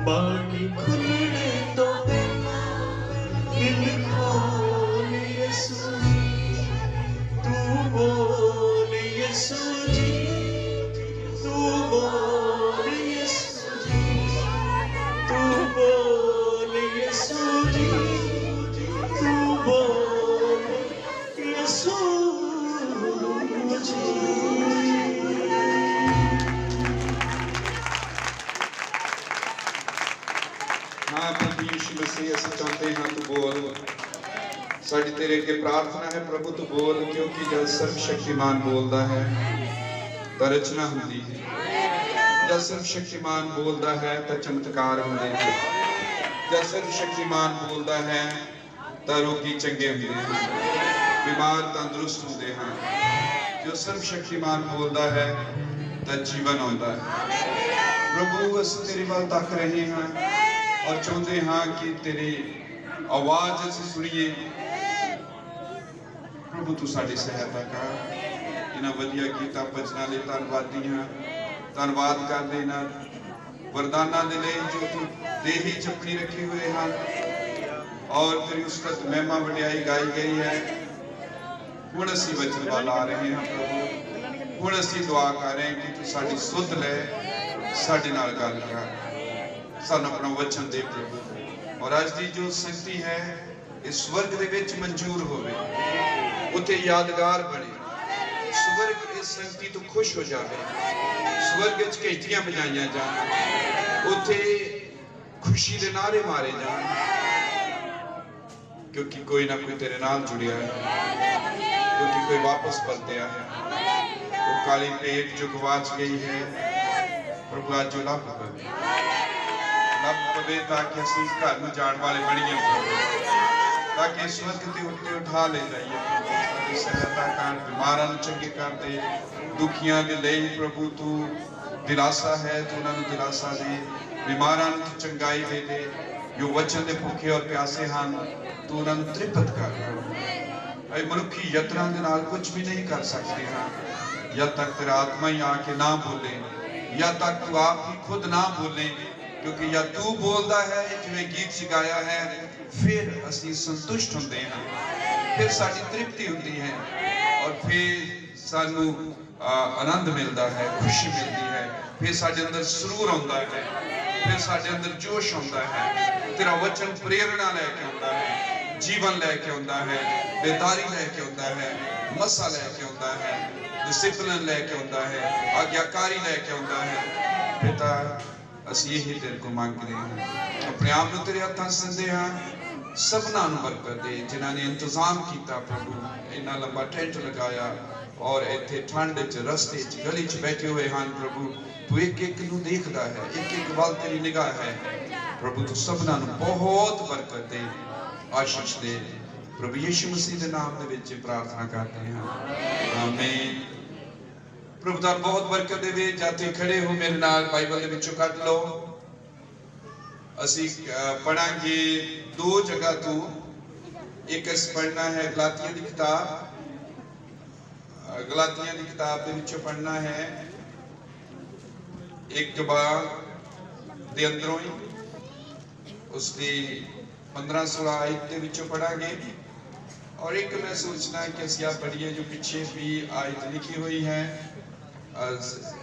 बाणी खुलने तो पहला दिल खोल यीशु जी, तू बोल यीशु जी, तू बोल यीशु जी, तू बोल यीशु जी, तू बोल यीशु जी। हाँ प्रभु यीशु मसीह, ਅਸੀਂ ਚਾਹੁੰਦੇ ਹਾਂ ਤੂੰ ਬੋਲ। ਸਾਡੀ ਤੇਰੇ ਅੱਗੇ ਪ੍ਰਾਰਥਨਾ ਹੈ ਪ੍ਰਭੂ ਤੂੰ ਬੋਲ, ਕਿਉਂਕਿ ਜਦ ਸਰਵ ਸ਼ਕਤੀਮਾਨ ਬੋਲਦਾ ਹੈ ਤਾਂ ਰਚਨਾ ਹੁੰਦੀ ਹੈ। ਜਦ ਸਰਵ ਸ਼ਕਤੀਮਾਨ ਬੋਲਦਾ ਹੈ ਤਾਂ ਚਮਤਕਾਰ ਹੁੰਦੇ ਹਨ। ਜਦ ਸਰਵ ਸ਼ਕਤੀਮਾਨ ਬੋਲਦਾ ਹੈ ਤਾਂ ਰੋਗੀ ਚੰਗੇ ਹੁੰਦੇ ਹਨ, ਬਿਮਾਰ ਤੰਦਰੁਸਤ ਹੁੰਦੇ ਹਨ। ਜੋ ਸਰਵ ਸ਼ਕਤੀਮਾਨ ਬੋਲਦਾ ਹੈ ਤਾਂ ਜੀਵਨ ਆਉਂਦਾ ਹੈ। ਪ੍ਰਭੂ ਅਸੀਂ ਤੇਰੇ ਵੱਲ ਤੱਕ ਰਹੇ ਹਾਂ और चाहते हाँ कि तेरी आवाज असीं सुनिए। प्रभु तू साडी सहायता कर। इन्हां वधिया गीतां भजनां लई धन्नवादी हाँ, धन्नवाद करदे इन्हां वरदानां दे लई जो तू देही चपनी रखे हुए हैं और तेरी उस्तत महिमा वडियाई गाई गई है। हुण असीं वचन वाल आ रहे हैं प्रभु, हुण असीं दुआ कर रहे हैं कि तू साडी सुध लै, साडे नाल गल कर, सानू अपना वचन दे प्रभु। और अज की जो संगति है इस स्वर्ग दे विच मंजूर होवे, उते यादगार बने। स्वर्ग इस संगति तो खुश हो जाए, स्वर्ग विच घंटियां बजाइयां जान, उते खुशी दे नारे मारे जान, क्योंकि कोई ना कोई तेरे नाल जुड़िया है, क्योंकि कोई वापस परतया है। वो काली पेट जो गवाच गई है प्रभु आज जो लभ पवे, लभ पवे ताकि असीं घर नूं जाण वाले बणीए प्रभु, ताकि स्वर्ग ते उत्ते उठा ले जाइए प्रभु। साडी सहायता कर, बीमारां नूं चंगे कर दे, दुखियां दे लई प्रभु तू दिलासा है, तू उन्हां नूं दिलासा दे, बीमारां नूं चंगाई दे दे, जो वचन दे भुखे और प्यासे हन तू उन्हां नूं तृप्त कर प्रभु। असीं मनुखी यत्नां दे नाल कुछ भी नहीं कर सकते हाँ जद तक तेरा आत्मा ही आके ना बोले, या तक तू आप ही खुद ना बोले, क्योंकि या तू बोलता है जिवें गीत च गाया है, फिर असीं संतुष्ट होंदे हां, फिर साडी तृप्ति होंदी है और फिर सानू आनंद मिलता है, खुशी मिलती है, फिर साडे अंदर सुरूर आउंदा है, फिर साडे अंदर जोश आउंदा है। तेरा वचन प्रेरणा लैके आउंदा है, जीवन लैके आउंदा है, बेदारी लैके आउंदा है, मसा लैके आउंदा है, डिसिप्लिन लैके आउंदा है, आज्ञाकारी लैके आउंदा है। पिता असीं यही तेरे को मांग रहे हैं, अपने आप नूं तेरे हत्थां संदे हां। सबना नूं बरकत दे जिन्हां ने इंतजाम किया प्रभु, इन्ना लंबा टेंट लगाया और इत्थे ठंड च रस्ते च गली च बैठे हुए हैं प्रभु, तू एक एक नूं देखदा है, एक एक वाल तेरी निगाह है प्रभु। तू सबना नूं बहुत बरकत दे, आशीष दे, प्रभु यीशु मसीह दे नाम दे विच प्रार्थना करते हैं, आमीन। प्रभु दा बहुत बरकत देवे। जाते खड़े हो मेरे नाल बाइबल दे विचों कढ लो। असीं पढ़ांगे दो जगह तो, एक असीं पढ़ना है गलातियां दी किताब, गलातियां दी किताब दे विचों पढ़ना है एक बार दे अंदरों ही उसकी 15-16 आयत दे विचों पढ़ांगे। और एक मैं सोचना है कि असीं आ पढ़िए जो पीछे भी आयत लिखी हुई है,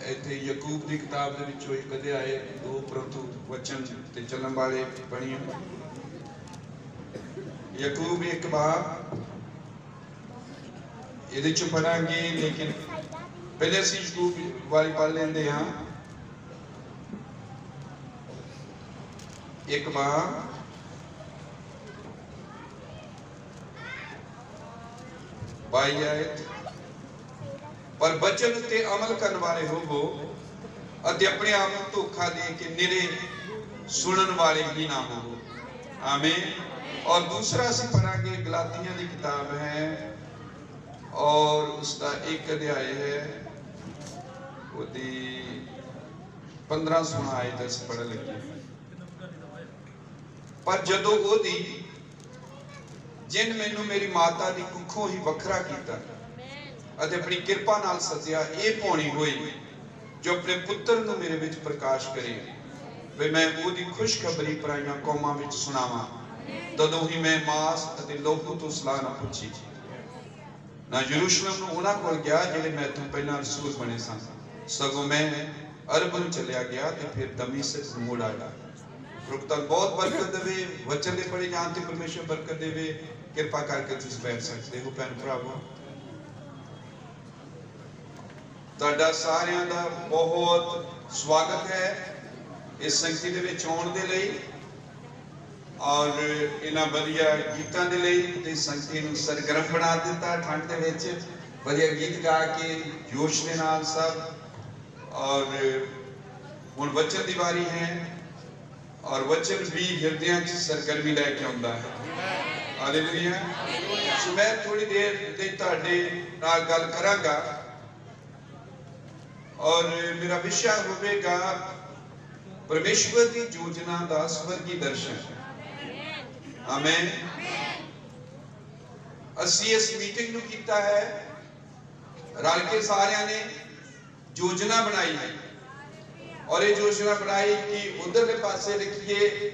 इत्थे याकूब की किताब दे विचों एक अध्याय 2 परंतु वचन ते चलण वाले पढ़िए। याकूब एक बार इहदे चों पढ़ांगे, लेकिन पहले असीं याकूब वाली पढ़ लेंदे हां। एक बार बाई आयत, पर बचन ते अमल करने वाले होवो अते अपने आप को धोखा दे के निरे सुनन वाले ही ना हो, आमीन। और दूसरा असीं पढ़ांगे गलातियां की किताब है और उसका एक अध्याय है, ओदी 15-16 आयत असीं पढ़ लगे। पर जदों ओदी जिन मैनू मेरी माता की कुखों ही वखरा किया अते अपनी कृपा नाल सद्या, ये पाउणी होई जो अपने पुत्र नूं मेरे विच प्रकाश करे ਵੀ ਮੈਂ ਉਹਦੀ ਖੁਸ਼ਖਬਰੀ ਪਰਾਈਆਂ ਕੌਮਾਂ ਵਿੱਚ ਸੁਣਾਵਾਂ। ਤਦੋਂ ਹੀ ਮੈਂ ਮਾਸ ਅਤੇ ਲੋਹੂ ਤੋਂ ਸਲਾਹ ਨਾ ਪੁੱਛੀ, ਨਾ ਯਰੂਸ਼ਲਮ ਨੂੰ ਉਹਨਾਂ ਕੋਲ ਗਿਆ ਜਿਹੜੇ ਮੈਥੋਂ ਪਹਿਲਾਂ ਰਸੂਲ ਬਣੇ ਸਨ, ਸਗੋਂ ਮੈਂ ਅਰਬ ਨੂੰ ਚਲਿਆ ਗਿਆ ਤੇ ਫਿਰ ਦਮਿਸ਼ਕ ਮੁੜ ਆਇਆ। ਪ੍ਰਭੂ ਤੁਹਾਨੂੰ ਬਹੁਤ ਬਰਕਤ ਦੇਵੇ, ਵਚਨ ਦੇ ਪੜ੍ਹੇ ਜਾਣ ਤੇ ਪਰਮੇਸ਼ਰ ਬਰਕਤ ਦੇਵੇ। ਕਿਰਪਾ ਕਰਕੇ ਤੁਸੀਂ ਬੈਠ ਸਕਦੇ ਹੋ। ਭੈਣ ਭਰਾਵੋ, ਤੁਹਾਡਾ ਸਾਰਿਆਂ ਦਾ ਬਹੁਤ ਸਵਾਗਤ ਹੈ ਇਸ ਸੰਗਤੀ ਦੇ ਵਿੱਚ ਆਉਣ ਦੇ ਲਈ ਔਰ ਇਹਨਾਂ ਵਧੀਆ ਗੀਤਾਂ ਦੇ ਲਈ। ਤੇ ਸੰਗਤੀ ਨੂੰ ਸਰਗਰਮ ਬਣਾ ਦਿੱਤਾ ਠੰਡ ਦੇ ਵਿੱਚ, ਵਧੀਆ ਗੀਤ ਗਾ ਕੇ ਜੋਸ਼ ਦੇ ਨਾਲ ਸਭ। ਔਰ ਹੁਣ ਵਚਨ ਦੀ ਵਾਰੀ ਹੈ ਔਰ ਵਚਨ ਵੀ ਹਿਰਦਿਆਂ 'ਚ ਸਰਗਰਮੀ ਲੈ ਕੇ ਆਉਂਦਾ ਹੈ। ਹਾਲੇਲੂਇਆ। ਸੋ ਮੈਂ ਥੋੜੀ ਦੇਰ ਲਈ ਤੁਹਾਡੇ ਨਾਲ ਗੱਲ ਕਰਾਂਗਾ ਔਰ ਮੇਰਾ ਵਿਸ਼ਾ ਹੋਵੇਗਾ ਪਰਮੇਸ਼ਵਰ ਦੀ ਯੋਜਨਾ ਦਾ ਸਵਰਗੀ ਦਰਸ਼ਨ। ਆਮੇਨ। ਅਸੀਂ ਇਸ ਮੀਟਿੰਗ ਨੂੰ ਕੀਤਾ ਹੈ ਰਲ ਕੇ, ਸਾਰਿਆਂ ਨੇ ਯੋਜਨਾ ਬਣਾਈ ਹੈ ਔਰ ਇਹ ਯੋਜਨਾ ਬਣਾਈ ਕਿ ਉਧਰਲੇ ਪਾਸੇ ਰੱਖੀਏ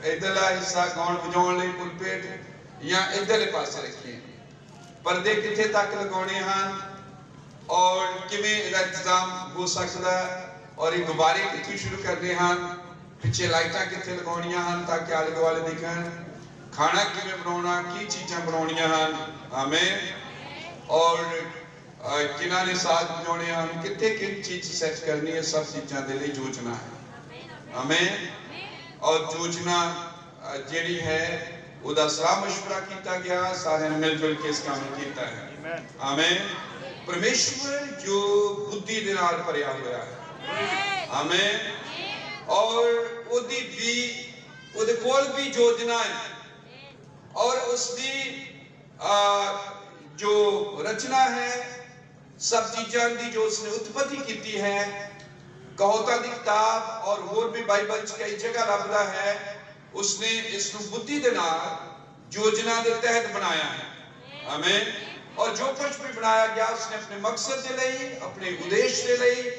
ਇਧਰਲਾ ਹਿੱਸਾ ਗਾਉਣ ਵਜਾਉਣ ਲਈ ਪੁਲਪੇਟ, ਜਾਂ ਇਧਰਲੇ ਪਾਸੇ ਰੱਖੀਏ, ਪਰਦੇ ਕਿੱਥੇ ਤੱਕ ਲਗਾਉਣੇ ਹਨ ਔਰ ਕਿਵੇਂ ਇਹਦਾ ਇੰਤਜ਼ਾਮ ਹੋ ਸਕਦਾ, ਔਰ ਇਹ ਗੁਬਾਰੇ ਕਿੱਥੇ ਸ਼ੁਰੂ ਕਰਨੇ ਹਨ, ਪਿੱਛੇ ਲਾਈਟਾਂ ਕਿੱਥੇ ਲਗਾਉਣੀਆਂ ਹਨ ਤਾਂ ਕਿ ਆਲੇ ਦੁਆਲੇ ਦਿਖਣ, ਖਾਣਾ ਕਿਵੇਂ ਬਣਾਉਣਾ, ਕੀ ਚੀਜ਼ਾਂ ਬਣਾਉਣੀਆਂ ਹਨ। ਆਮੇਨ। ਔਰ ਕਿਹਨਾਂ ਨੇ ਸਾਥ ਵਜਾਉਣੇ ਹਨ, ਕਿੱਥੇ ਕਿਹੜੀ ਚੀਜ਼ ਸੈੱਟ ਕਰਨੀ ਹੈ, ਸਭ ਚੀਜ਼ਾਂ ਦੇ ਲਈ ਯੋਜਨਾ ਹੈ। ਆਮੇਨ। ਔਰ ਯੋਜਨਾ ਜਿਹੜੀ ਹੈ ਉਹਦਾ ਸਲਾਹ ਮਸ਼ਵਰਾ ਕੀਤਾ ਗਿਆ, ਸਾਰਿਆਂ ਨੇ ਮਿਲ ਜੁਲ ਕੇ ਇਸ ਕੰਮ ਨੂੰ ਕੀਤਾ ਹੈ। ਆਮੇਨ। ਪਰਮੇਸ਼ਵਰ ਜੋ ਬੁੱਧੀ ਦੇ ਨਾਲ ਭਰਿਆ ਹੋਇਆ ਹੈ। ਆਮੇਨ। ਔਰ ਉਹਦੇ ਕੋਲ ਵੀ ਯੋਜਨਾ ਹੈ ਔਰ ਉਸਦੀ ਜੋ ਰਚਨਾ ਹੈ, ਸਭ ਚੀਜ਼ਾਂ ਦੀ ਜੋ ਉਸਨੇ ਉਤਪਤੀ ਕੀਤੀ ਹੈ, ਕਹੋਤਾਂ ਦੀ ਕਿਤਾਬ ਔਰ ਹੋਰ ਵੀ ਬਾਈਬਲ 'ਚ ਕਈ ਜਗ੍ਹਾ ਲੱਭਦਾ ਹੈ, ਉਸਨੇ ਇਸ ਨੂੰ ਬੁੱਧੀ ਦੇ ਨਾਲ ਯੋਜਨਾ ਦੇ ਤਹਿਤ ਬਣਾਇਆ ਹੈ। ਆਮੇਨ। ਔਰ ਜੋ ਕੁਝ ਵੀ ਬਣਾਇਆ ਗਿਆ ਉਸਨੇ ਆਪਣੇ ਮਕਸਦ ਦੇ ਲਈ, ਆਪਣੇ ਉਦੇਸ਼ ਦੇ ਲਈ,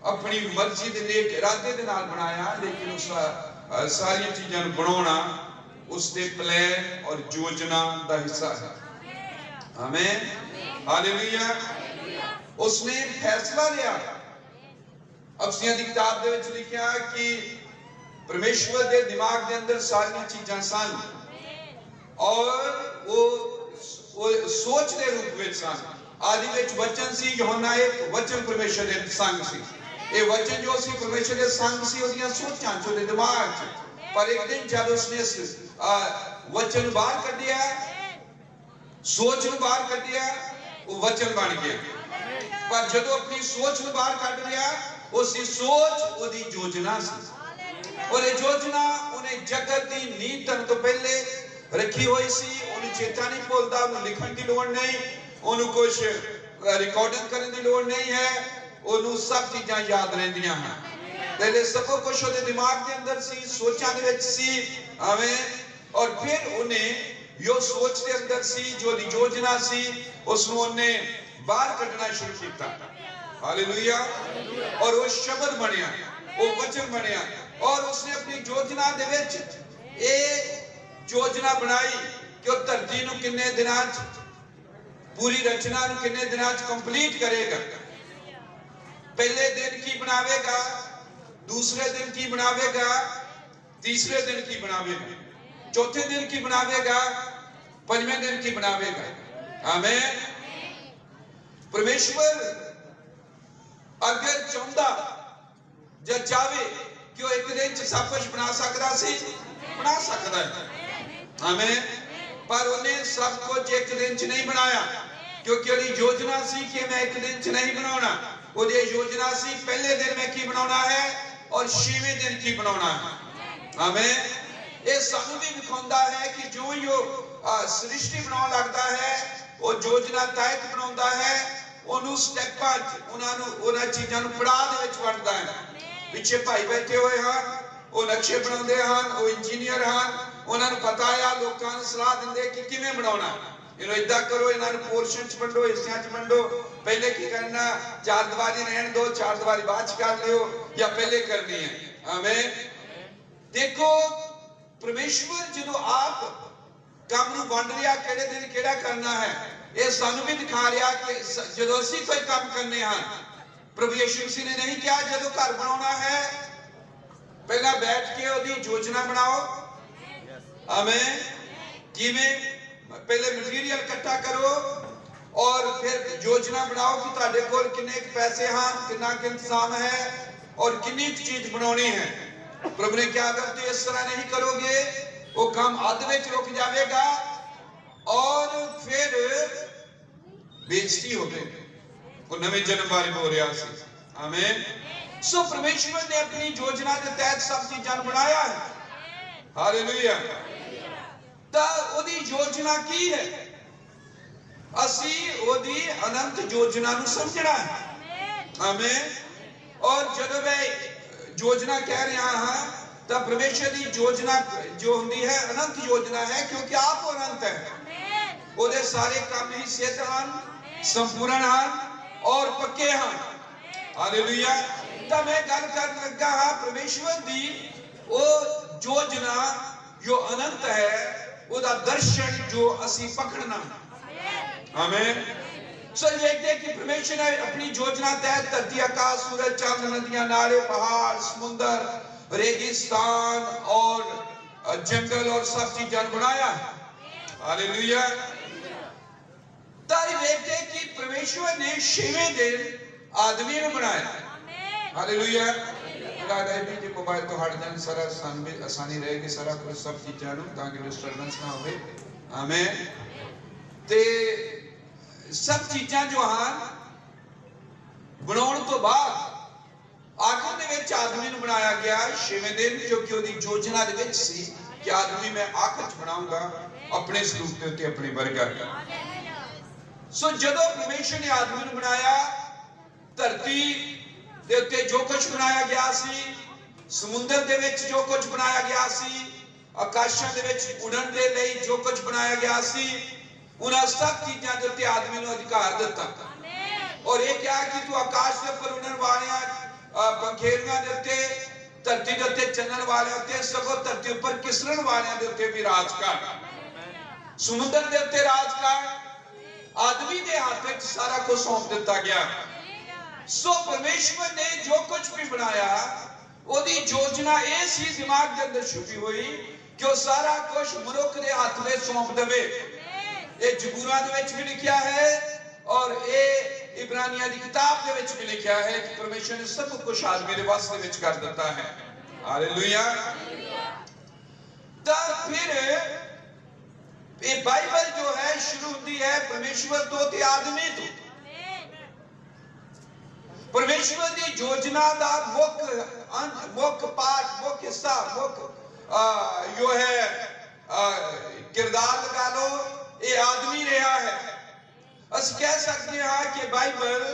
ਆਪਣੀ ਮਰਜ਼ੀ ਦੇ ਨੇਕ ਇਰਾਦੇ ਦੇ ਨਾਲ ਬਣਾਇਆ। ਲੇਕਿਨ ਉਸ ਸਾਰੀਆਂ ਚੀਜ਼ਾਂ ਨੂੰ ਬਣਾਉਣਾ ਉਸਦੇ ਪਲਾਨ ਔਰ ਯੋਜਨਾ ਦਾ ਹਿੱਸਾ ਹੈ। ਆਮੇਨ। ਹਾਲੇਲੂਇਆ। ਉਸਨੇ ਫੈਸਲਾ ਲਿਆ। ਅਫਸੀਆਂ ਦੀ ਕਿਤਾਬ ਦੇ ਵਿੱਚ ਲਿਖਿਆ ਕਿ ਪਰਮੇਸ਼ਵਰ ਦੇ ਦਿਮਾਗ ਦੇ ਅੰਦਰ ਸਾਰੀਆਂ ਚੀਜ਼ਾਂ ਸਨ ਔਰ ਉਹ ਸੋਚ ਦੇ ਰੂਪ ਵਿੱਚ ਸਨ। ਆਦਿ ਵਿੱਚ ਵਚਨ ਸੀ, ਯਹੋਨਾ ਇੱਕ ਵਚਨ ਪਰਮੇਸ਼ਰ ਦੇ ਸੰਗ ਸੀ। ਇਹ ਵਚਨ ਜੋ ਸੀ ਪਰਮੇਸ਼ਰ ਦੇ ਸੰਗ ਸੀ ਉਹਦੀਆਂ ਸੋਚਾਂ 'ਚ, ਉਹਦੇ ਦਿਮਾਗ 'ਚ। ਪਰ ਇੱਕ ਦਿਨ ਜਦ ਉਸਨੇ ਇਸ ਵਚਨ ਨੂੰ ਬਾਹਰ ਕੱਢਿਆ, ਸੋਚ ਨੂੰ ਬਾਹਰ ਕੱਢਿਆ, ਉਹ ਵਚਨ ਬਣ ਗਿਆ। ਪਰ ਜਦੋਂ ਆਪਣੀ ਸੋਚ ਨੂੰ ਬਾਹਰ ਕੱਢ ਲਿਆ, ਉਸਦੀ ਸੋਚ ਉਹਦੀ ਯੋਜਨਾ ਸੀ ਔਰ ਇਹ ਯੋਜਨਾ ਉਹਨੇ ਜਗਤ ਦੀ ਨੀਂਹ ਧਰਨ ਤੋਂ ਪਹਿਲੇ ਰੱਖੀ ਹੋਈ ਸੀ। ਉਹਨੂੰ ਚੇਤਾ ਨਹੀਂ ਭੁੱਲਦਾ, ਉਹਨੂੰ ਲਿਖਣ ਦੀ ਲੋੜ ਨਹੀਂ, ਉਹਨੂੰ ਕੁਝ ਰਿਕਾਰਡਿੰਗ ਕਰਨ ਦੀ ਲੋੜ ਨਹੀਂ ਹੈ, ਉਹਨੂੰ ਸਭ ਚੀਜ਼ਾਂ ਯਾਦ ਰਹਿੰਦੀਆਂ ਹਨ। ਪਹਿਲੇ ਸਭ ਕੁਝ ਉਹਦੇ ਦਿਮਾਗ ਦੇ ਅੰਦਰ ਸੀ, ਸੋਚਾਂ ਦੇ ਵਿੱਚ ਸੀ। ਆਮੇਨ। ਔਰ ਫਿਰ ਉਹਨੇ ਜੋ ਸੋਚ ਦੇ ਅੰਦਰ ਸੀ, ਜੋ ਯੋਜਨਾ ਸੀ, ਉਸ ਨੂੰ ਉਹਨੇ ਬਾਹਰ ਕੱਢਣਾ ਸ਼ੁਰੂ ਕੀਤਾ। ਹਾਲੇਲੂਇਆ। ਔਰ ਉਹ ਸ਼ਬਦ ਬਣਿਆ, ਉਹ ਵਚਨ ਬਣਿਆ ਔਰ ਉਸਨੇ ਆਪਣੀ ਯੋਜਨਾ ਦੇ ਵਿੱਚ ਇਹ ਯੋਜਨਾ ਬਣਾਈ ਕਿ ਉਹ ਧਰਤੀ ਨੂੰ ਕਿੰਨੇ ਦਿਨਾਂ 'ਚ, ਪੂਰੀ ਰਚਨਾ ਨੂੰ ਕਿੰਨੇ ਦਿਨਾਂ 'ਚ ਕੰਪਲੀਟ ਕਰੇਗਾ। ਪਹਿਲੇ ਦਿਨ ਕੀ ਬਣਾਵੇਗਾ, ਦੂਸਰੇ ਦਿਨ ਕੀ ਬਣਾਵੇਗਾ, ਤੀਸਰੇ ਦਿਨ ਕੀ ਬਣਾਵੇਗਾ, ਚੌਥੇ ਦਿਨ ਕੀ ਬਣਾਵੇਗਾ, ਪੰਜਵੇਂ ਦਿਨ ਕੀ ਬਣਾਵੇਗਾ। ਆਮੇਨ। ਪਰਮੇਸ਼ਵਰ ਅਗਰ ਚਾਹੁੰਦਾ ਜਾਂ ਚਾਹੇ ਕਿ ਉਹ ਇੱਕ ਦਿਨ 'ਚ ਸਭ ਕੁਝ ਬਣਾ ਸਕਦਾ ਸੀ, ਬਣਾ ਸਕਦਾ ਹੈ। ਆਮੇਨ। ਪਰ ਉਹਨੇ ਸਭ ਕੁਝ ਇੱਕ ਦਿਨ 'ਚ ਨਹੀਂ ਬਣਾਇਆ, ਕਿਉਂਕਿ ਉਹਦੀ ਯੋਜਨਾ ਸੀ ਕਿ ਮੈਂ ਇੱਕ ਦਿਨ 'ਚ ਨਹੀਂ ਬਣਾਉਣਾ। ਉਹਦੀ ਯੋਜਨਾ ਸੀ ਪਹਿਲੇ ਦਿਨ ਮੈਂ ਕੀ ਬਣਾਉਣਾ ਹੈ ਔਰ 6ਵੇਂ ਦਿਨ ਕੀ ਬਣਾਉਣਾ ਹੈ। ਆਮੇਨ। ਇਹ ਸਾਨੂੰ ਵੀ ਦਿਖਾਉਂਦਾ ਹੈ ਕਿ ਜੋ ਹੀ ਉਹ ਸ੍ਰਿਸ਼ਟੀ ਬਣਾਉਣ ਲੱਗਦਾ ਹੈ, ਉਹ ਯੋਜਨਾ ਤਹਿਤ ਬਣਾਉਂਦਾ ਹੈ, ਉਹਨੂੰ ਸਟੈਪਾਂ 'ਚ ਉਹਨਾਂ ਚੀਜ਼ਾਂ ਨੂੰ ਪੜਾਅ ਦੇ ਵਿੱਚ ਵੰਡਦਾ ਹੈ। ਪਿੱਛੇ ਭਾਈ ਬੈਠੇ ਹੋਏ ਹਨ, ਉਹ ਨਕਸ਼ੇ ਬਣਾਉਂਦੇ ਹਨ, ਉਹ ਇੰਜੀਨੀਅਰ ਹਨ, ਉਹਨਾਂ ਨੂੰ ਪਤਾ ਆ, ਲੋਕਾਂ ਨੂੰ ਸਲਾਹ ਦਿੰਦੇ ਕਿ ਕਿਵੇਂ ਬਣਾਉਣਾ। ਇਹਨੂੰ ਇਦਾਂ ਕਰੋ, ਇਹਨਾਂ ਨੂੰ ਪੋਰਸ਼ਨ 'ਚ ਵੰਡੋ, ਹਿੱਸਿਆਂ 'ਚ ਵੰਡੋ, ਪਹਿਲੇ ਕੀ ਕਰਨਾ, ਚਾਰ ਦੀਵਾਰੀ ਰਹਿਣ ਦਿਓ, ਚਾਰ ਦੀਵਾਰੀ ਬਾਅਦ 'ਚ ਕਰ ਲਿਓ ਜਾਂ ਪਹਿਲੇ ਕਰਨੀ ਹੈ। ਆਮੇਨ। ਦੇਖੋ परमेश्वर जो आप काम नूं वंड रिहा किहड़े दिन किहड़ा करना है, ये सानू भी दिखा रहा कि जो असीं कोई काम करने हैं, प्रभु यीशु मसीह ने नहीं कहा जो घर बनाना है पहला बैठ के उसकी योजना बनाओ। आमीन। जिवें पहले मटीरियल इकट्ठा करो और फिर योजना बनाओ कि तुहाडे कोल किन्ने पैसे हैं, कितना इंतजाम है और कितनी चीज बनानी है। प्रभु ने क्या, अगर तुम इस तरह नहीं करोगे वो काम आधे में रुक जाएगा और फिर बेइज्जती हो गई। वो नवे जन्म बारे बोल रहा सी। आमीन। सो परमेश्वर ने अपनी योजना के तहत सब चीज़ां बनाया है। हालेलुया। तो ओदी योजना की है, असी ओदी अनंत योजना नूं समझना है। आमीन। और जब मैं योजना कह रहा हाँ तो परमेश्वर की योजना जो होती है अनंत योजना है, क्योंकि आप अनंत है। वो सारे काम ही सिद्ध हैं, संपूर्ण हैं और पक्के हैं। हालेलुया। तो मैं गल कर लगा हाँ परमेश्वर की वो योजना जो अनंत है, उसका दर्शन जो असी पकड़ना। आमीन। सो देखते कि परमेश्वर ने अपनी योजना तहत धरती, आकाश, सूरज, चंद्र, नदियां, नाले, पहाड़, समुंदर, रेगिस्तान और जंगल और सब चीजें बनाया। हालेलुया। तारी देखते कि परमेश्वर ने 6वें दिन आदमी को बनाया। हालेलुया। जी मोबाइल तो हट जाए, सारा आसानी रहेगी, सारा कुछ सब चीज़ों ताकि डिस्टर्बेंस ना हो। आमीन। ते सब चीज़ां जो हैं बनाने तो बाद आखिर दे विच आदमी नूं बनाया गया 6वें दिन, जो कि उसकी योजना दे विच सी कि आदमी मैं आखिर च बनाऊंगा अपने स्वरूप के उत्ते अपनी वर्गा। सो जदों परमेश्वर ने आदमी नूं बनाया, धरती दे उत्ते जो कुछ बनाया गया सी, समुंदर दे विच जो कुछ बनाया गया सी, आकाशां दे विच उड़न दे लई जो कुछ बनाया गया सी, उन्हें सब चीज़ों के उत्ते आदमी को अधिकार दिता। और ये क्या कि तू आकाश के ऊपर उड़न वाले पंखेरियां के उत्ते, धरती के उत्ते चलने वाले उत्ते, सगों धरती ऊपर किसरन वाले के उत्ते भी राज कर, समुद्र के उत्ते राज कर, आदमी के हाथ में सारा कुछ सौंप दिता गया। सो परमेश्वर ने जो कुछ भी बनाया उसकी योजना ये सी दिमाग के अंदर छुपी हुई कि वो सारा कुछ मनुख के हाथ में सौंप देवे। ये जबूरा दे विच भी लिखा है और ये इब्रानिया की किताब दे विच भी लिखा है कि परमेश्वर ने सब कुछ आदमी के वास दे विच कर दिता है। हालेलुया। तो फिर ये बाइबल जो है शुरू होती है परमेश्वर तो ते आदमी तो। परमेश्वर की योजना का मुख्य पार्ट, मुख्य हिस्सा, मुख्य जो है किरदार लगा लो, ये आदमी रहा है। अस कह सकते हैं कि बाइबल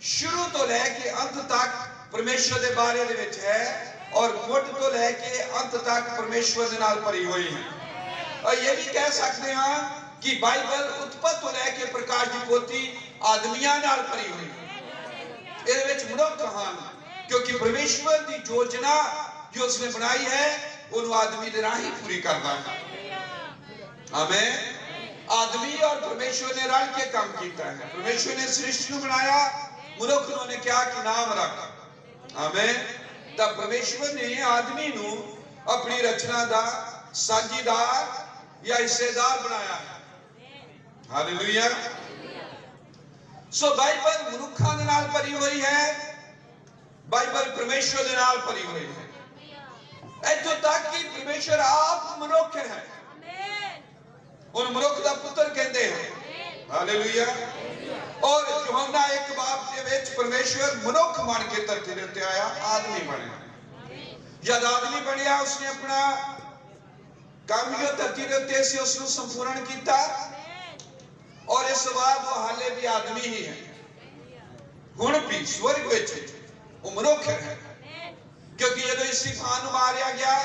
शुरू तो लैके अंत तक परमेश्वर के बारे दे विच है और मुठ तो लैके अंत तक परमेश्वर के नाल भरी हुई है। और ये भी कह सकते हैं कि बाइबल उत्पत्ति तो लैके प्रकाश की पोथी आदमियां नाल भरी हुई है। इहदे विच मनुख हैं, क्योंकि परमेश्वर की योजना जो उसने बनाई है उन्होंने आदमी के राही पूरी करना है। आमीन। आदमी और परमेश्वर ने रल के काम किया है। परमेश्वर ने सृष्टि को बनाया, मनुख ने क्या कि नाम रख। आमीन। तब परमेश्वर ने आदमी को अपनी रचना का साझीदार या हिस्सेदार बनाया है। हालेलुया। सो बाइबल मनुखों के नाल भरी हुई है, बाइबल परमेश्वर के नाल भरी हुई है। इत्थों तक कि परमेश्वर आप मनुख है, उन मनुख का पुत्र कहते हैं। हालेलुया। और यूहन्ना 1 के विच परमेश्वर मनुख बन के धरती ते आया, आदमी बने। जब आदमी बनया उसने अपना काम जो धरती के उत्ते सी उसनूं संपूर्ण किया और इस बार वो हाले भी आदमी ही है। हुण भी स्वर्ग विच वो मनुख है, क्योंकि जदों इस्तीफान मारिया गया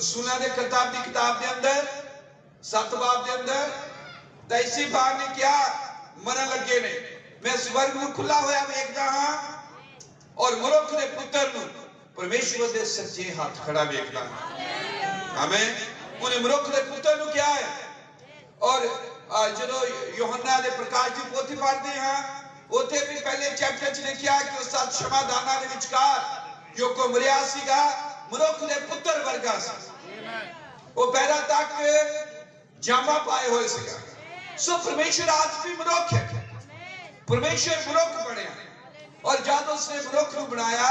सुना दे किताब की किताब के अंदर 7 बाब के अंदर, तो इस्तीफान ने क्या मरन लगे ने, मैं स्वर्ग में खुला होया वेखदा हां और मनुख दे पुत्र नूं परमेश्वर दे सच्चे हाथ खड़ा वेखदा है। आमीन। उन्हें मनुख दे पुत्र नूं क्या है। और जो यूहन्ना दे प्रकाश दी पोथी पढ़दे हां उत्थे भी पहले चैप्टर च लिखिया कि उस सत समाधानां दे विचकार जो को मरिया सीगा मनुख दे पुत्र वर्गा सी। वो पैदा तक जामा पाए हुए सीगा। सो परमेश्वर आज भी मनुख है। परमेश्वर मनुख बनया और जब उसने मनुख को बनाया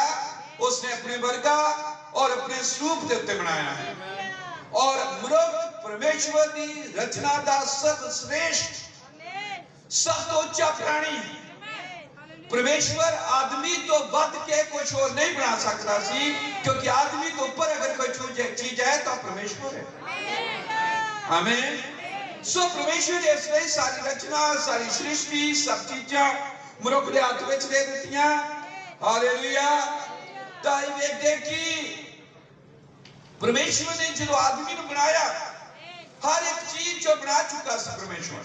उसने अपने वर्गा और अपने स्वरूप के उत्ते बनाया है। और मनुख परमेश्वर की रचना का सर्वश्रेष्ठ सबसे उच्चा प्राणी। परमेश्वर आदमी तो बद के कुछ और नहीं बना सकता सी क्योंकि आदमी के ऊपर अगर कोई चीज है तो परमेश्वर है। आमीन। सो परमेश्वर इसलिए सारी रचना सारी सृष्टि सब चीजा मनुख के हाथ में दे दित्तियां। हालेलुया। ताई वेखदे कि परमेश्वर ने जो आदमी को बनाया हर एक चीज जो बना चुका सी परमेश्वर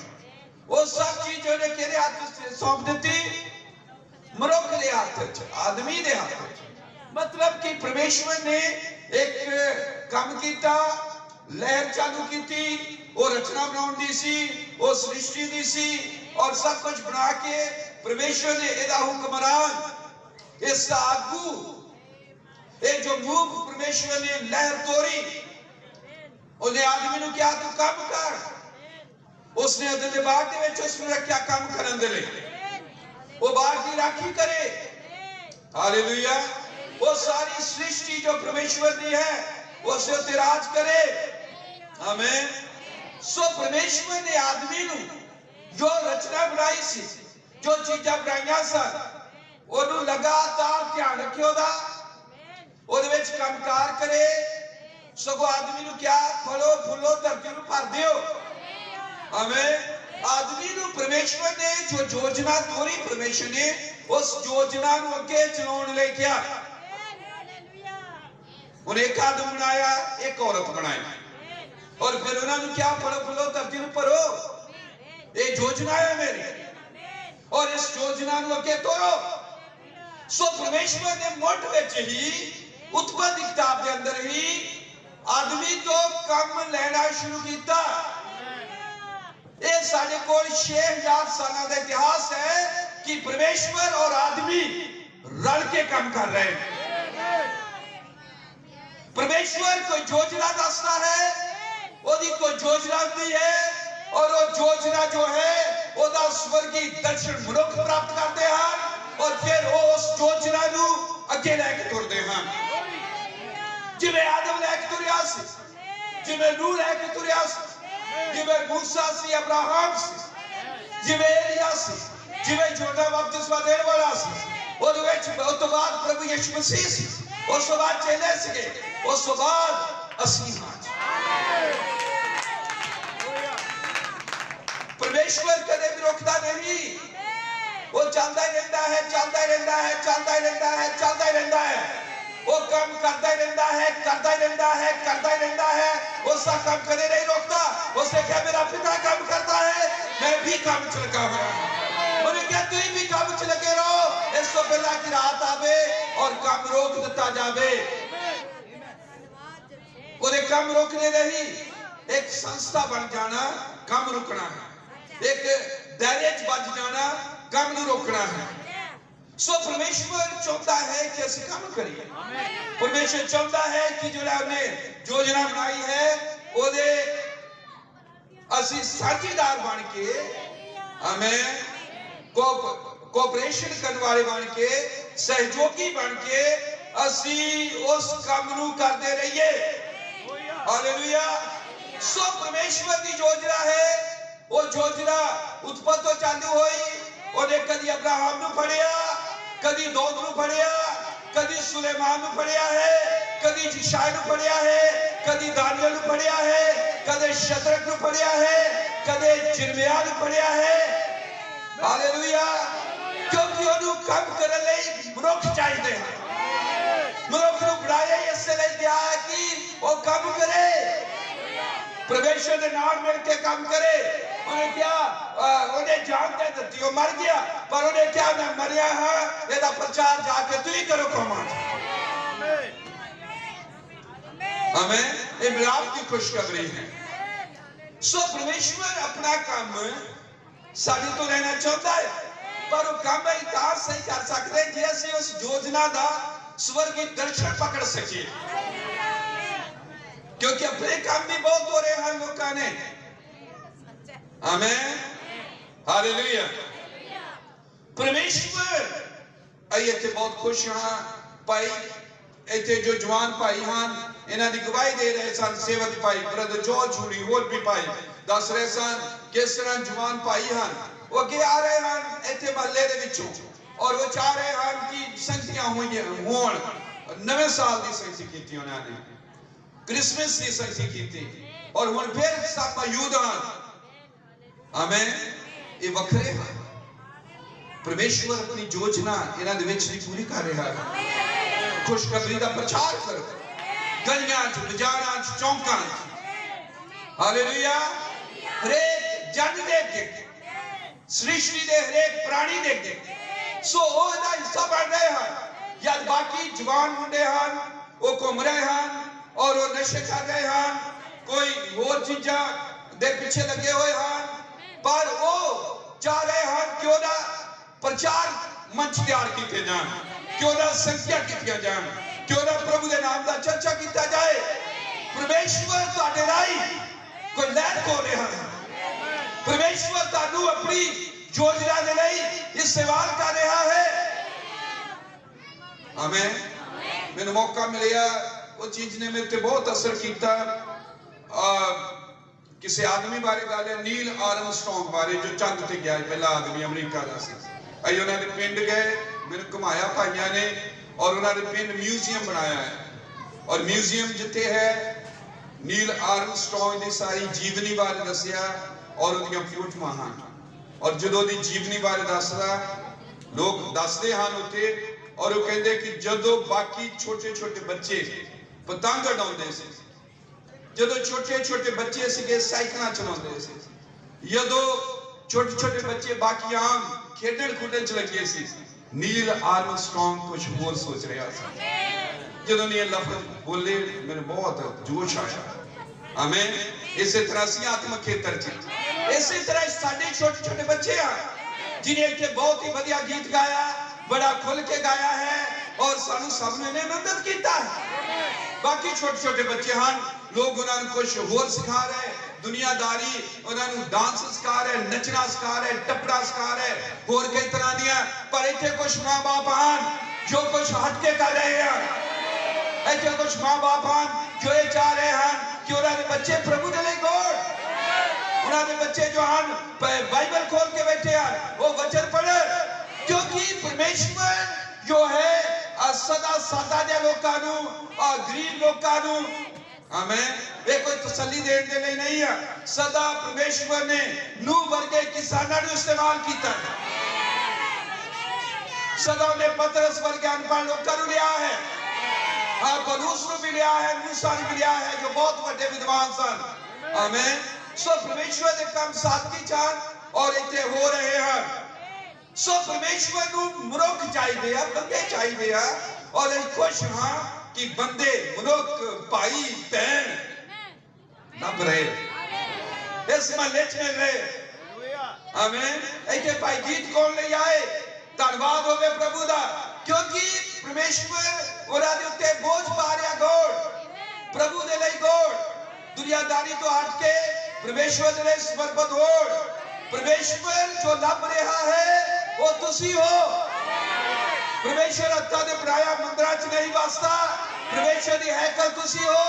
वो सब चीज उन्हें केरे हाथ में सौंप दी मनुख के हाथ में आदमी के हाथ में। मतलब कि परमेश्वर ने एक काम किया लहर चालू की थी वो रचना बनाने दी सी वो सृष्टि दी सी और सब कुछ बना के परमेश्वर ने एदा हुक्मरान इसका आगू ये जो मूव परमेश्वर ने लहर तोड़ी उन्हें आदमी ने क्या तू काम कर। उसने उधर बाग दे विच उसने रखा काम करन दे लई वो बाग की राखी करे। हालेलुया। वो सारी सृष्टि जो परमेश्वर ने है वो से उते राज करे। आमीन। सो परमेश्वर ने आदमी नु जो रचना बनाई सी जो चीजा बनाईयां सन ओनू लगातार ध्यान रखियो दा ओदे विच कामकार करे। सगो आदमी नु क्या फलो फूलो धरती नु भर दियो। आमीन। आदमी नु परमेश्वर ने जो योजना तोड़ी परमेश्वर ने उस योजना नु अगे चलाउण लई क्या उन्हें एक आदम बनाया एक औरत बनाई और फिर उन्होंने क्या फलो फूलो धरती नु भरो ये योजना है मेरी और इस योजना नु अगे तोड़ो। सो परमेश्वर ने मुठ विच ही उत्पत्ति किताब के अंदर ही आदमी तो काम लेना शुरू किया। ये साढ़े को 6000 साल का इतिहास है कि परमेश्वर और आदमी रल के काम कर रहे हैं। परमेश्वर कोई योजना दसता है ओदी कोई योजना नहीं है और वो योजना जो है ओदा स्वर्गीय दर्शन मनुख प्राप्त करते हैं और फिर वो उस योजना नू अगे लेके तुरदे हैं। जिवें आदम लेके तुरिया सी जिवें नूह लेके तुरिया सी जिवें मूसा सी अब्राहम सी जिवें एलिया सी जिवें यूहन्ना बपतिस्मा देने वाला सी और उस तो बाद प्रभु यीशु मसीह सी उस तो बाद चेले सीगे उस तो बाद असीं हां। परमेश्वर कदे भी रुकता नहीं वो चलता ही रहता है चलता ही रहता है चलता ही रहता है चलता ही रहता है। वो काम करता ही रहता है करता ही रहता है करता ही रहता है। उसका काम कदे नहीं रोकता। उसने क्या मेरा पिता काम करता है मैं भी काम च लगा हुआ हूं। उन्हें क्या तुम भी काम च लगे रहो इस तो पहला की रात आवे और काम रोक दिता जावे। उन्हें काम रोकने नहीं एक संस्था बन जाना काम रुकना है एक दायरे च बच जाना काम नूं रोकना है। सो परमेश्वर चाहता है कि असं काम करिए। परमेश्वर चाहता है कि जो हमने योजना बनाई है ओदे असं साझेदार बन के हमें कोऑपरेशन करने वाले बन के सहयोगी बन के असी उस काम नूं करते रहिए। हालेलुया। सो परमेश्वर की योजना है वो योजना उत्पत्ति चालू हुई उन्हें कदी अब्राहम नूं फड़िया कदी दाऊद नूं फड़िया कदी सुलेमान नूं फड़िया है कदी यशायाह नूं फड़िया है कदी दानियल नूं फड़िया है कदे शद्रक नूं फड़िया है कदे यिर्मयाह नूं फड़िया है। हालेलुया। क्योंकि उन्होंने काम करने लई मनुख चाहिए। मनुख नूं बनाया इसलिए दिया कि वो काम करे परमेश्वर के नाम मिल के काम करे ਉਹਨੇ ਕਿਹਾ ਉਹਨੇ ਜਾਨ ਦੇ ਦਿੱਤੀ, ਉਹ ਮਰ ਗਿਆ, ਪਰ ਉਹਨੇ ਕਿਹਾ ਮੈਂ ਮਰਿਆ ਹਾਂ, ਇਹਦਾ ਪ੍ਰਚਾਰ ਜਾ ਕੇ ਤੁਸੀਂ ਕਰੋ ਕੌਮਾਂ 'ਚ। आमेन। ये मिलाप की खुशखबरी है। सो परमेश्वर अपना काम साडी तो लेना चाहता है, पर वो काम ही तां सही कर सकते जे असीं उस योजना दा स्वर्गी दर्शन पकड़ सके, क्योंकि अपने काम भी बहुत हो रहे हैं लोगों ने। आमेन, हालेलुया। परमेश्वर आइए थे बहुत खुश हाँ भाई, इतने जो जवान भाई हैं इन्हां दी गवाही दे रहे सन, सेवक भाई ब्रदर जॉर्ज हुणी होर भी भाई दस रहे सन किस तरह जवान भाई हैं वो अगे आ रहे हैं इतने महल्ले दे विचों, और वो चाह रहे हैं कि संगतियां होण, नवे साल की संगति की उन्होंने, क्रिसमस की संगति की, और हुण फिर सब मौजूद हैं। आमेन। ये वखरे हैं, परमेश्वर अपनी योजना इन्हां दे विच पूरी कर रहा है। खुशखबरी का प्रचार करो गलियां च, बाजारां च, चौंकां च। हालेलुया। हरेक जन दे अगे, सृष्टि दे हरेक प्राणी दे अगे सो ओहदा हिस्सा बन रहे हैं। जद बाकी जवान मुंडे हैं वो घूम रहे हैं और वो नशे कर रहे हैं, कोई होर चीज़ां दे पीछे लगे हुए हैं, पर वो चाह रहे हैं कि ओहदा प्रचार मंच तैयार किए जान, क्यों ना संख्या की जाए, क्यों ना प्रभु के नाम का चर्चा किया जाए। परमेश्वर तुहाडे राही कोई लहर खो रहा है, परमेश्वर तुहानू अपनी योजना दे लई इस्तेमाल कर रहा है। आमीन। मैंने मौका मिला, वो चीज ने मेरे ते बहुत असर किया। किसी आदमी बारे गल है, नील आर्मस्ट्रांग बारे, जो चंद ते गया पहला आदमी अमरीका का सी। अई उन्होंने पिंड गए, मैंने घुमाया भाइयों ने, और उन्होंने पिंड म्यूजियम बनाया है, और म्यूजियम जिथे है नील आर्मस्ट्रांग की सारी जीवनी बारे दसिया, और उनकी फोटोआं हैं, और जो दी जीवनी बारे दसदा लोग दसते हैं उत्ते, और वो कहते कि जदों बाकी छोटे छोटे बच्चे पतंग उड़ाउंदे सी, जदों छोटे छोटे बच्चे सीगे साइकिल चलाउंदे सी, जदों छोटे छोटे बच्चे बाकी आम खेडण खुडण च लगे सी, नील आर्मस्ट्रांग कुछ होर सोच रहा था। जदों ये लफ्ज बोले मेरे बहुत जोश आया। आमीन। इसी तरह से आत्मक खेतर च इसी तरह साडे छोटे छोटे बच्चे हैं जिन्हें इतने बहुत ही बढ़िया गीत गाया, बड़ा खुल के गाया है, और सानू सब ने मदद किया है। बाकी छोटे छोटे बच्चे हैं, लोग उन्होंने कुछ होर सिखा रहे, दुनियादारी उन्होंने डांस सिखा रहे, नचना सिखा रहे, टपड़ा सिखा रहे, होर कई तरह दियां, पर इतने कुछ माँ बाप हैं जो कुछ हटके कर रहे हैं। इतने कुछ माँ बाप हैं जो ये चाह रहे हैं कि उन्होंने बच्चे प्रभु दे लई गौर, उन्होंने बच्चे जो हैं बाइबल खोल के बैठे हैं वो वचन पढ़े, क्योंकि परमेश्वर जो है सदा सादा दे लोकां नू और गरीब लोकां नू, आमीन, वे कोई तसल्ली देने के लिए नहीं है। सदा परमेश्वर ने नूह वर्गे किसानों को इस्तेमाल किया, सदा ने पतरस वर्गे अनपढ़ लोगों को लिया है, हाँ पौलुस को भी लिया है, मूसा को भी लिया है जो बहुत बड़े विद्वान सन। आमीन। सो परमेश्वर के काम सादगी चान और इतने हो रहे हैं। सो परमेश्वर को मनुख चाहिए, बंदे चाहिए, और हम खुश हाँ कि बंदे मनुख भाई बहन लभ रहे इस महल्ले च मिल रहे। आमीन। इतने भाई गीत कौन ले आए, धन्यवाद होवे प्रभु दा, क्योंकि परमेश्वर उन्हां दे उत्ते बोझ पा रहा गौर, प्रभु दे लई गौर, दुनियादारी तो हट के परमेश्वर दे लई समर्पित हो। परमेश्वर जो लभ रहा है वो तुसी हो। परमेश्वर हत्था दे बनाया मंदिरां च नहीं बसदा, परमेश्वर दी हैकल तुसी हो।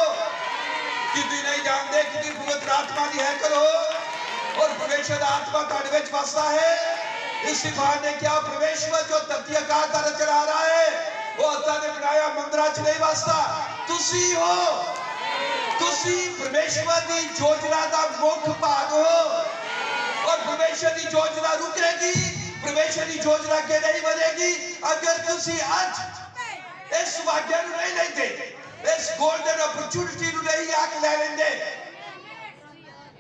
कि तुसीं नहीं जानदे कि पवित्र आत्मा दी हैकल हो और परमेश्वर दा आत्मा तुहाडे विच बसदा है। इस सिफात ने क्या परमेश्वर जो धरती आकाश का चला रहा है वो हत्था दे बनाया मंदिरां च नहीं बसदा, तुसी हो। तुसी परमेश्वर दी योजना दा मुख भाग हो, और परमेश्वर दी योजना रुकेगी, परमेश्वर की योजना के नहीं बनेगी अगर तुसी आज इस भाग्य नहीं लेते, इस गोल्डन अपॉर्चुनिटी नहीं आके ले लेंगे।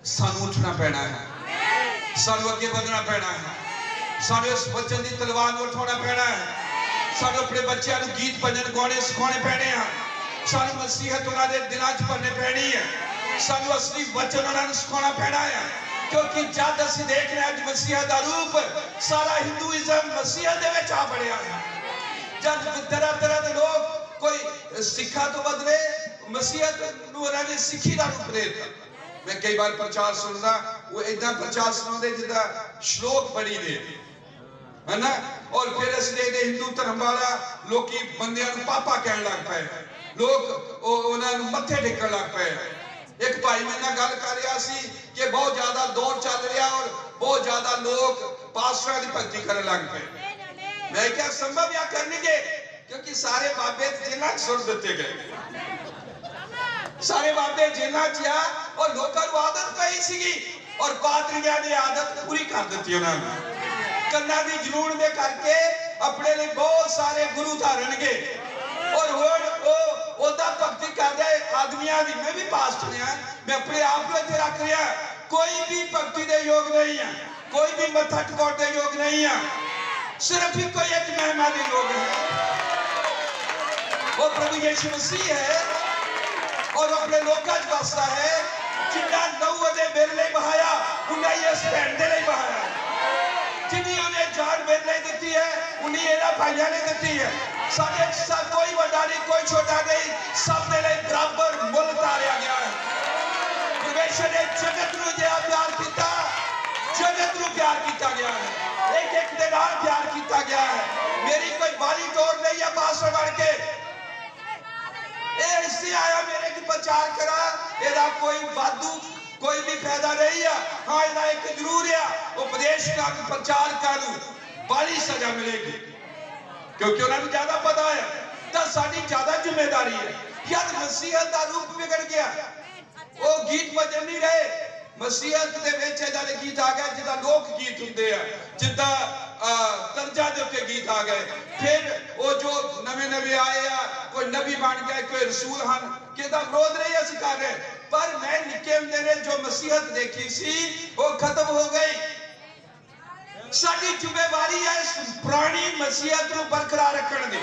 सानू उठना पैना है। सानू अगे बढ़ना पैना है, सानू इस वचन की तलवार को उठाना पैना है, सानू अपने बच्चों को गीत भजन गाने सिखाने पैने हैं, सानू मसीहत उन्होंने दिलों च भरनी पैनी है, सानू असली वचन उन्होंने सिखाना पैना है। क्योंकि जब असीं देख रहे हैं मसीह का रूप सारा हिंदुइज्म मसीह दे विच आ बढ़िया है। जब तरह तरह के लोग कोई सिखा तो बदले मसीहत उन्होंने सिखी का रूप दे दिता। मैं कई बार प्रचार सुनदा वो इदा प्रचार सुनाते जिदा श्लोक पढ़ी दे है ना, और फिर अस देखते हिंदू धर्म वाला लोग बंदियां नूं पापा कहन लग पे, लोग उन्होंने मत्थे टेकन लग पे। एक भाई मेरे नाल गल कर रहा सी कि बहुत ज्यादा दौर चल रहा और बहुत ज्यादा लोग पास्टरां दी भगती करन लग पे। मैं क्या संभव या करनगे क्योंकि सारे बाबे जेलां च सुट दिते गए, सारे बाबे जेलां च आ और लोकां नूं आदत पई सीगी और पादरियां ने आदत पूरी कर दी उन्होंने। कन्ना दी जलूण दे करके अपने लिए बहुत सारे गुरु धारनगे और ओदा भक्ति कर रहे आदमियां दी। मैं भी पास्टर हां, मैं अपने आप को इत्थे रख रहा, कोई भी भक्ति दे योग नहीं है, कोई भी मत्था टेकण दे योग नहीं है, सिर्फ ही कोई एक महिमा दे योग है, वो प्रभु यीशु मसीह है और अपने लोकां च वसदा है। जिन्ना लहू दे मेरे बहाया उन्ना ही इस भैन दे लिए बहाया, जिन्नी उन्हें जान मेरे लिए दी है उन्नी इन्हां भाइयां ने दी है। साडे कोई वड्डा नहीं कोई छोटा नहीं, सब दे लिए बराबर मुल तारिया गया है। परमेश्वर ने जगत नूं जिहा प्यार किया, जगत नूं प्यार किया गया है, एक एक दे नाल प्यार किया गया है। मेरी कोई बाली तोड़ नहीं है पास्टर बन के, इसलिए आया मेरे की प्रचार करा, एदा कोई वादू कोई भी फायदा नहीं है। हाँ एदा एक जरूर है, उपदेश का प्रचार करूं बड़ी सजा मिलेगी क्योंकि उन्होंने ज्यादा पता है। तो साडी ज्यादा जिम्मेदारी है। यद मसीहत का रूप बिगड़ गया, वो गीत भजन नहीं रहे, मसीहत के विच इदां दे गीत आ गए जिदा लोक गीत हुंदे आ, जिदा तर्जा दे उत्ते गीत आ गए। फिर वो जो नवे नवे आए आ, कोई नबी बन गए, कोई रसूल हन, किदा विरोध नहीं असीं कर रहे, पर मैं निक्के हुंदे ने जो मसीहत देखी सी वो खत्म हो गई। साडी जिम्मेवारी है इस पुरानी मसीहत को बरकरार रखने दी।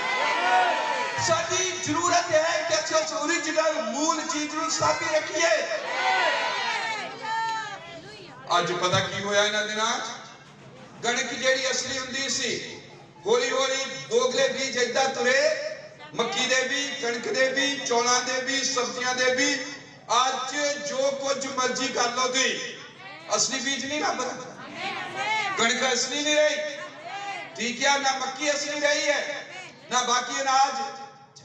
साडी जरूरत है कि असीं उस ओरिजिनल मूल चीज को साबी रखिए। आज पता की होया इन्हां दिनां कणक जिहड़ी असली हुंदी सी हौली हौली दोगले बीज इदां तुरे, मक्की दे भी, कणक दे भी, चौलां दे भी, सब्जियां दे भी। आज जो कुछ मर्जी कर लो तुसीं, असली बीज नहीं लभदा, कणक असली नहीं रही, ठीक है ना, मक्की असली रही है ना, बाकी अनाज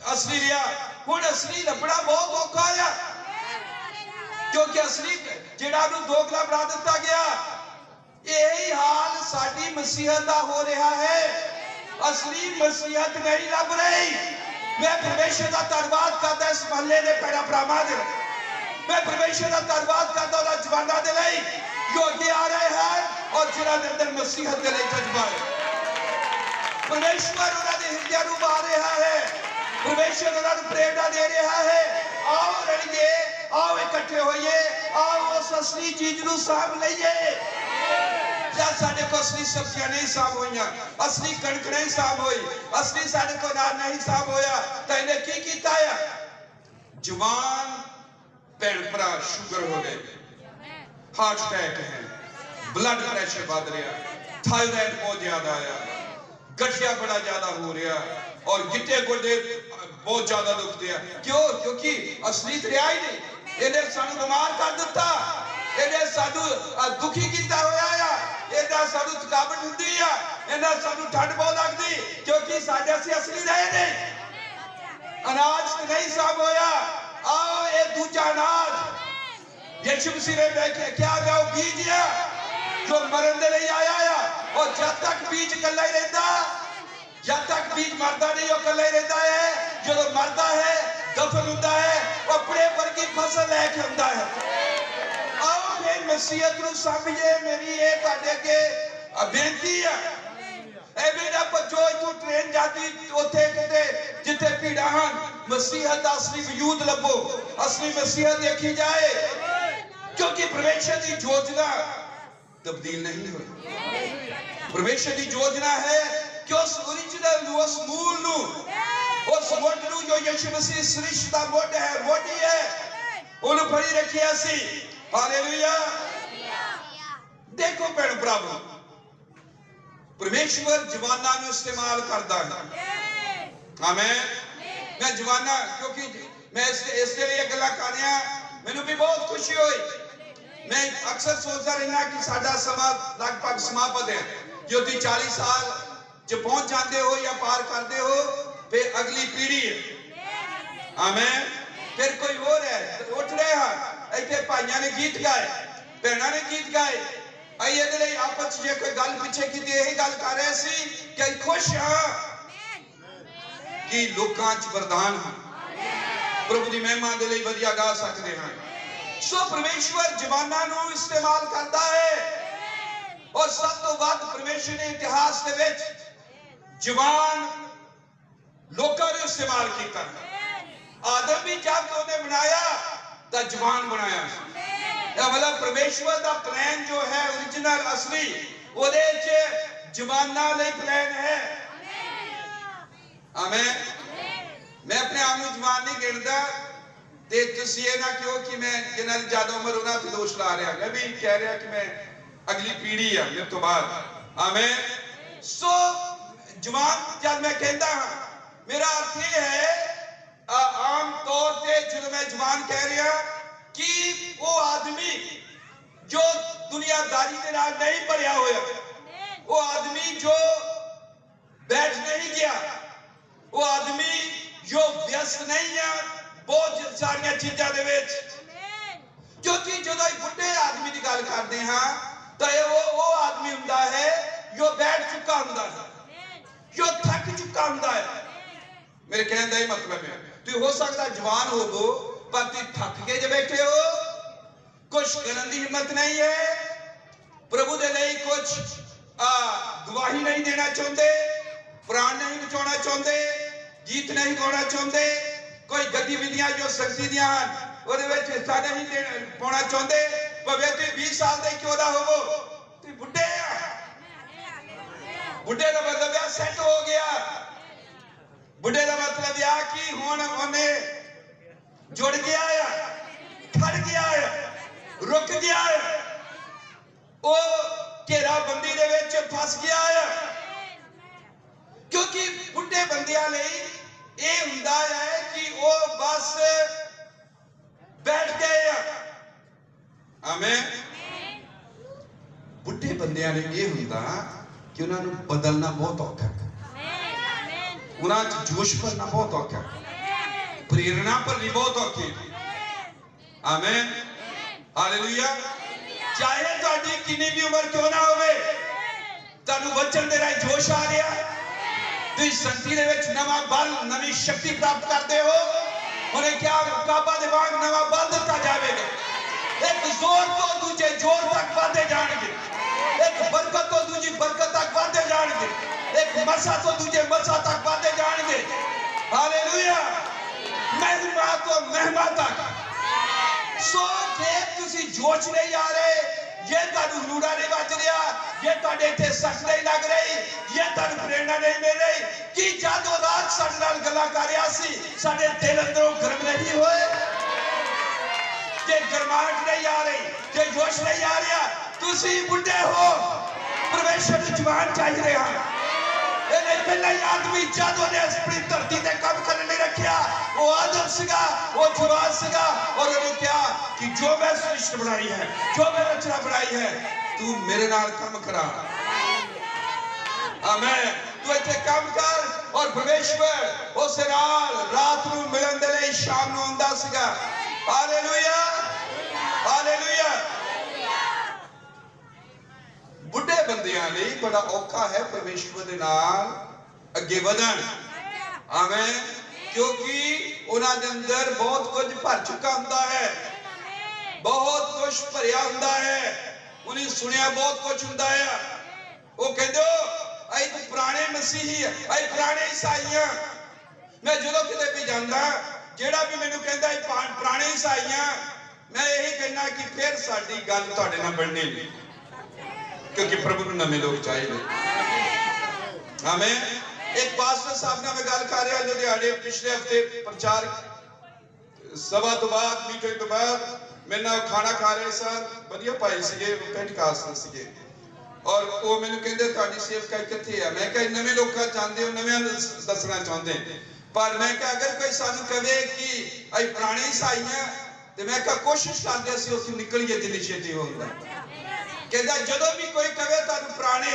असली रहा। हुण असली लभना बहुत औखा है क्योंकि असली जिहड़ा नूं दोगला बना दिता गया। यही हाल साडी मसीहत दा हो रहा है, असली मसीहत नहीं लभ रही। मैं परमेश्वर दा धन्नवाद करदा इस महल्ले दे पैड़ा भरावां दे, मैं परमेश्वर दा धन्नवाद करदा उन्हां जवानां दे लई जो अगे आ रहे हैं और जिन्हां दे अंदर मसीहत के लिए जज्बा है। परमेश्वर उन्हां दे हृदय नूं मार रहा है, परमेश्वर उन्हां नूं प्रेरणा दे रहा है। आओ रलिए, आओ इकट्ठे होइए, आओ उस असली चीज नूं साम लईए। जब साडे को असली सब्जियां नहीं साम होईयां, असली कणक नहीं साम होई, असली साडे को अनाज नहीं साम होया, तो इन्हें की कीता है? जवान भैन भरा शुगर हो गए, हार्ट अटैक है, ब्लड प्रेशर बढ़ रहा, थायराइड बहुत ज्यादा आया, गठिया बड़ा ज्यादा हो रहा और गिट्टे गोडे बहुत ज्यादा दुखते हैं। क्यों? क्योंकि असली रहा ही नहीं। इन्हें सानू बीमार कर दिता, इन्हें सानू दुखी किया होया है, इन्हें सानू थकावट होती है, इन्हें सानू ठंड बहुत लगती क्योंकि साडे असीं असली रहे नहीं, अनाज नहीं साफ होया। आओ ये दूजा अनाज यीशु मसीह ने क्या गया बीज है जो मरन दे लिए आया है, और जब तक बीज कला ही रहता, जब तक बीज मरदा नहीं वो कला ही रहता है। जो मरदा है दफन होता है, अपने वर्गी फसल लेके आता है। आओ फिर मसीहत को समझिए। मेरी ये तुहाडे अगे बेनती है, एवें ना बच्चो इथों ट्रेन जाती उथे किते जिथे भीड़ा हन, मसीहत दा असली वजूद लभो, असली मसीहत देखी जाए, क्योंकि परमेश्वर की योजना तब्दील नहीं हुई। परमेश्वर की योजना है कि उस ओरिजिनल नु, उस मूल नु, उस मुੱਢ ਨੂੰ जो यीशु मसीह सृष्टि ਦਾ ਮੁੱਢ है, मोटी है, ਉਹਨੂੰ ਫੜੀ ਰੱਖਿਆ ਸੀ। हालेलुया। देखो भैन भरावो, परमेश्वर जवाना ਨੂੰ इस्तेमाल करता है। आमीन। मैं जवाना क्योंकि मैं इसके लिए गल्ला कर रहा, मैनू भी बहुत खुशी हुई। मैं अक्सर सोचता रहना कि साडा समा लगभग समाप्त है, जो तुम 40 साल च पहुंच जाते हो या पार करते हो, फिर अगली पीढ़ी है। आमीन। फिर कोई और है, उठ रहे हैं इतने भाइयों ने गीत गाए, भैनों ने गीत गाए, अई ਇਹਦੇ ਲਈ आपस जे कोई गल पिछे की यही गल कर रहे सी कि खुश हाँ कि लोकां च वरदान है, प्रभु की महिमा दे लई वधिया गा सकते हैं। सो परमेश्वर जवाना नू इस्तेमाल करता है, और सब तो वध परमेश्वर ने इतिहास दे विच जवान लोकां नू इस्तेमाल किया। आदम भी जब उन्हें बनाया तो जवान बनाया। मतलब परमेश्वर का प्लान जो है ओरिजिनल असली, ਉਹਦੇ ਚ जवाना ਲਈ प्लान है। आमीन। मैं अपने आप ਨੂੰ जवान नहीं गिनता, ਤੇ ਤੁਸੀਂ ਇਹ ਨਾ ਕਿਉਂ ਕਿ मैं ਜਿਨ੍ਹਾਂ ਦੀ ਜ਼ਿਆਦਾ ਉਮਰ ਉਹਨਾਂ ਤੇ ਦੋਸ਼ ਲਾ ਰਿਹਾ। मैं भी कह रहा कि मैं अगली पीढ़ी है मेरे तो बाद। आमीन। सो जवान जब मैं कहता हाँ, मेरा अर्थ ये है आम तौर पे जो मैं जवान कह रहा कि वो आदमी जो दुनियादारी के नाल नहीं भरिया होया, वो आदमी जो बैठ नहीं गया, वो आदमी जो व्यस्त नहीं है बहुत सारिया चीजा दे विच। क्योंकि जो बुढ़े आदमी की गल करते हैं तो वो आदमी हुंदा है जो बैठ चुका हुंदा है, जो थक चुका हुंदा है। मेरे कहने का ही मतलब है तुम हो सकता जवान होवो पर तुम थक के जो बैठे हो, कुछ करने की हिम्मत नहीं है, प्रभु के लिए कुछ गवाही नहीं देना चाहते, प्राण नहीं बचाना चाहते, गीत नहीं गाना चाहते, कोई गतिविधियां जो शक्ति दियां हिस्सा नहीं पाना चाहते, भावे तुम 20 साल के क्यों ना होवो, तुम बुढ़े बुढ़े का मतलब है सेट हो गया। बुढ़े का मतलब यह कि हुण उन्हें जुड़ गया है, खड़ गया है, रुक गया है, वो घेराबंदी दे विच फस गया है। क्योंकि बुढ़े बंदियां लई ये हुंदा है कि वो बस बैठ गए हैं। आमीन। बुढ़े बंदियां लई ये हुंदा कि उन्हां नूं बदलना बहुत औखा है, उन्हां च जोश भरना बहुत औखा है, प्रेरणा भरनी बहुत औखी है। आमीन। हालेलुया। चाहे तुहाडी किन्नी भी उम्र क्यों ना होवे, तुहानूं वचन दे राही जोश आ गया, तुसीं संगति दे विच नवां बल नवीं शक्ति प्राप्त करते हो, उन्हें क्या काबा दे वांग नवां बल दिता जाएगा। एक जोर तो दूजे जोर तक वाधे जाणगे, एक बरकत तो दूजी बरकत तक वाधे जाणगे, एक मसा तो दूजे मसा तक वाधे जाणगे। हालेलुया। महिमा तो महिमा तक। सो जे तुसी जोश नहीं आ रहे, ये तुहानू लूड़ा नहीं बज रहा, ये तुहाडे इत्थे सच नहीं लग रही, ये तुहानू प्रेरणा नहीं मिल रही कि जदों रात साडे नाल गल्लां कर रहा सी साडे दिल अंदरों गर्म नहीं होए, जे गरमाहट नहीं आ रही, जे जोश नहीं आ रहा, तुसी बुढ़े हो, परमेश्वर दे जवान चाहिए हैं। पहला आदमी जदों ने अपनी धरती से कम करने नहीं रखा, वो आदम सीगा, वो जवान सीगा, और उन्होंने कहा कि जो मैं सृष्टि बनाई है, जो मैं रचना बनाई है, तू मेरे नाल काम करा। आमीन। तू इत्थे काम कर, और परमेश्वर उस नाल रात नूं मिलन दे लई शाम नूं आंदा सीगा। हालेलुया। हालेलुया। बुढ़े बंदियां लई बड़ा औखा है परमेश्वर दे नाल अगे वधन। आमीन। क्योंकि उन्हां दे अंदर बहुत कुछ भर चुका हुंदा है, बहुत कुछ भरिया हुंदा है, उन्हें सुनिया बहुत कुछ हुंदा है। वो कहंदे अई तो पुराने मसीही है, अई पुराने ईसाई हां। मैं जदों किते भी जांदा, जेड़ा भी मैनूं कहंदा पुराने ईसाई हां, मैं यही कहना कि फिर साडी गल तुहाडे नाल बननी नहीं। क्योंकि प्रभु ਨੂੰ ਨਵੇਂ ਲੋਕ ਚਾਹੀਦੇ। ਆਮੇਨ। एक पास्टर साहब ने मैं गल कर रहा लुधियाने पिछले हफ्ते प्रचार सभा तो बाद मीटिंग तो बाद मेरे नाल खाना खा रहे सन, वधिया भाई सीगे, पेंटिकास्ट सीगे और वो मैंने कहते तुहाडी सेवकाई कित्थे है। मैं कहा नवे लोग चाहते हो, नवे दसना चाहते पर मैं कहा अगर कोई सानू कहे कि अई पुराने ईसाई हैं तो मैं कहा कोशिश करते असीं उत्थों निकलीए जिन्नी छेती होंदा। कहता जदों भी कोई कहे तुहानू पुराने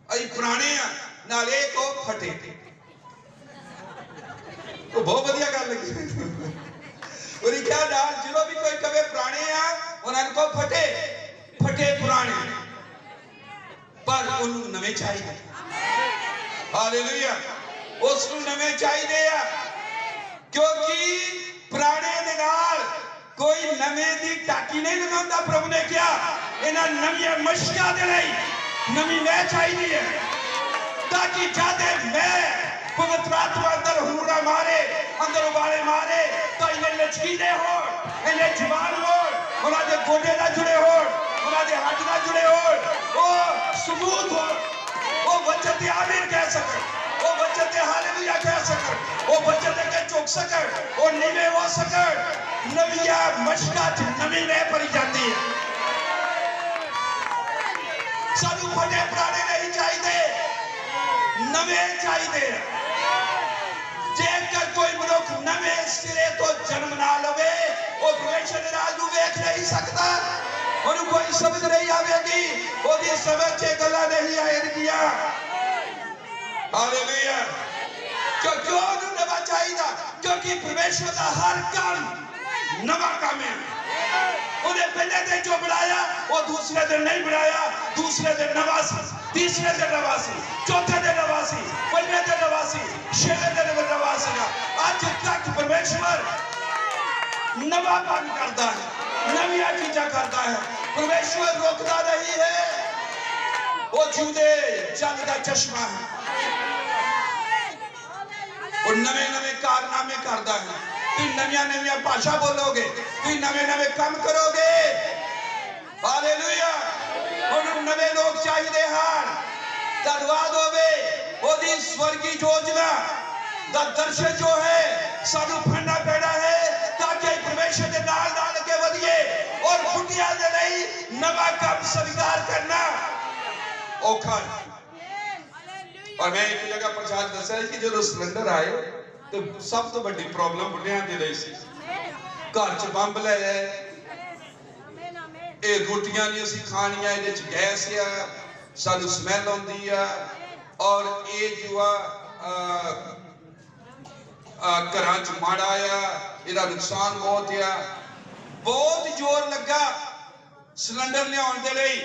अई पुराने आ नाले को फटे तो बहुत बढ़िया गल लगी। और क्या डाल जो भी कोई कवे पुराने आ उन्होंने को फटे फटे पुराने पर उन्होंने नवे चाहिए। हालेलुया। उसको नवे चाहिए क्योंकि पुराने दे नाल कोई नवे दी टाकी नहीं लगांदा। प्रभु ने क्या इन्हां नवीं मशकां दे लई नवी लै चाहिए ताकि जाते मैं पवित्र आत्मा अंदर हुरा मारे, अंदर उबाले मारे तो इन्हें लचकीले हो, इन्हें जवान हो, उन्हें गोडे ना जुड़े हो, उन्हें हाथ ना जुड़े हो, वो सबूत हो, वो वचन दे आमीन कह सके, वो वचन दे हालेलुया कह सके, वो वचन दे चुक सके, वो नीवे हो सके। नविया मशका नवी में पड़ी जाती है। सानू फटे पुराने नहीं चाहिए, नवे चाहिए। जेकर कोई मनुख नवे सिरे तो जन्म ना लवे वो परमेश्वर दे राज नूं वेख नहीं सकता। उन्हें कोई समझ नहीं आवेगी, ओदी समझ च गल्लां नहीं आएगियां। हालेलुया। क्योंकि उन्हें नवा चाहिए क्योंकि परमेश्वर का हर काम नवा काम है। उन्हें पहले दिन जो बनाया वो दूसरे दिन नहीं बनाया, दूसरे दिन नवासी, तीसरे दिन नवासी, चौथे दिन नवासी, पंजवें दिन नवासी, छठवें दिन नवासी। आज तक परमेश्वर नवा काम करता है, नवी चीजा करता है। परमेश्वर रोकता नहीं है, वो जुदे जग का चश्मा है, वो नवे नवे कारनामे करता है। तुम नविया नविया भाषा बोलोगे, तुम नवे नवे काम करोगे। हालेलुया। उन्हें नवे लोग चाहिए हैं। धन्यवाद होवे ओदी स्वर्गी योजना दा दर्शन जो है सानू फड़ना पैना है ताकि परमेश्वर के नाल नाल के वधिए और बुढ़िया दे लई नवा काम स्वीकार करना औखा। और मैं एक जगह प्रचार दसा कि जो सिलेंडर आए तो सब तो बड़ी प्रॉब्लम बुढ़िया दे लई सी। घर च बंब ले आए, ये रोटियां नहीं असीं खानियां, इहदे च गैस आ, सानू स्मैल आउंदी आ और ये जो घरां च माड़ा आ, इहदा नुकसान बहुत आ। बहुत जोर लगा सिलेंडर लियाउण दे लई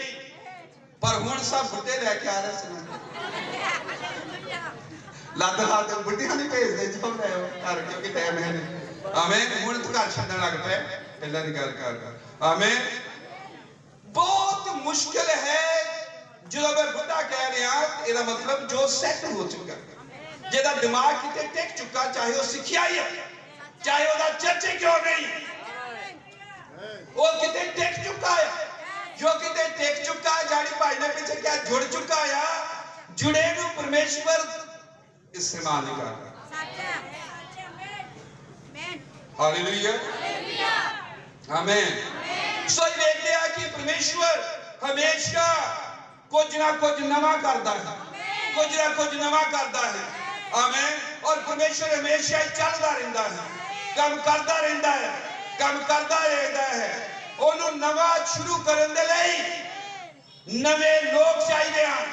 पर हुण सब बुढ़े लैके आ रहे सिलेंडर। लद हाथ बुढ़िया नहीं भेजते जो मैं घर क्योंकि टाइम है नहीं। आमीन। हुण तो घर छड्डण लग पे पहला दी गल कर। आमीन। बहुत मुश्किल है जो मैं बुढ़ा कह रहा इसका मतलब जो सेट हो चुका, जेदा दिमाग किते टिक चुका, चाहे वो सिखिया ही है, चाहे वो चर्चे क्यों नहीं, वो किते टिक चुका है। जो किते टिक चुका है जानी भाई ने पीछे क्या जुड़ चुका है, जुड़े नूं परमेश्वर इस्तेमाल नहीं करता। हालेलुया। आमीन। सो ये देखते हैं कि परमेश्वर हमेशा कुछ ना कुछ नवा करता है, कुछ ना कुछ नवा करता है। आमीन। और परमेश्वर हमेशा चलता रहता है, काम करता रहता है, काम करता रहता है। उन्हों नवा शुरू करने दे लई नवे लोग चाहिए हैं।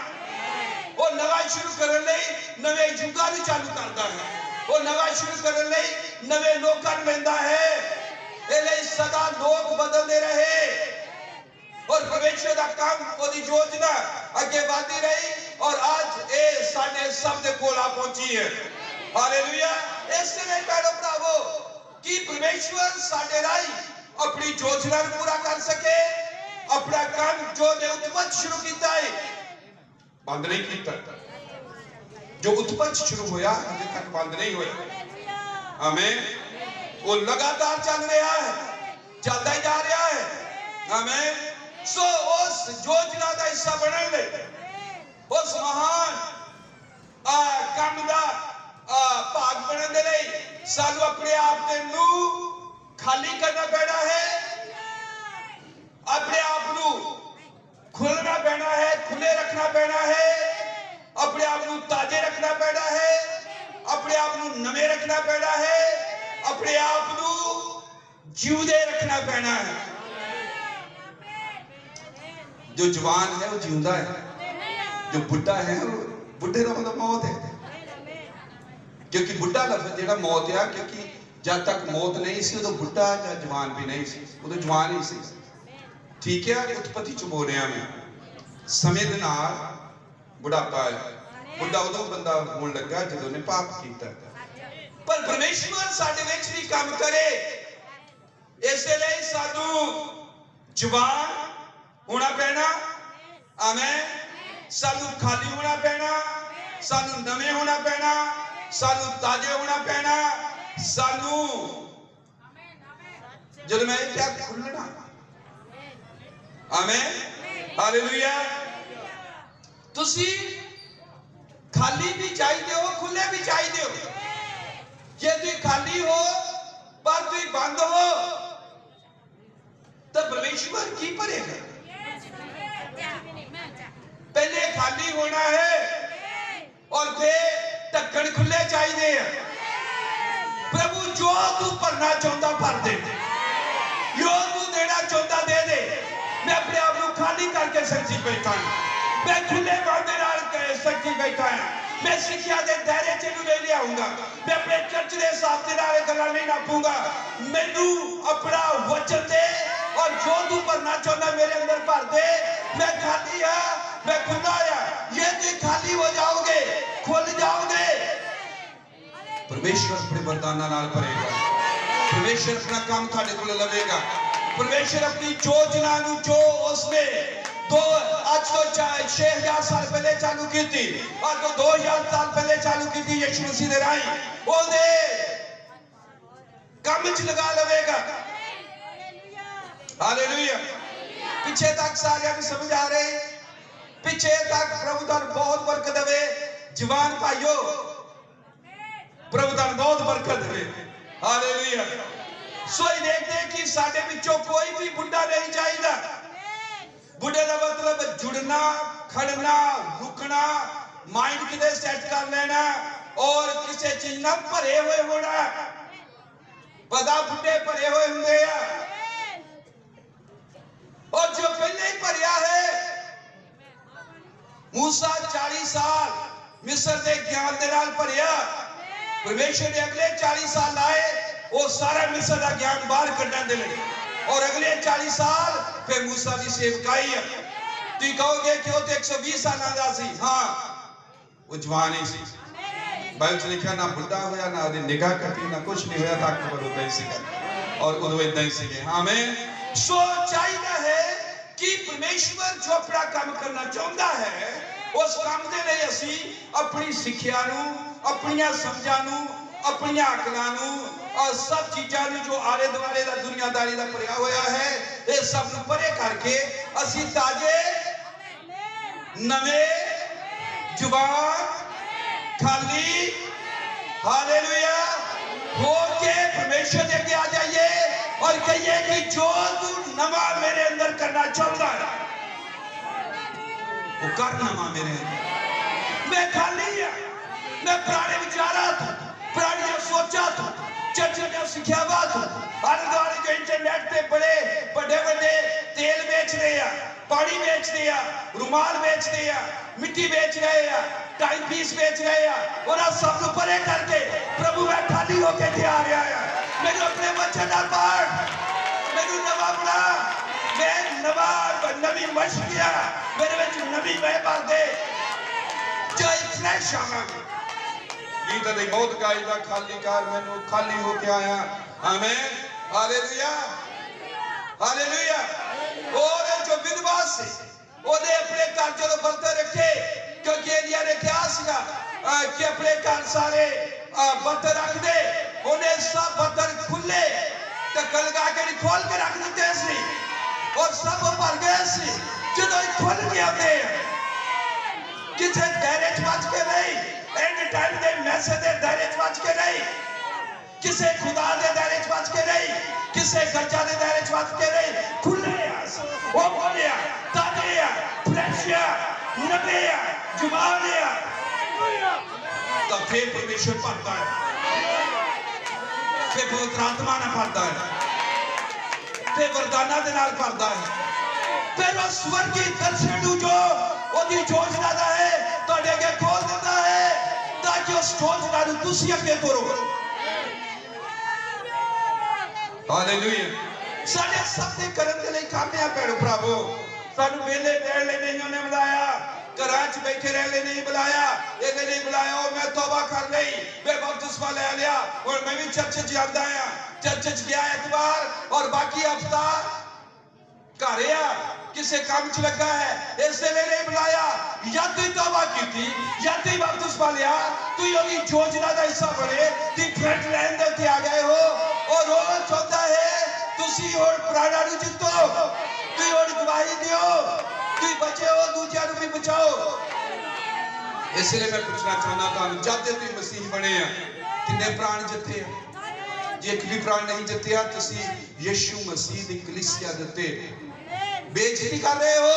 वो नवा शुरू करने लई नवे युगां भी चालू करता है, वो नवा शुरू करने लई नवे लोकां नूं लैंदा है। इसलिए सदा लोग बदलते रहे और परमेश्वर का काम ओदी योजना आगे बढ़ती रही और आज ये साडे सब दे कोल आ पहुंची है। हालेलुया। इसलिए भैणो भरावो कि परमेश्वर साडे राही अपनी योजना पूरा कर सके, अपना काम जो ने उत्पत्ति शुरू किया है बंद नहीं किया, जो उत्पत्ति शुरू होया अजे तक बंद नहीं होया। आमीन। वो लगातार चल रहा है, चलता ही जा रहा है। आमीन। सो उस योजना का हिस्सा बनने ले उस महान काम का भाग बनने ले सानू अपने आप नू खाली करना पैना है, अपने आप नू खुलना पैना है, खुले रखना पैना है, अपने आप नू ताजे रखना पैना है, अपने आप नू नवे रखना पैना है, अपने आप नू जीवदे रखना पैना है। जो जवान है वो जीवदा है, जो बुढ़ा है बुढ़े का मतलब मौत है, क्योंकि बुढ़ा लफ्ज जेड़ा मौत है, क्योंकि जब तक मौत नहीं सी उदों बुढ़ा या जवान भी नहीं सी, उदों जवान ही सी। ठीक है, उत्पत्ति च बोल रहा मैं, समय दे नाल बुढ़ापा है, बुढ़ा उदों बंदा होण लगा जदों ने पाप कीता। पर परमेश्वर साडे विच भी काम करे, इसलिए सानू जवान होना पैना, आमें, सानू खाली होना पैना, सानू नवे होना पैना, सानू ताजे होना पैना, सानू जब मैं क्या खुलना, आमें, हालेलुया। तुसी खाली भी चाहिए हो, खुले भी चाहिए हो। जे तुम खाली हो पर तुम बंद हो तो परमेश्वर की भरेगा? पहले खाली होना है और फिर ढक्कन खुले चाहिए। प्रभु जो तू भरना चाहता भर दे, जो तू देना चाहता दे दे। मैं अपने आप को खाली करके सच्ची बैठा हूं, मैं खुले वादे नाल सच्ची बैठा हूं। मैं सिक्ख्या के दायरे च नहीं लियाऊंगा, मैं अपने चर्च के हिसाब से गल्लां नहीं नापूंगा। मैनू अपना वचन दे और जो तू भरना चाहता मेरे अंदर भर दे। मैं खाली हाँ, मैं खुदा हाँ। ये तुम खाली हो जाओगे, खुल जाओगे, परमेश्वर अपने वरदाना नाल भरेगा, परमेश्वर अपना काम थाडे कोल लवेगा, परमेश्वर अपनी योजना नू जो उसने आज तो 6000 साल पहले चालू की थी और तो 2000 साल पहले चालू की थी यीशु मसीह ने राही ओदे काम च लगा लवेगा। हालेलुया। पीछे तक सारे समझ आ रहे, पीछे तक प्रभु तान बहुत बरकत देवे। जवान भाइयों, प्रभु तान बहुत बरकत देवे। हालेलुया। सो देखते कि साडे विचों कोई भी बुढ़ा नहीं चाहिए। बुढ़े का मतलब जुड़ना, खड़ना, रुकना, माइंड किते सेट कर लेना और किसी चीज ना भरे हुए होना। पता बुढ़े भरे हुए होंगे और जो पहले ही भरिया है। मूसा 40 साल मिस्र के ज्ञान के नाल भरिया, परमेश्वर ने अगले 40 साल लाए वो सारा मिस्र का ज्ञान बाहर कढ़ने दे लगे और अगले 40 साल फिर मूसा की सेवकाई है। तुम कहोगे कि वो तो 120 साल का सी, हाँ वो जवान ही सी। बाइबल च लिखा ना बुढ़ा होया, ना उसकी निगाह कटी, ना कुछ नहीं होया, ताकतवर उदा ही सीगा और उदों इदा ही सीगे। आमीन। सो चाहिए है कि परमेश्वर जो अपना काम करना चाहता है उस काम के लिए असी अपनी सिक्ख्या नू, अपनी समझा नू, अपनी अकलां नू और सब चीज़ां नू जो आले दुआले दा दुनियादारी दा भरिया होया है, ये सब नू परे करके असी ताजे, नवे, जुबान, खाली, हालेलुया होके परमेश्वर के आगे आ जाइए और कहिए कि जो तू नवा मेरे अंदर करना चाहता है वो कर नवा मेरे अंदर। मैं खाली है, मैं पुराने विचारात हूं, पुरानी सोचात हूं, चर्चा सिखावत हूं। आले दुआले जो इंटरनेट पे बड़े बड़े बड़े तेल बेच रहे हैं, पानी बेच रहे हैं, रुमाल बेच रहे हैं, मिट्टी बेच रहे हैं, टाइम पीस बेच रहे हैं और आप सब परे करके प्रभु मैं खाली होके आ रहा है। मेरे अपने बच्चे का पाठ, मेरे नवा बना, मैं नवा नवी मश किया, मेरे बच्चे नवी मैं बात दे जो फ्रेश आवांगे। गीत दे बहुत गाईदा खाली कार मैनू खाली होके आया। आमीन। हालेलुया। हालेलुया। और जो विधवा से ओदे अपने घर जो बर्तन रखे, क्योंकि एलिया ने क्या सीगा कि अपने घर सारे बर्तन रख दे, उन्हें सब बर्तन खुले ढक्कन लगा के खोल के रख दिते इसने। और सब भर गए सी जो खुल के आते किसी दायरे च बच के नहीं, एंड टाइम के मैसेज के दायरे च बच के नहीं, किसी खुदा के दायरे च बच के नहीं, किसी गरजा के दायरे च बच के नहीं, खुले वो बोले ताजे फ्रेश नवे जवान तो फिर परमेश्वर भरता है, फिर पवित्र आत्मा ने भरता है, फिर वरदाना के नाल भरता है, फिर वो स्वर्गीय दर्शन जो ओदी योजना दा है तुहाडे अगे खोल देता है ताकि उस योजना नूं तुसीं अगे तोरो। हालेलुया। साडे सब दे करन दे लई काम है भैणो भरावो, सानू मेले बैठण लई नहीं उन्हें बुलाया, घरां च बैठे रहने नहीं बुलाया, ये नहीं बुलाया और मैं तौबा कर लई, मैं बपतिस्मा ले लिया और मैं भी चर्च च जांदा आ, चर्च च गया एतवार और बाकी हफ्ता घर आ किसी काम च लगा है, इसलिए नहीं बुलाया। या तू तौबा की या तू बपतिस्मा लिया, तू ओदी योजना का हिस्सा बने, तू फ्रंट लाइन दे उत्ते आ गए हो और रोज चाहता है तुसी और प्राणा नूं जितो, तू और गवाही दियो, तू बचे हो दूसरों नूं भी बचाओ। इसलिए मैं पूछना चाहना तुहानूं जद तू मसीह बने आ किन्ने प्राण जिते आ, जे एक भी प्राण नहीं जितया तुसी यीशु मसीह दी कलीसिया दे उत्ते बेइज्जती कर रहे हो,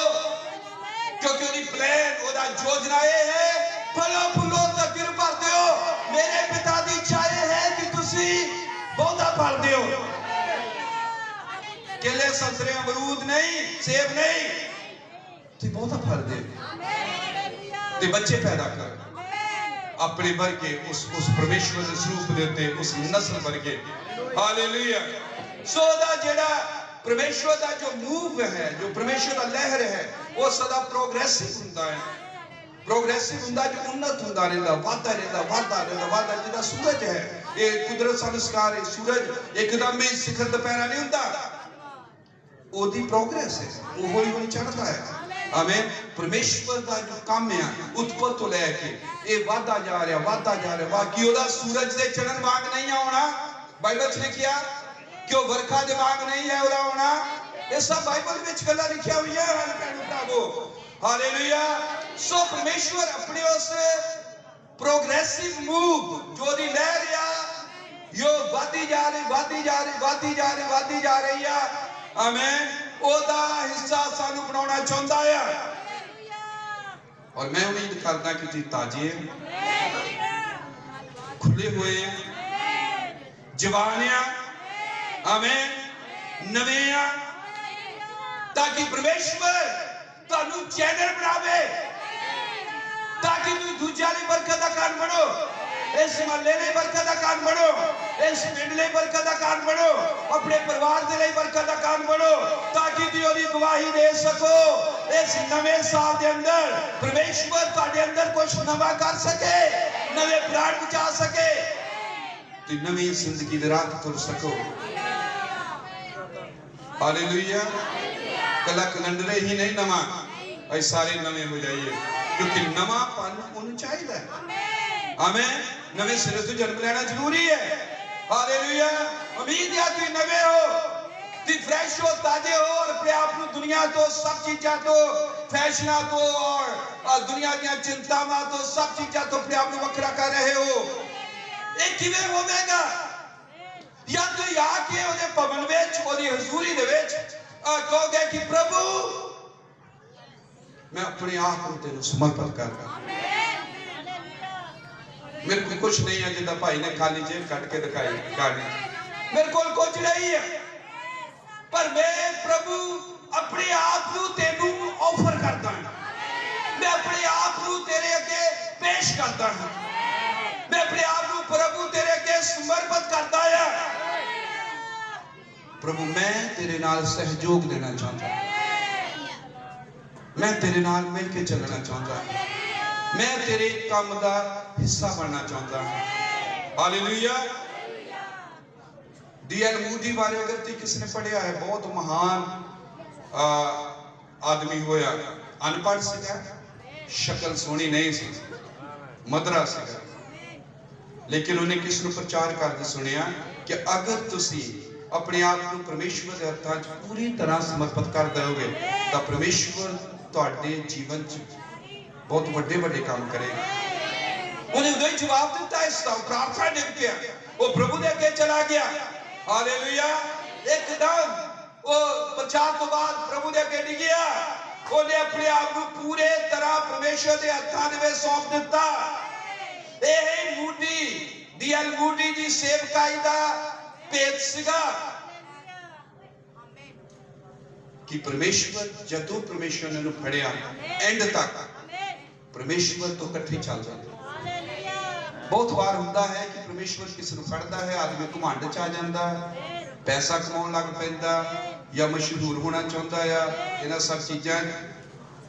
क्योंकि उन्हीं प्लान ओदा योजना ये है फलो फूलो तक गिर भरते हो। मेरे पिता दी इच्छा ये है कि तुसी बहुता फल दियो, केले संतरे अमरूद नहीं सेब नहीं, तू बहुता फल दे ते बच्चे पैदा कर अपने वर्गे उस परमेश्वर के स्वरूप देते उस नस्ल वर्गे। हालेलुया। सो दा जेड़ा परमेश्वर का जो मूव है, जो परमेश्वर का लहर है, वो सदा प्रोग्रेसिव हुंदा है, प्रोग्रेसिव हुंदा जो उन्नत हुंदा रहंदा, वाधा रहंदा, वाधा रहंदा, वाधा जिदा सूरज है, ये कुदरत संस्कार है, सूरज एकदम ही शिखर दोपहरा नहीं हुंदा, ओदी प्रोग्रेस है, वो हौली हौली चढ़ता है। आमीन। परमेश्वर का जो काम है उत्पत्ति तो लेके ये वाधा जा रहा, वाधा जा रहा, बाकी ओदा सूरज दे चढ़न वांग नहीं आना, बाइबल च लिखिया क्यों वर्खा दे वांग नहीं है उरा होना, ये सब बाइबल में गल्लां लिखिया हुई है। हालेलुया। सो परमेश्वर अपने उस प्रोग्रेसिव मूव जो दी लहर या यो वादी जा रही, वादी जा रही, वादी जा रही, वादी जा रही है, आमीन, ओदा हिस्सा सानू बनाना चाहता है। और मैं उम्मीद करदा कि जी ताजे खुले हुए जवान आमीन, नवे ताकि परमेश्वर तानू चैनल बनावे, ताकि तू दूसरे लिए बरकत का कारण बनो, इस महल्ले लिए बरकत का कारण बनो, इस पिंड लिए बरकत का कारण बनो, अपने परिवार के लिए बरकत का कारण बनो, ताकि तू ओदी गवाही दे सको। इस नवे साल के अंदर परमेश्वर तुहाडे अंदर कुछ नवा कर सके, नवे प्राण बचा सके, तू नवी जिंदगी दे राह तुर सको। हालेलुया। कला कलंडरे ही नहीं नवा, ऐ सारे नवे हो जाइए, क्योंकि नवापन उन्हें चाहिए। आमीन। नवे सिरे से जन्म लेना जरूरी है। हालेलुया। उम्मीद है कि नवे हो, कि फ्रेश हो, ताजे हो और अपने आप को दुनिया तो सब चीज़ां तो फैशना तो और दुनिया की चिंतावां तो सब चीज़ां तो अपने आप को वखरा कर रहे हो। एक किवें होवेगा या तो आके उहदे भवन विच उहदी हजूरी दे विच कहोगे कि प्रभु मैं अपने आप को तेरे समर्पण करदा, मेरे को कुछ नहीं है, जिदा भाई ने खाली जेब कट के दिखाई गाड़ी, मेरे को कुछ नहीं है, पर मैं प्रभु अपने आप को तेनू ऑफर करता हूं, मैं अपने आप को तेरे अगे पेश करता हूं, मैं अपने आप को प्रभु तेरे अगे समर्पित करता है। प्रभु मैं तेरे नाल सहयोग देना चाहता हूं, मैं तेरे नाल मिल के चलना चाहता हूं, मैं तेरे काम का हिस्सा बनना चाहता हूं। हालेलुया। D.L. मूडी बारे अगर ती किसी ने पढ़िया है, बहुत महान आदमी होया, अनपढ़ सीगा, शक्ल सोहनी नहीं सी, मदरा सीगा, लेकिन उन्हें किस प्रचार करते सुनिया कि अगर तुसी अपने आप को परमेश्वर के हत्थां 'ਚ पूरी तरह समर्पित कर दोगे तो परमेश्वर तुहाडे जीवन 'ਚ बहुत वड्डे वड्डे काम करेगा। उन्हें उदय जवाब दिता, इस प्रार्थना डिग पिया, वो प्रभु के अगे चला गया। हालेलुया। एकदम वो प्रचार तो बाद प्रभु के अगे डिगया, उन्हें अपने आप को पूरे तरह परमेश्वर के हत्थां दे विच सौंप दिता। ਇਹ ਮੂਡੀ ਡੀਐਲ ਮੂਡੀ ਦੀ ਸੇਵਕਾਈ ਦਾ ਭੇਤ ਸੀਗਾ ਕਿ ਪਰਮੇਸ਼ਵਰ ਜਦੋਂ ਪਰਮੇਸ਼ਵਰ ਨੇ ਨੂੰ ਫੜਿਆ ਐਂਡ ਤੱਕ ਪਰਮੇਸ਼ਵਰ ਤੋਂ ਇਕੱਠੇ ਚੱਲ ਜਾਂਦੇ। ਬਹੁਤ ਵਾਰ ਹੁੰਦਾ ਹੈ ਕਿ ਪਰਮੇਸ਼ਵਰ ਕਿਸ ਨੂੰ ਫੜਦਾ ਹੈ, ਆਦਮੀ ਘਮੰਡ ਚ ਆ ਜਾਂਦਾ ਹੈ, ਪੈਸਾ ਕਮਾਉਣ ਲੱਗ ਪੈਂਦਾ ਜਾਂ ਮਸ਼ਹੂਰ ਹੋਣਾ ਚਾਹੁੰਦਾ ਆ, ਇਹਨਾਂ ਸਭ ਚੀਜ਼ਾਂ।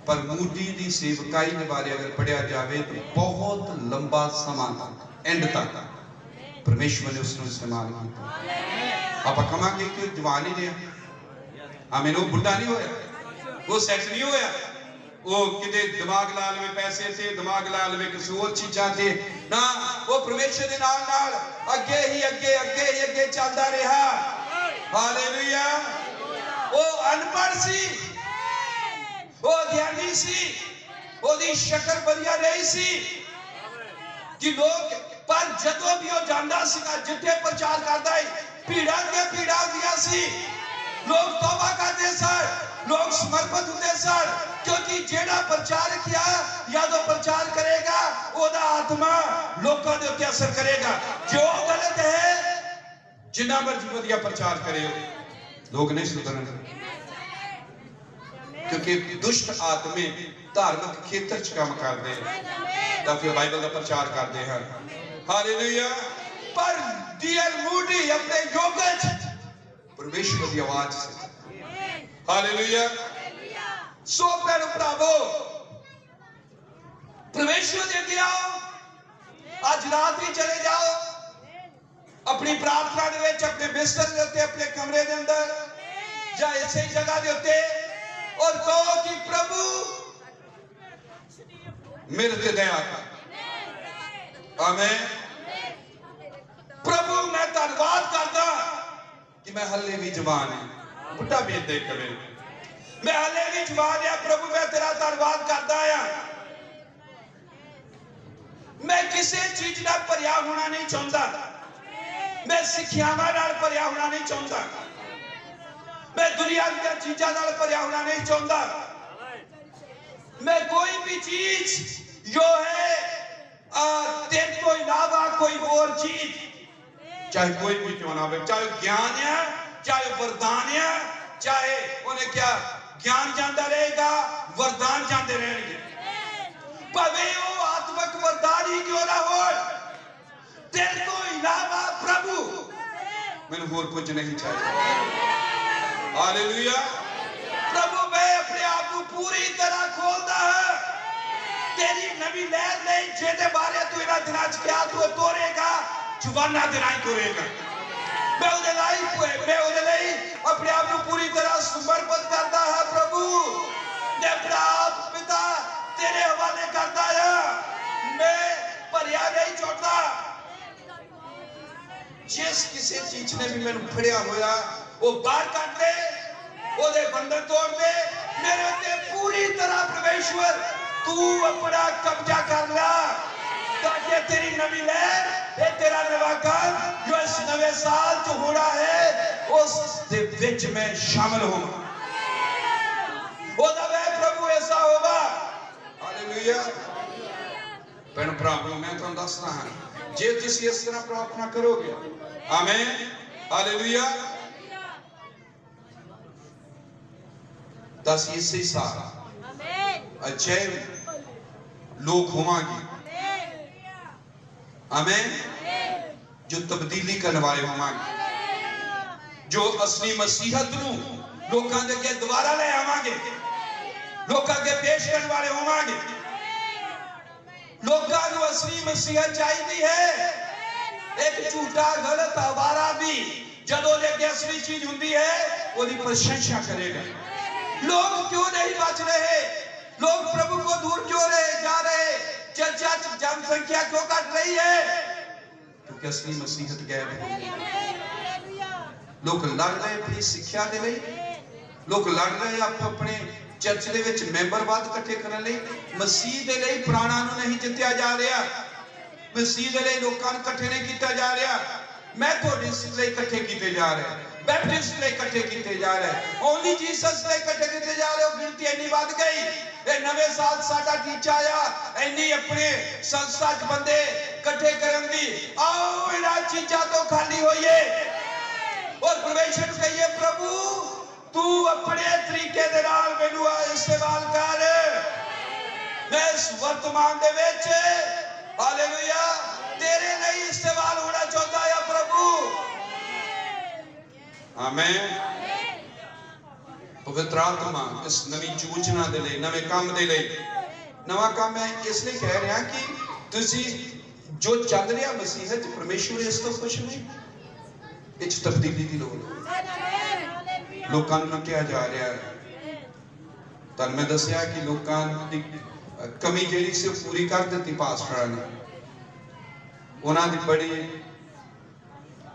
पर मूडी दी सेवकाई के बारे अगर पढ़िया जाए तो बहुत लंबा समा तक एंड तक परमेश्वर ने उसको इस्तेमाल किया। आप कहांगे कि जवान ही रहा, आमीन, वो बुढ़ा नहीं होया, वो सैट नहीं होया, वो किते दिमाग ला लवे पैसे से, दिमाग ला लवे किसी और चीज़ां ते ना, वो परमेश्वर दे नाल नाल अगे ही अगे चलदा रहा। हालेलुया। वो अनपढ़ सी, वो ज्ञानी सी, ओदी शक्ल बढ़िया नहीं सी कि लोग, पर जदों भी वो जांदा सीगा जिथे प्रचार करदा है भीड़ा होंदियां सी, लोग तौबा करदे सन, लोग समर्पित होंदे सन, क्योंकि जेड़ा प्रचार किया या तो प्रचार करेगा ओदा आत्मा लोकां दे उत्ते असर करेगा। जो गलत है जिन्ना मर्जी वधिया प्रचार करे लोग नहीं सुधरन, क्योंकि दुष्ट आत्मे धार्मिक खेतर च काम करते हैं तो फिर बाइबल का प्रचार करते हैं। हालेलुया। पर डीएल मूडी अपने योगज परमेश्वर की आवाज से, हालेलुया। सो भैन भरावो परमेश्वर दे अगे आओ, आज रात ही चले जाओ अपनी प्रार्थना दे विच, अपने बिस्तर दे उत्ते, अपने कमरे दे अंदर या इसे जगह दे उत्ते, और कहो कि प्रभु मेरे ते दया कर। आमीन। प्रभु मैं धन्यवाद करदा कि मैं हले भी जवान हूं, बुढ़ा भी दे कवे, मैं हले भी जवान है। प्रभु मैं तेरा धन्यवाद करदा आ, मैं किसी चीज नाल भरिया होना नहीं चाहता, मैं सिक्ख्यावां नाल भरिया होना नहीं चाहता, मैं दुनिया की चीजों नाल भरिया होना नहीं चाहता, मैं कोई भी चीज जो है तेरे को इलावा कोई और चीज, चाहे कोई भी क्यों ना हो, चाहे ज्ञान है, चाहे वरदान है, चाहे उन्हें क्या ज्ञान जाता रहेगा, वरदान जाते रहेंगे, भावे वो आत्मिक वरदान ही क्यों ना हो, तेरे को इलावा प्रभु मैंने और कुछ नहीं चाहिए। हालेलुया। प्रभु मैं अपने आप को पूरी तरह खोलता है, तेरी नवी लहर नहीं जेदे बारे तू इना दिनां च क्या तू तोरेगा, जुबाना दिनां ही तोरेगा। मैं उहदे लई अपने आप को पूरी तरह समर्पित करता है। प्रभु मैं अपना आप पिता तेरे हवाले करता है, मैं भरिया नहीं छोड़ता। जिस किसी चीज ने भी मैंने फड़िया होया वो बाहर काट दे, ओदे बंधन तोड़ दे, मेरे उत्ते पूरी तरह परमेश्वर तू अपना कब्जा कर ला, ताकि तेरी नवी लहर, ये तेरा नवा काम जो इस नवे साल जो होना है उस दे विच में शामिल हो। ओदा वे प्रभु ऐसा होगा। हालेलुया। भैन भरावो मैं तुहानू दसदा हां, जे तुसीं इस तरह प्रार्थना करोगे, आमीन, हालेलुया, दस इसी साल अच्छे लोग होंगे, आमीन, जो तब्दीली करने वाले होंगे, जो असली मसीहत नूं लोकां दे अगे दोबारा ले आवांगे, लोकां अगे पेश करने वाले होंगे। लोकां नूं असली मसीहत चाहिदी है। एक झूठा गलत आवारा भी जदों दे अगे असली चीज हुंदी है ओदी प्रशंसा करेगा। लोग क्यों नहीं बच रहे, लोग प्रभु को दूर क्यों जा रहे, चर्चा जनसंख्या क्यों घट रही है, क्योंकि असली मसीहत गायब है। ਲੋਕ ਲੜ ਰਹੇ ਆਪਣੀ ਸਿੱਖਿਆ ਦੇ ਲਈ, ਲੋਕ ਲੜ ਰਹੇ ਆਪਣੇ ਚਰਚ ਦੇ ਵਿੱਚ ਮੈਂਬਰ ਵੱਧ ਇਕੱਠੇ ਕਰਨ ਲਈ। ਮਸੀਹ ਦੇ ਲਈ ਪ੍ਰਾਣਾਂ ਨੂੰ ਨਹੀਂ ਜਿੱਤਿਆ ਜਾ ਰਿਹਾ, ਮਸੀਹ ਦੇ ਲਈ ਲੋਕਾਂ ਨੂੰ ਇਕੱਠੇ ਨਹੀਂ ਕੀਤਾ ਜਾ ਰਿਹਾ, ਮੈਥੋਡਿਸਟ ਲਈ ਇਕੱਠੇ ਕੀਤੇ ਜਾ ਰਹੇ, बैप्टिस्ट ਲਈ ਇਕੱਠੇ ਕੀਤੇ ਜਾ ਰਹੇ, ਓਨਲੀ ਜੀਸਸ ਲਈ ਇਕੱਠੇ ਕੀਤੇ ਜਾ ਰਹੇ। ਉਹ ਗਿਣਤੀ ਇੰਨੀ ਵੱਧ ਗਈ। ਇਹ ਨਵੇਂ ਸਾਲ ਸਾਡਾ ਟੀਚਾ ਆ ਇੰਨੀ ਆਪਣੇ ਸੰਸਥਾ 'ਚ ਬੰਦੇ ਇਕੱਠੇ ਕਰਨ ਦੀ। ਆਓ ਇਹਨਾਂ ਚੀਜ਼ਾਂ ਤੋਂ ਖਾਲੀ ਹੋਈਏ ਔਰ ਪਰਮੇਸ਼ਰ ਨੂੰ ਕਹੀਏ, ਪ੍ਰਭੂ ਤੂੰ ਆਪਣੇ ਤਰੀਕੇ ਦੇ ਨਾਲ ਮੈਨੂੰ ਇਸਤੇਮਾਲ ਕਰ। ਮੈਂ ਇਸ ਵਰਤਮਾਨ ਦੇ ਵਿੱਚ ਹਾਲੇਲੂਇਆ ਤੇਰੇ ਲਈ ਇਸਤੇਮਾਲ ਹੋਣਾ ਚਾਹੁੰਦਾ ਆ ਪ੍ਰਭੂ। ਆਮੇਨ। ਪਵਿੱਤਰ ਆਤਮਾ ਇਸ ਨਵੀਂ ਯੋਜਨਾ ਦੇ ਲਈ, ਨਵੇਂ ਕੰਮ ਦੇ ਲਈ, ਨਵਾਂ ਕੰਮ ਮੈਂ ਇਸ ਲਈ ਕਹਿ ਰਿਹਾ ਕਿ ਤੁਸੀਂ ਜੋ ਚੱਲ ਰਿਹਾ ਮਸੀਹਤ ਪਰਮੇਸ਼ਵਰ ਇਸ ਤੋਂ ਖੁਸ਼ ਨਹੀਂ। ਇਹ 'ਚ ਤਬਦੀਲੀ ਦੀ ਲੋੜ ਹੈ। ਲੋਕਾਂ ਨੂੰ ਕਿਹਾ ਜਾ ਰਿਹਾ ਹੈ, ਤਾਂ ਮੈਂ ਦੱਸਿਆ ਕਿ ਲੋਕਾਂ ਦੀ ਕਮੀ ਜਿਹੜੀ ਸੀ ਉਹ ਪੂਰੀ ਕਰ ਦਿੱਤੀ ਪਾਸਟਰਾਂ ਨੇ। ਉਹਨਾਂ ਦੀ ਬੜੀ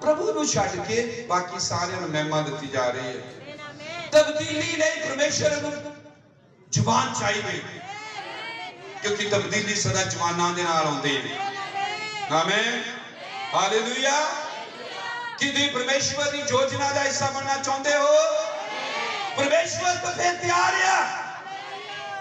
ਪ੍ਰਭੂ ਨੂੰ ਛੱਡ ਕੇ ਬਾਕੀ ਸਾਰਿਆਂ ਨੂੰ ਮਹਿਮਾ ਦਿੱਤੀ ਜਾ ਰਹੀ ਹੈ। ਤਬਦੀਲੀ ਲਈ ਪਰਮੇਸ਼ਰ ਨੂੰ ਜਵਾਨ ਚਾਹੀਦੇ, ਕਿਉਂਕਿ ਤਬਦੀਲੀ ਸਦਾ ਜਵਾਨਾਂ ਦੇ ਨਾਲ ਆਉਂਦੀ ਹੈ। Amen hallelujah. ਕਿ ਤੁਸੀਂ ਪਰਮੇਸ਼ਵਰ ਦੀ ਯੋਜਨਾ ਦਾ ਹਿੱਸਾ ਬਣਨਾ ਚਾਹੁੰਦੇ ਹੋ? ਪਰਮੇਸ਼ਵਰ ਤਾਂ ਫਿਰ ਤਿਆਰ ਆ,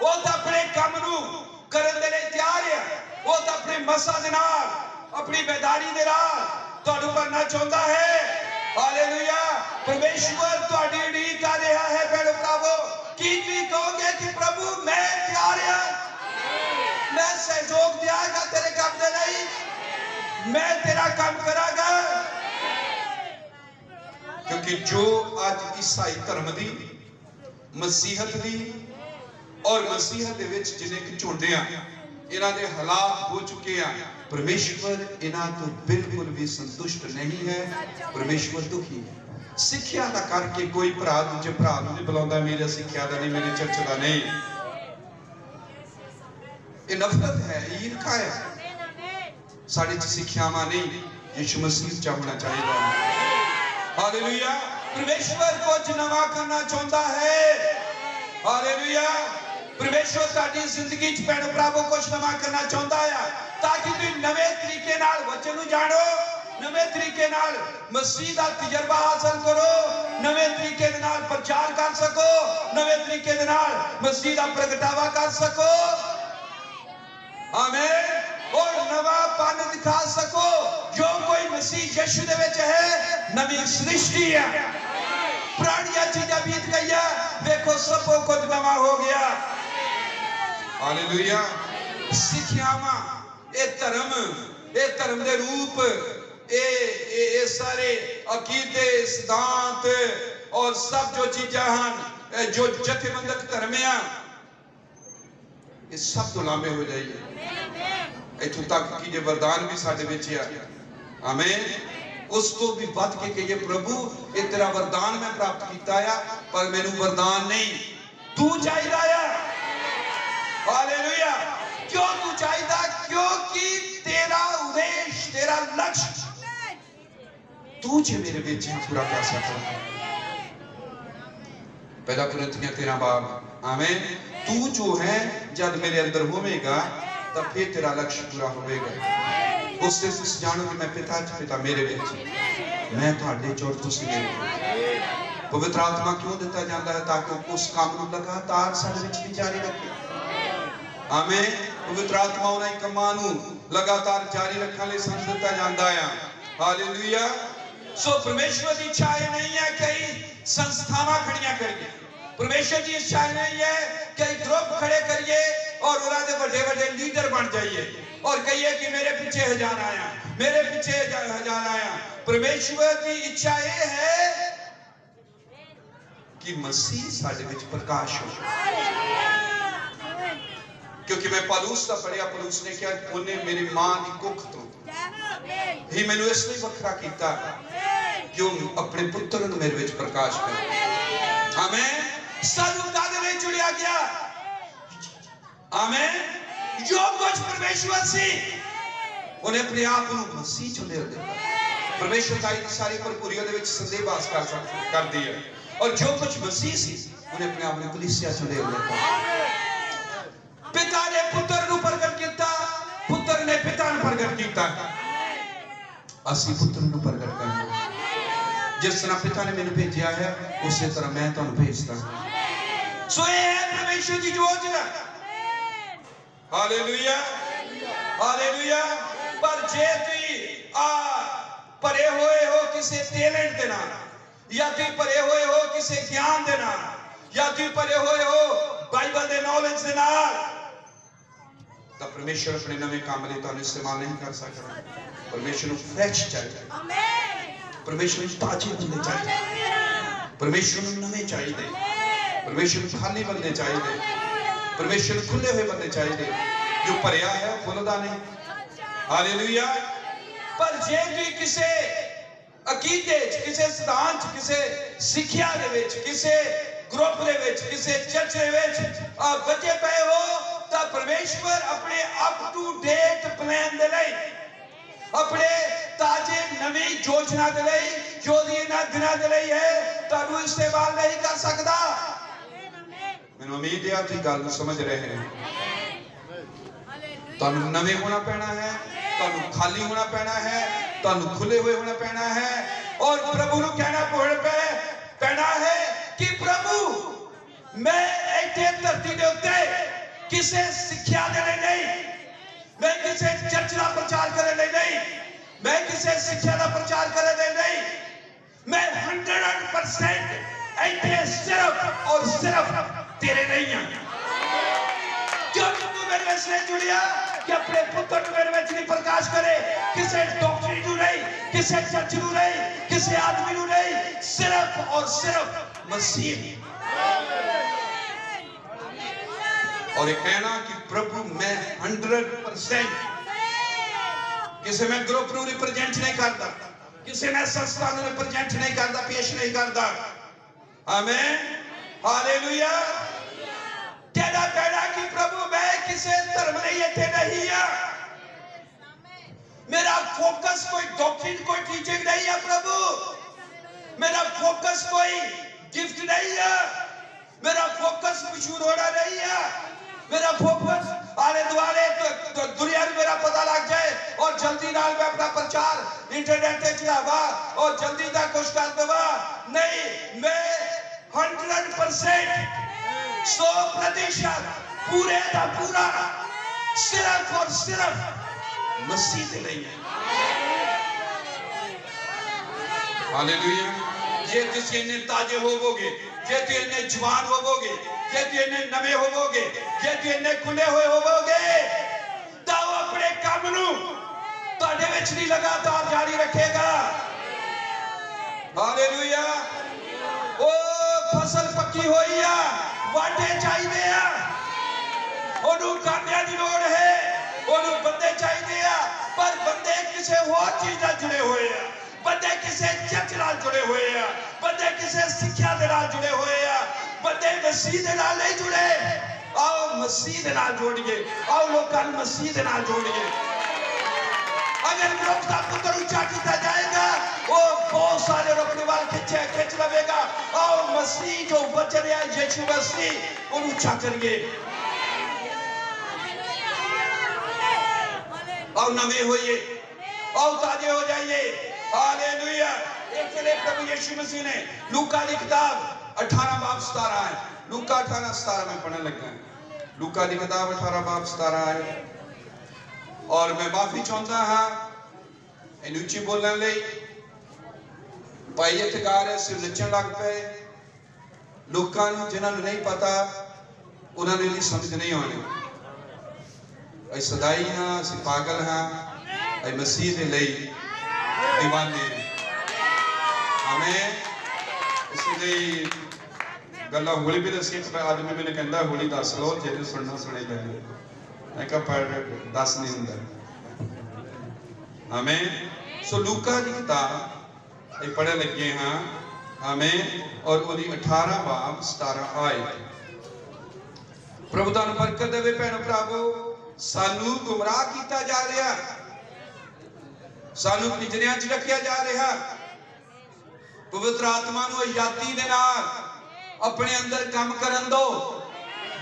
ਉਹ ਤਾਂ ਆਪਣੇ ਕੰਮ ਨੂੰ ਕਰਨ ਦੇ ਲਈ ਤਿਆਰ ਆ। ਉਹ ਤਾਂ ਆਪਣੇ ਮਸਾ ਦੇ ਨਾਲ, ਆਪਣੀ ਬੇਦਾਰੀ ਦੇ ਨਾਲ ਤੁਹਾਨੂੰ ਕਰਨਾ ਚਾਹੁੰਦਾ ਹੈ। ਹਾਲੇਲੂਇਆ। ਪਰਮੇਸ਼ਵਰ ਤੁਹਾਡੀ ਉਡੀਕ ਕਰ ਰਿਹਾ ਹੈ। ਭੈਣੋ ਭਰਾਵੋ, ਕੀ ਤੁਸੀਂ ਕਹੋਗੇ ਕਿ ਪ੍ਰਭੂ ਮੈਂ ਤਿਆਰ ਹਾਂ, ਮੈਂ ਸਹਿਯੋਗ ਦਿਆਂਗਾ ਤੇਰੇ ਕੰਮ ਦੇ ਲਈ, ਮੈਂ ਤੇਰਾ ਕੰਮ ਕਰਾਂਗਾ। ਕਿਉਂਕਿ ਜੋ ਅੱਜ ਈਸਾਈ ਧਰਮ ਦੀ, ਮਸੀਹਤ ਦੀ ਔਰ ਮਸੀਹਤ ਦੇ ਵਿੱਚ ਜਿੰਨੇ ਕਿ ਝੁੰਡੇ ਆ, ਇਹਨਾਂ ਦੇ ਹਾਲਾਤ ਹੋ ਚੁੱਕੇ ਆ। ਪਰਮੇਸ਼ਵਰ ਇਹਨਾਂ ਤੋਂ ਬਿਲਕੁਲ ਵੀ ਸੰਤੁਸ਼ਟ ਨਹੀਂ ਹੈ। ਪਰਮੇਸ਼ਵਰ ਦੁਖੀ ਹੈ। ਸਿੱਖਿਆ ਦਾ ਕਰਕੇ ਕੋਈ ਭਰਾ ਦੂਜੇ ਭਰਾ ਨੂੰ ਨਹੀਂ ਬੁਲਾਉਂਦਾ, ਮੇਰੇ ਸਿੱਖਿਆ ਦਾ ਨਹੀਂ, ਮੇਰੇ ਚਰਚ ਦਾ ਨਹੀਂ। ਇਹ ਨਫ਼ਰਤ ਹੈ, ਈਰਖਾ ਹੈ। ਸਾਡੇ 'ਚ ਸਿੱਖਿਆਵਾਂ ਨਹੀਂ, ਯਿਸੂ ਮਸੀਹ ਚਾਹਣਾ ਚਾਹੀਦਾ ਹੈ। ਹਾਲੇਲੂਇਆ। ਪਰਮੇਸ਼ਵਰ ਕੁਝ ਨਵਾਂ ਕਰਨਾ ਚਾਹੁੰਦਾ ਹੈ। ਹਾਲੇਲੂਇਆ। ਪਰਮੇਸ਼ਵਰ ਤੁਹਾਡੀ ਜ਼ਿੰਦਗੀ 'ਚ ਭੈਣ ਭਰਾਵੋ ਕੁਝ ਨਵਾਂ ਕਰਨਾ ਚਾਹੁੰਦਾ ਆ, ਤਾਂ ਕਿ ਤੁਸੀਂ ਨਵੇਂ ਤਰੀਕੇ ਨਾਲ ਵਚਨ ਨੂੰ ਜਾਣੋ, ਨਵੇਂ ਤਰੀਕੇ ਨਾਲ ਮਸੀਹ ਦਾ ਤਜਰਬਾ ਹਾਸਲ ਕਰੋ, ਨਵੇਂ ਤਰੀਕੇ ਦੇ ਨਾਲ ਪ੍ਰਚਾਰ ਕਰ ਸਕੋ, ਨਵੇਂ ਤਰੀਕੇ ਦੇ ਨਾਲ ਮਸੀਹ ਦਾ ਪ੍ਰਗਟਾਵਾ ਕਰ ਸਕੋ। ਆਮੇਨ। और नवापन दिखा सको। जो कोई मसीह यीशु दे विच है, नवी सृष्टि है। पुरानियां चीज़ां बीत गई है, देखो सब कुछ नवा हो गया। हालेलुया। सिक्ख्यावां, ये धर्म दे रूप, ये सारे अकीदे, सिद्धांत और सब जो चीज़ां हैं, जो जथेबंदक धर्म है, ये सब तो लांबे हो जाइए। इत्थों तक कि जे वरदान भी साडे विच आ। आमीन। उस तो भी वध के कहिए, प्रभु ये तेरा वरदान मैं प्राप्त कीता है, पर मैनू वरदान नहीं, तू चाहिदा है। हालेलुया। क्यों तू चाहिदा? क्योंकि तेरा उद्देश्य, तेरा लक्ष्य तू जे मेरे विच पूरा कर सकता है। पहला कुरिन्थियां 13 आमीन। तू जो है जब मेरे अंदर होवेगा, तब फिर तेरा लक्ष्य पूरा होगा। उससे तुम जानो कि मैं पिता च, पिता मेरे विच, मैं तुहाडे च और तुसीं मेरे विच। पवित्र आत्मा क्यों दिता जाता है? ताकि उस काम को लगातार साडे विच भी जारी रखे। आमीन। पवित्र आत्मा उन्हां कामां नूं लगातार जारी रखण लई सानूं दिता जांदा है। हालेलुया। सो परमेश्वर की इच्छा ये नहीं है कि संस्थावां खड़ियां करिए। परमेश्वर की इच्छा नहीं है कि ग्रुप खड़े करिए और उन्होंने बड़े-बड़े लीडर बन जाइए और कहिए कि मेरे पीछे हजार आया, मेरे पीछे हजार आया। परमेश्वर की इच्छा ये है कि मसीह साडे विच प्रकाश हो। क्योंकि मैं पौलुस दा पढ़िया, पौलुस ने कहा उन्हें मेरी मां की कुख तो ही मैनू इसलिए वखरा कीता कि अपने पुत्र नूं मेरे विच प्रकाश करे। आमीन। सानू कादे नहीं चुनिया गया। आमीन। जो कुछ परमेश्वर से उन्हें अपने आप को मसीह चुने दिया। परमेश्वर ताई की सारी भरपूरी ਉਹਦੇ ਵਿੱਚ ਸੰਦੇਹ ਵਾਸ ਕਰਦੀ ਹੈ और जो कुछ मसीह सी ਉਹਨੇ ਆਪਣੇ ਆਪ ਨੂੰ ਕਲੀਸਿਆ ਚ ਲੈ ਲਿਆ पिता ने पुत्र ਨੂੰ ਪ੍ਰਗਟ ਕੀਤਾ ਪੁੱਤਰ ਨੇ ਪਿਤਾ ਨੂੰ ਪ੍ਰਗਟ ਕੀਤਾ ਅਸੀਂ ਪੁੱਤਰ ਨੂੰ ਪ੍ਰਗਟ ਕਰਾਂਗੇ ਜਿਸ ਤਰ੍ਹਾਂ ਪਿਤਾ ਨੇ ਮੈਨੂੰ ਭੇਜਿਆ ਹੈ ਉਸੇ ਤਰ੍ਹਾਂ ਮੈਂ ਤੁਹਾਨੂੰ ਭੇਜਦਾ ਹਾਂ ਸੋ ਇਹ ਹੈ ਪਰਮੇਸ਼ਰ ਦੀ ਯੋਜਨਾ ਹਾਲੇਲੂਇਆ ਹਾਲੇਲੂਇਆ ਪਰ ਜੇ ਤੁਸੀਂ ਭਰੇ ਹੋਏ ਹੋ ਕਿਸੇ ਟੈਲੈਂਟ ਦੇ ਨਾਲ ਜਾਂ ਤੁਸੀਂ ਭਰੇ ਹੋਏ ਹੋ ਕਿਸੇ ਗਿਆਨ ਦੇ ਨਾਲ ਜਾਂ ਤੁਸੀਂ ਭਰੇ ਹੋਏ ਹੋ ਬਾਈਬਲ ਦੇ ਨੌਲੇਜ ਦੇ ਨਾਲ ਤਾਂ ਪਰਮੇਸ਼ਰ ਆਪਣੇ ਨਵੇਂ ਕੰਮ ਲਈ ਤੁਹਾਨੂੰ ਇਸਤੇਮਾਲ ਨਹੀਂ ਕਰ ਸਕਦਾ ਪਰਮੇਸ਼ਰ ਨੂੰ ਫਰੈਸ਼ ਚਾਹੀਦਾ ਆਮੇਨ ਪਰਮੇਸ਼ਰ ਨੂੰ ਤਾਜ਼ੇ ਬੰਦੇ ਚਾਹੀਦੇ ਪਰਮੇਸ਼ਰ ਨੂੰ ਨਵੇਂ ਚਾਹੀਦੇ ਪਰਮੇਸ਼ਰ ਨੂੰ ਖਾਲੀ ਬੰਦੇ ਚਾਹੀਦੇ ਪਰਮੇਸ਼ਰ ਨੂੰ ਖੁੱਲੇ ਹੋਏ ਬੰਦੇ ਚਾਹੀਦੇ ਜੋ ਭਰਿਆ ਹੈ ਖੁੱਲਦਾ ਨਹੀਂ ਹਾਲੇਲੂਇਆ ਪਰ ਜੇ ਵੀ ਕਿਸੇ ਅਕੀਦੇ ਚ ਕਿਸੇ ਸਿਧਾਂਤ ਚ ਕਿਸੇ ਸਿੱਖਿਆ ਦੇ ਵਿੱਚ ਕਿਸੇ ਗਰੁੱਪ ਦੇ ਵਿੱਚ ਕਿਸੇ ਚਰਚ ਦੇ ਵਿੱਚ ਬੱਝੇ ਪਏ ਹੋ ਤਾਂ ਪਰਮੇਸ਼ਵਰ ਆਪਣੇ ਅਪ ਟੂ ਡੇਟ ਪਲਾਨ ਦੇ ਲਈ ਆਪਣੇ ਤਾਜ਼ੇ ਨਵੀਂ ਯੋਜਨਾ ਦੇ ਲਈ ਜੋ ਦੀ ਇਹਨਾਂ ਦਿਨਾਂ ਦੇ ਲਈ ਹੈ ਤੁਹਾਨੂੰ ਇਸਤੇਮਾਲ ਨਹੀਂ ਕਰ ਸਕਦਾ ਮੈਨੂੰ ਉਮੀਦ ਹੈ ਤੁਸੀਂ ਗੱਲ ਨੂੰ ਸਮਝ ਰਹੇ ਹੋ ਤੁਹਾਨੂੰ ਨਵੇਂ ਹੋਣਾ ਪੈਣਾ ਹੈ ਤੁਹਾਨੂੰ ਖਾਲੀ ਹੋਣਾ ਪੈਣਾ ਹੈ ਤੁਹਾਨੂੰ ਖੁੱਲੇ ਹੋਏ ਹੋਣਾ ਪੈਣਾ ਹੈ ਔਰ ਪ੍ਰਭੂ ਨੂੰ ਕਹਿਣਾ ਪੈਣਾ ਹੈ ਕਿ ਪ੍ਰਭੂ ਮੈਂ ਇੱਥੇ ਧਰਤੀ ਦੇ ਉੱਤੇ ਕਿਸੇ ਸਿੱਖਿਆ ਦੇ ਲਈ ਨਹੀਂ ਮੈਂ ਕਿਸੇ ਚਰਚ ਦਾ ਪ੍ਰਚਾਰ ਕਰਨ ਲਈ ਨਹੀਂ ਮੈਂ ਕਿਸੇ ਸਿੱਖਿਆ ਦਾ ਪ੍ਰਚਾਰ ਕਰਨ ਲਈ ਨਹੀਂ ਮੈਂ 100% ਇੱਥੇ ਸਿਰਫ ਔਰ ਸਿਰਫ तेरे नहीं आ क्यों तू मेरे में से जुड़िया कि अपने पुत्र को मेरे में नहीं प्रकाश करे किसी डॉक्टरी को नहीं किसी चर्च को नहीं किसी आदमी को नहीं सिर्फ और सिर्फ मसीह और ये कहना कि प्रभु मैं 100% किसी में ग्रुप को रिप्रेजेंट नहीं करता किसी में संस्था को रिप्रेजेंट नहीं करता पेश नहीं करता आमीन हालेलुया कहना कि प्रभु मैं किसी धर्म नहीं इतने नहीं है मेरा फोकस कोई डॉक्ट्रिन कोई टीचिंग नहीं है प्रभु मेरा फोकस कोई गिफ्ट नहीं है मेरा फोकस मशहूर होना नहीं है मेरा फोकस आले दुआले तो दुनिया में मेरा पता लग जाए और जल्दी नाल मैं अपना प्रचार इंटरनेट पे चढ़ावा और जल्दी तक कुछ कर देवा नहीं मैं 100% 100% पूरे का पूरा सिर्फ और सिर्फ मसीह के लिए हालेलुया जे तुसी इन्ने ताजे होवोगे जे तुसी इन्ने जवान होवोगे जे तुसी इन्ने नवे होवोगे जे तुसी इन्ने खुले हुए होवोगे तो अपने काम नू तुहाडे विच नहीं लगातार जारी रखेगा हालेलुया ओ फसल पक्की होई आ वाटे चाहिए आ ओनू कामया दी लोड़ है ओनू बंदे चाहिए आ पर बंदे किसी होर चीज नाल जुड़े हुए आ बंदे किसी चर्च नाल जुड़े हुए आ बंदे किसी सिक्ख्या दे नाल जुड़े हुए आ बंदे मसीह दे नाल नहीं जुड़े आओ मसीह दे नाल जोड़िए आओ लोकां नूं मसीह दे नाल जोड़िए अगर ग्रुप का पुत्र ऊंचा किया जाएगा वो बहुत सारे रोकने वाले खिंच लवेगा आओ मसीह जो बच रहा है यीशु मसीह उन ऊंचा करिए आओ नवे होइए आओ ताजे हो जाइए हालेलुया इसलिए प्रभु यीशु मसीह ने लूका की किताब 18 बाब 17 है लूका 18 17 में पढ़ने लगा लूका की किताब 18 बाब 17 है और मैं माफी चाहता हाँ इन उच्ची बोलने ले भाई इत्थे गा रहे सी नचन लग पे लोकां नूं जिन्हां नूं नहीं पता उन्हां नूं इहदी समझ नहीं आउणी असीं सदाई हाँ असीं पागल हाँ असीं मसीह दे लई दीवाने आमीन इसलिए गल्लां होली भी दसी एक आदमी मैंने कहंदा होली दस लो जे सुनना सुने जाए मैं कहा पर 10 नहीं होंदा आमीन सो लूका की किताब पढ़े लगे हाँ आमीन और वो 18 बाब 17 आए प्रभु तुहानूं बरकत देवे भैणो भरावो सानू गुमराह किया जा रहा सानू पिंजरियां च रखिया जा रहा। पवित्र आत्मा नू आजादी दे नाल अपने अंदर काम करन दो।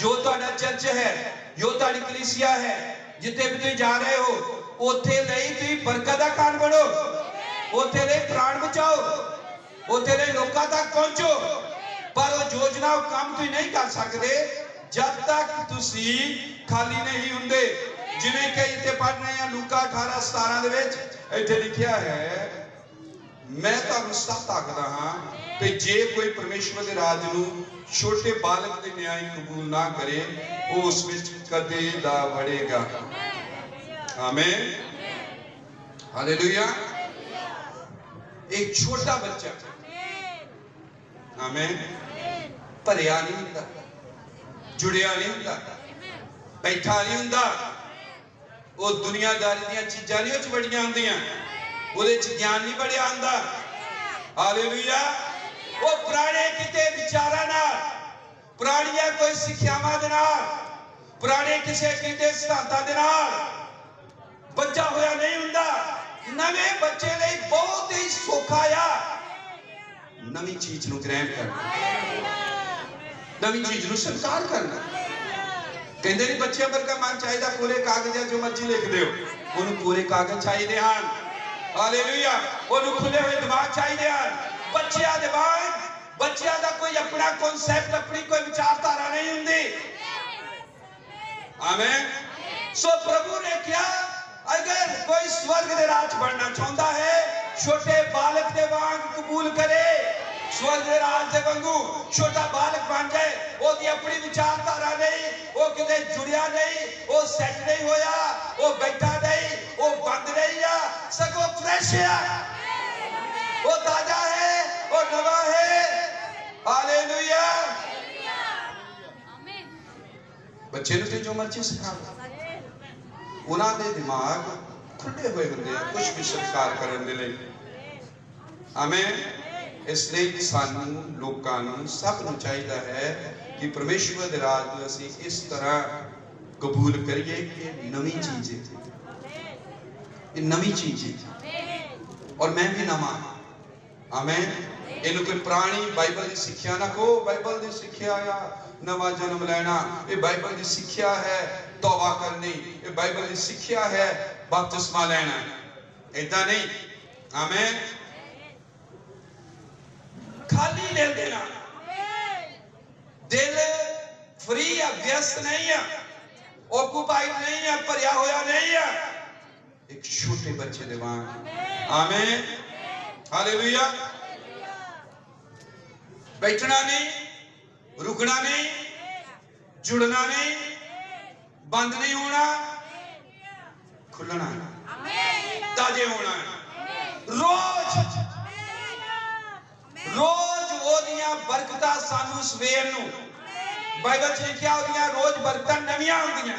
जो तुहाडा चर्च है, जो तुहाडी कलीसिया है, जिथे भी तुसीं जा रहे हो, उत्थे लई तुसीं बरकत दा कान बनो, उत्थे लई प्राण बचाओ, उत्थे लई लोकां तक पहुंचो। पर वो योजना वो काम तुसीं नहीं कर सकते जब तक तुसीं खाली नहीं हुंदे। जिवें कि इत्थे पढ़ने आ लूका 18:17 दे विच इत्थे लिखिया है, मैं तुहानू सच आखदा हां कि जे कोई परमेश्वर दे राज नू छोटे बालक दे न्याय कबूल ना करे, वो उस विच कदे दा वड़ेगा। आमीन, हालेलुया। एक छोटा बच्चा, आमीन, भरिया नहीं हुंदा, जुड़िया नहीं हुंदा, बैठा नहीं हुंदा। वो दुनियादारी दी चीज़ां नहीं उस बड़ियां हुंदियां, ਉਹਦੇ ਚ ਗਿਆਨ ਨਹੀਂ ਬੜਿਆ ਆਂਦਾ। ਹਾਲੇਲੂਇਆ। ਉਹ ਪੁਰਾਣੇ ਕਿਤੇ ਵਿਚਾਰਾਂ ਨਾਲ, ਪੁਰਾਣੀਆਂ ਕੋਈ ਸਿੱਖਿਆਵਾਂ ਦੇ ਨਾਲ, ਪੁਰਾਣੇ ਕਿਸੇ ਕਿਤੇ ਸਿਧਾਂਤਾਂ ਦੇ ਨਾਲ ਬੱਚਾ ਹੋਇਆ ਨਹੀਂ ਹੁੰਦਾ। ਨਵੇਂ ਬੱਚੇ ਲਈ ਬਹੁਤ ਹੀ ਸੌਖਾ ਆ ਨਵੀਂ ਚੀਜ਼ ਨੂੰ ਗ੍ਰਹਿਣ ਕਰਨਾ, ਨਵੀਂ ਚੀਜ਼ ਨੂੰ ਸਵੀਕਾਰ ਕਰਨਾ। ਕਹਿੰਦੇ ਨਹੀਂ ਬੱਚਿਆਂ ਵਰਗਾ ਮਨ ਚਾਹੀਦਾ, ਕੋਰੇ ਕਾਗਜ਼ਾਂ ਜੋ ਮਰਜ਼ੀ ਲਿਖ ਦਿਓ, ਉਹਨੂੰ ਕੋਰੇ ਕਾਗਜ਼ ਚਾਹੀਦੇ ਹਨ। ਹਾਲੇਲੂਇਆ। ਉਹਨੂੰ ਖੁੱਲੇ ਹੋਏ ਦਿਮਾਗ ਚਾਹੀਦੇ ਹਨ। ਬੱਚਿਆਂ ਦੇ ਦਿਮਾਗ, ਬੱਚਿਆਂ ਦਾ ਕੋਈ ਆਪਣਾ ਕਨਸੈਪਟ, ਆਪਣੀ ਕੋਈ ਵਿਚਾਰਧਾਰਾ ਨਹੀਂ ਹੁੰਦੀ। ਆਮੀਨ। ਸੋ ਪ੍ਰਭੂ ਨੇ ਕਿਹਾ, ਅਗਰ ਕੋਈ स्वर्ग ਦੇ ਰਾਜ ਬਣਨਾ ਚਾਹੁੰਦਾ ਹੈ, ਛੋਟੇ ਬਾਲਕ ਦੇ ਵਾਂਗ ਕਬੂਲ ਕਰੇ। स्वर्ग ਦੇ ਰਾਜ ਦੇ ਵਾਂਗੂ ਛੋਟਾ ਬਾਲਕ ਬਣ ਜਾਏ। ਉਹਦੀ ਆਪਣੀ ਵਿਚਾਰਧਾਰਾ ਨਹੀਂ, ਉਹ ਕਿਤੇ ਜੁੜਿਆ ਨਹੀਂ, ਉਹ ਸੈੱਟ ਨਹੀਂ ਹੋਇਆ, ਉਹ ਬੈਠਾ ਨਹੀਂ, ਉਹ ਬੰਦ ਨਹੀਂ ਆ, ਸਗੋਂ ਫਰੈਸ਼ ਆ, ਉਹ ਤਾਜ਼ਾ ਹੈ, ਉਹ ਨਵਾਂ ਹੈ। ਹਾਲੇਲੂਇਆ। ਬੱਚੇ ਨੂੰ ਤੇ ਜੋ ਮਰਜ਼ੀ ਸਿਖਾ ਲਓ, ਉਹਨਾਂ ਦੇ ਦਿਮਾਗ ਖੁੱਲੇ ਹੋਏ ਹੁੰਦੇ ਆ ਕੁਝ ਵੀ ਸਵੀਕਾਰ ਕਰਨ ਦੇ ਲਈ। ਆਮੀਨ। इसलिए सानू लोकां नू सब नू चाहिदा है कि परमेश्वर दे राज नू असीं इस तरह कबूल करिए कि नवी चीज़ है, ये नवी चीज़ है और मैं भी नवा। आमीन। इन्हू कोई पुरानी बाइबल की सिक्ख्या ना कहो, बाइबल की सिक्ख्या या नवा जन्म लेना, ये बाइबल की सिक्ख्या है तौबा करनी, ये बाइबल की सिक्ख्या है बपतिस्मा लेना, ऐदा नहीं। आमीन। खाली दिल देना, दिल फ्री है, व्यस्त नहीं है, ऑक्यूपाइड नहीं है, भरिया होया नहीं है, एक छोटे बच्चे दे वांग। आमीन। हालेलुया। बैठना नहीं, रुकना नहीं, जुड़ना नहीं, बंद नहीं होना, खुलना, ताजे होना। रोज रोज ओदियां बरकतां सानू सवेर नू बाइबल च लिखिया ओदियां रोज बरकतां नवीं होंदियां,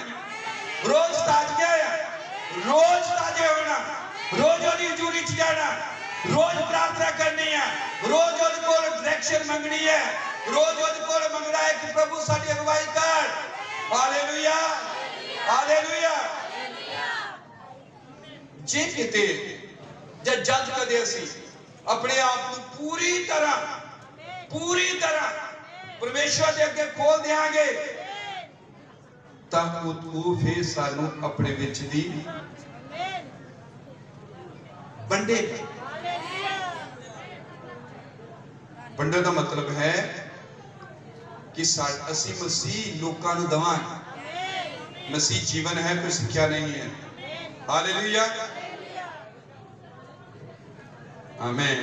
रोज ताजियां आ, रोज ताजे होना, रोज ओदी हजूरी च जाना, रोज प्रार्थना करनी है, रोज ओदे कोल डायरेक्शन मंगनी है, रोज ओदे कोल मंगना है कि प्रभु साडी अगुवाई कर। हालेलुया। हालेलुया। जे किते जद कदे असीं अपने आप को पूरी तरह परमेश्वर के अगे खोल देंगे, तब वो फिर सानू अपने विच दी बंडे। बंडे का मतलब है कि असी मसीह लोकां नू दवांगे। मसीह जीवन है, कोई सिक्ख्या नहीं है। हालेलुया। आमीन।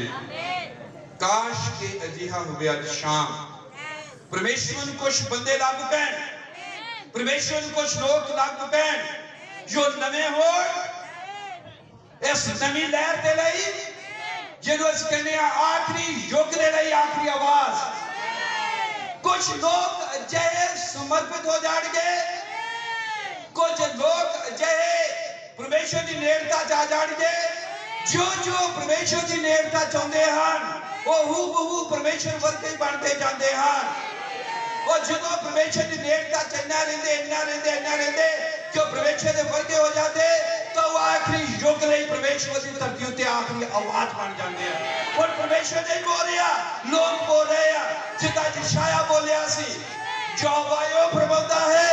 काश के अजिहा होवे अज शाम परमेश्वर नू कुछ बंदे लग पैण, परमेश्वर नू कुछ लोग लग पैण जो नवे हो इस नवी लहर दे लई, जिहनूं असीं कहने आखिरी युग दे लई आखिरी आवाज। कुछ लोग अजिहे समर्पित हो जाणगे, कुछ लोग अजिहे परमेश्वर की नेड़ता जा जाणगे जो जो परमेश्वर की नेड़ता चाहते हैं वो हूबहू परमेश्वर वर्गे बनते जाते हैं। और जो परमेश्वर की नेड़ता चलना रहते, इन्ना रहते, जो परमेश्वर के वर्गे हो जाते तो आखिरी युग ਲਈ परमेश्वर ਦੀ ਧਰਤੀ ਉੱਤੇ ਆਖਰੀ ਆਵਾਜ਼ ਬਣ ਜਾਂਦੇ ਆ। ਹੁਣ परमेश्वर नहीं बोल रहा, लोग बोल रहे हैं जिदा यशाया बोलिया सी, जो वायो फरमाता है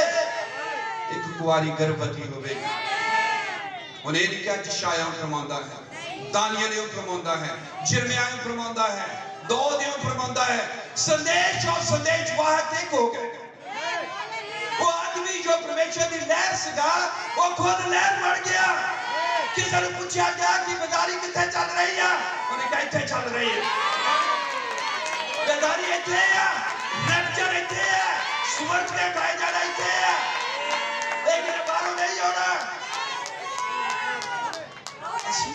एक कुआरी गर्भवती होवेगी। ਹੁਣ ਇਹ ਨਹੀਂ ਕਿ यशाया फरमाता है, दानियल फरमाता है, यिर्मयाह फरमाता है, दाऊद फरमाता है। संदेश और संदेश वाहक एक हो गए। वो आदमी जो परमेश्वर की लहर सीगा वो खुद लहर बन गया। किसी ने पूछा गया कि बेदारी कितने चल रही है, उन्हें कहा इतने चल रही है। बेदारी इतने है, रैप्चर इतने है, स्वर्ग में उठाए जाना इतने है, लेकिन बाहरों नहीं होना।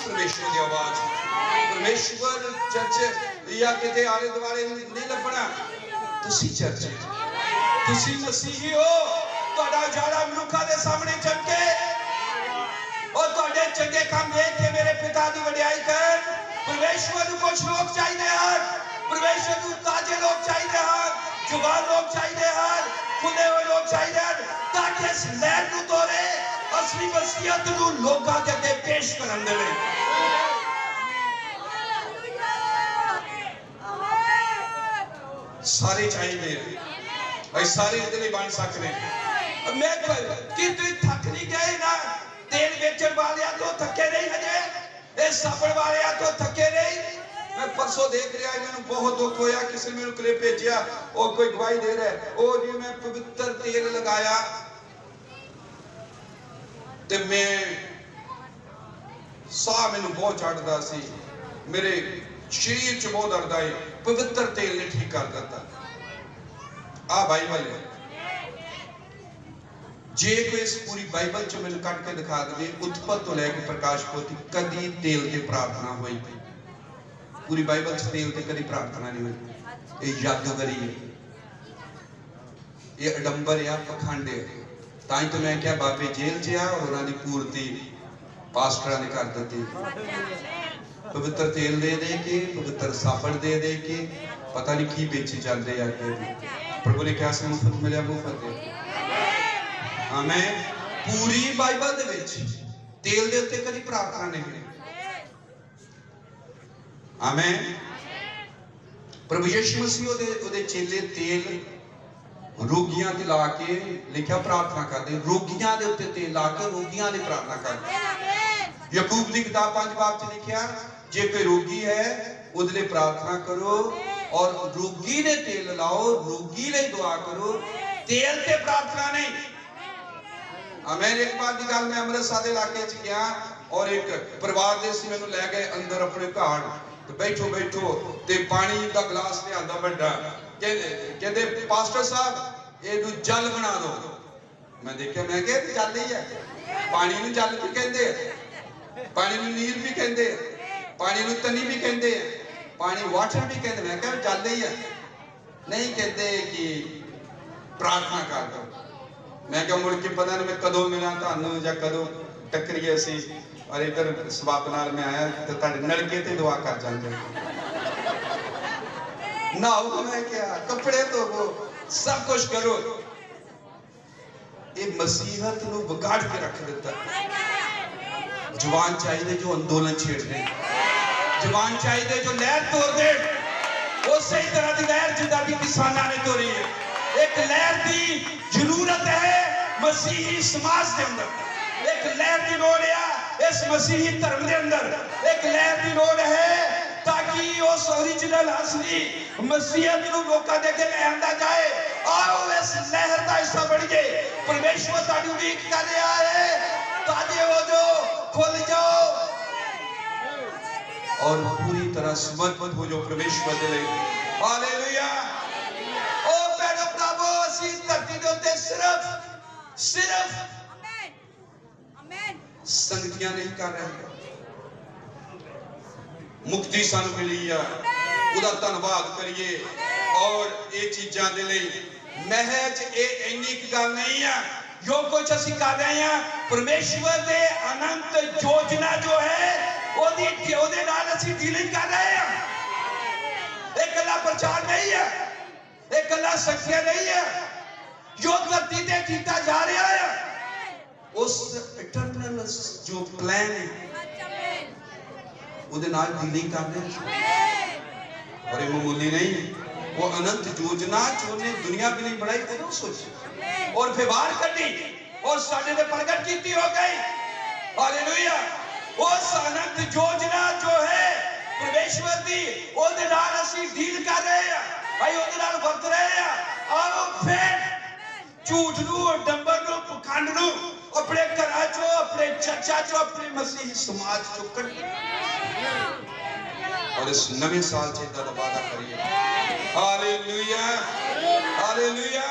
परमेश्वर की आवाज, परमेश्वर चर्च या किते आले दुआले नहीं लभना। तुसी चर्च, तुसी मसीही हो, ਤੁਹਾਡਾ ਜਾੜਾ ਮਨੁੱਖਾਂ ਦੇ ਸਾਹਮਣੇ ਚਮਕੇ और ਤੁਹਾਡੇ ਚੰਗੇ ਕੰਮ ਦੇਖ ਕੇ ਮੇਰੇ ਪਿਤਾ ਦੀ ਵਡਿਆਈ ਕਰਨ। ਪਰਮੇਸ਼ਵਰ ਨੂੰ ਕੁਝ ਲੋਕ ਚਾਹੀਦੇ ਹਨ, ਪਰਮੇਸ਼ਵਰ ਨੂੰ ਤਾਜ਼ੇ ਲੋਕ ਚਾਹੀਦੇ ਹਨ, ਜਵਾਨ ਲੋਕ ਚਾਹੀਦੇ ਹਨ, ਖੁੱਲੇ ਹੋਏ ਲੋਕ ਚਾਹੀਦੇ ਹਨ, ਤਾਂ ਕਿ ਇਸ ਲਹਿਰ ਨੂੰ ਤੋਰੇ, ਅਸਲੀ ਵਸੀਅਤ ਨੂੰ ਲੋਕਾਂ ਦੇ ਅੱਗੇ ਪੇਸ਼ ਕਰਨ ਦੇਵੇ। ਸਾਰੇ ਚਾਹੀਦੇ ਆ, ਅਸੀਂ ਸਾਰੇ ਇਹਦੇ ਲਈ ਬਣ ਸਕਦੇ ਹਾਂ। मैं कि तुम थक नहीं गए ना, तेल बेचन वाले तो थके नहीं हजे, साबण वाले तो थके नहीं। मैं परसों देख रहा, मैंने बहुत दुख होया, किसी ने क्लिप भेजा, और कोई गवाही दे रहा है, ओ जी मैं पवित्र तेल लगाया ते मैं साह मैनू बहुत चढ़ता सी, मेरे शरीर च बहुत दर्द आई, पवित्र तेल ने ठीक कर दिता। आ बाइबल है। जे कोई इस पूरी बाइबल च मैंने कट के दिखा दे, उत्पत्ति तो लैके प्रकाश पोथी कदी तेल ते प्रार्थना हुई, पूरी बाइबल च तेल ते कदी प्रार्थना नहीं हुई। ये जादूगरी है, ये अडंबर है, पखंड है। ताई तो मैं क्या बाबे जेल च आ और उन्होंने पूर्ति पास्टरां ने कर दी, पवित्र तेल दे दे के, पवित्र साबण दे दे के, पता नहीं की बेची जाते आगे। प्रभु ने क्या मुफ्त मिले, मुफ्त दे। आमें पूरी बाइबल दे विच तेल दे उत्ते कदी प्रार्थना नहीं हुई। आमें प्रभु यीशु मसीह ओदे चेले तेल रोगियां ते ला के लिखा प्रार्थना करदे, रोगियां दे उत्ते तेल ला के रोगियां दी प्रार्थना करदे। याकूब दी किताब 5 बाब च लिखिया, जे कोई रोगी है उहदे लिए प्रार्थना करो और रोगी ने तेल लाओ, रोगी लिए दुआ करो, तेल ते प्रार्थना नहीं। मैं एक बार की गल, मैं अमृतसर के इलाके च गया और एक परिवार दे सी मैनू लै गए अंदर अपने घर, तो बैठो बैठो ते पानी का गिलास लिया बड़ा, कहते पास्टर साहब ये जल बना दो। मैं देखा, मैं क्या जल ही है, पानी नूं जल भी कहते, पानी नूं नीर भी कहते, पानी नूं तनी भी कहते, पानी वाटर भी कहते। मैं क्या जल ही है, नहीं कहते कि प्रार्थना कर दो। मैं क्या मुड़ के पता नहीं मैं कदों मिला थानू या कदों टकरीए सी, और इधर सबाब नाल मैं आया तो तुहाडे नलके ते दुआ कर जांदे नहाओ। मैं क्या कपड़े धोवो, सब कुछ करो। ये मसीहत नू बिगाड़ के रख दिता। जवान चाहिए जो अंदोलन छेड़ दे, जवान चाहिए जो लहर तोड़ दे, उसी तरह की लहर जिदा भी किसानां ने तोड़ी है। एक लहर की जरूरत है मसीही समाज के अंदर, एक लहर की लोड़ है इस मसीही धर्म के अंदर, एक लहर की लोड़ है ताकि उस ओरिजिनल असली मसीहत को लोगों के अगे ले आंदा जाए। आओ इस लहर का हिस्सा बनिए। परमेश्वर तुहाडी उम्मीद कर रहा है, ताजे हो जाओ, खुल जाओ और पूरी तरह समर्पित हो जाओ परमेश्वर के लिए। हालेलुया। ओ भैणो भरावो, असीं धरती दे उत्ते सिर्फ संगतियां नहीं कर रहे, मुक्ति सानू मिली है, उहदा धन्नवाद करिए। और ये चीज़ां दे लई महज ये इन्नी गल नहीं है जो कुछ असीं कर रहे हैं, परमेश्वर दे अनंत योजना जो है ओहदे नाल असीं डीलिंग कर रहे हैं। एक गल्ला प्रचार नहीं है, एक गल्ला सच्चियां नहीं है, जो धरती ते कीता जा रहा है उस इटरनल जो प्लान है ਉਹਦੇ ਨਾਲ ਡੀਲਿੰਗ ਕਰਦੇ और ये मामूली नहीं है वो अनंत योजना जो ने दुनिया भी नहीं बनाई उਦੋਂ सोची और व्यवहार करनी और साडे दे प्रगट कीती हो गई हालेलुया उस अनंत योजना जो है परमेश्वर दी ਉਹਦੇ ਨਾਲ ਅਸੀਂ ਡੀਲ ਕਰ ਰਹੇ ਆ ਭਾਈ ਉਹਦੇ ਨਾਲ ਵਰਤ ਰਹੇ ਆ ਆਓ ਫਿਰ ਝੂਠ ਨੂੰ ਡੰਬਰ ਨੂੰ ਪਖੰਡ ਨੂੰ अपने घरां चो अपने चर्चा चो अपने मसीही समाज चो कढ और इस नवे साल च इदा दा वादा करिए हालेलुया हालेलुया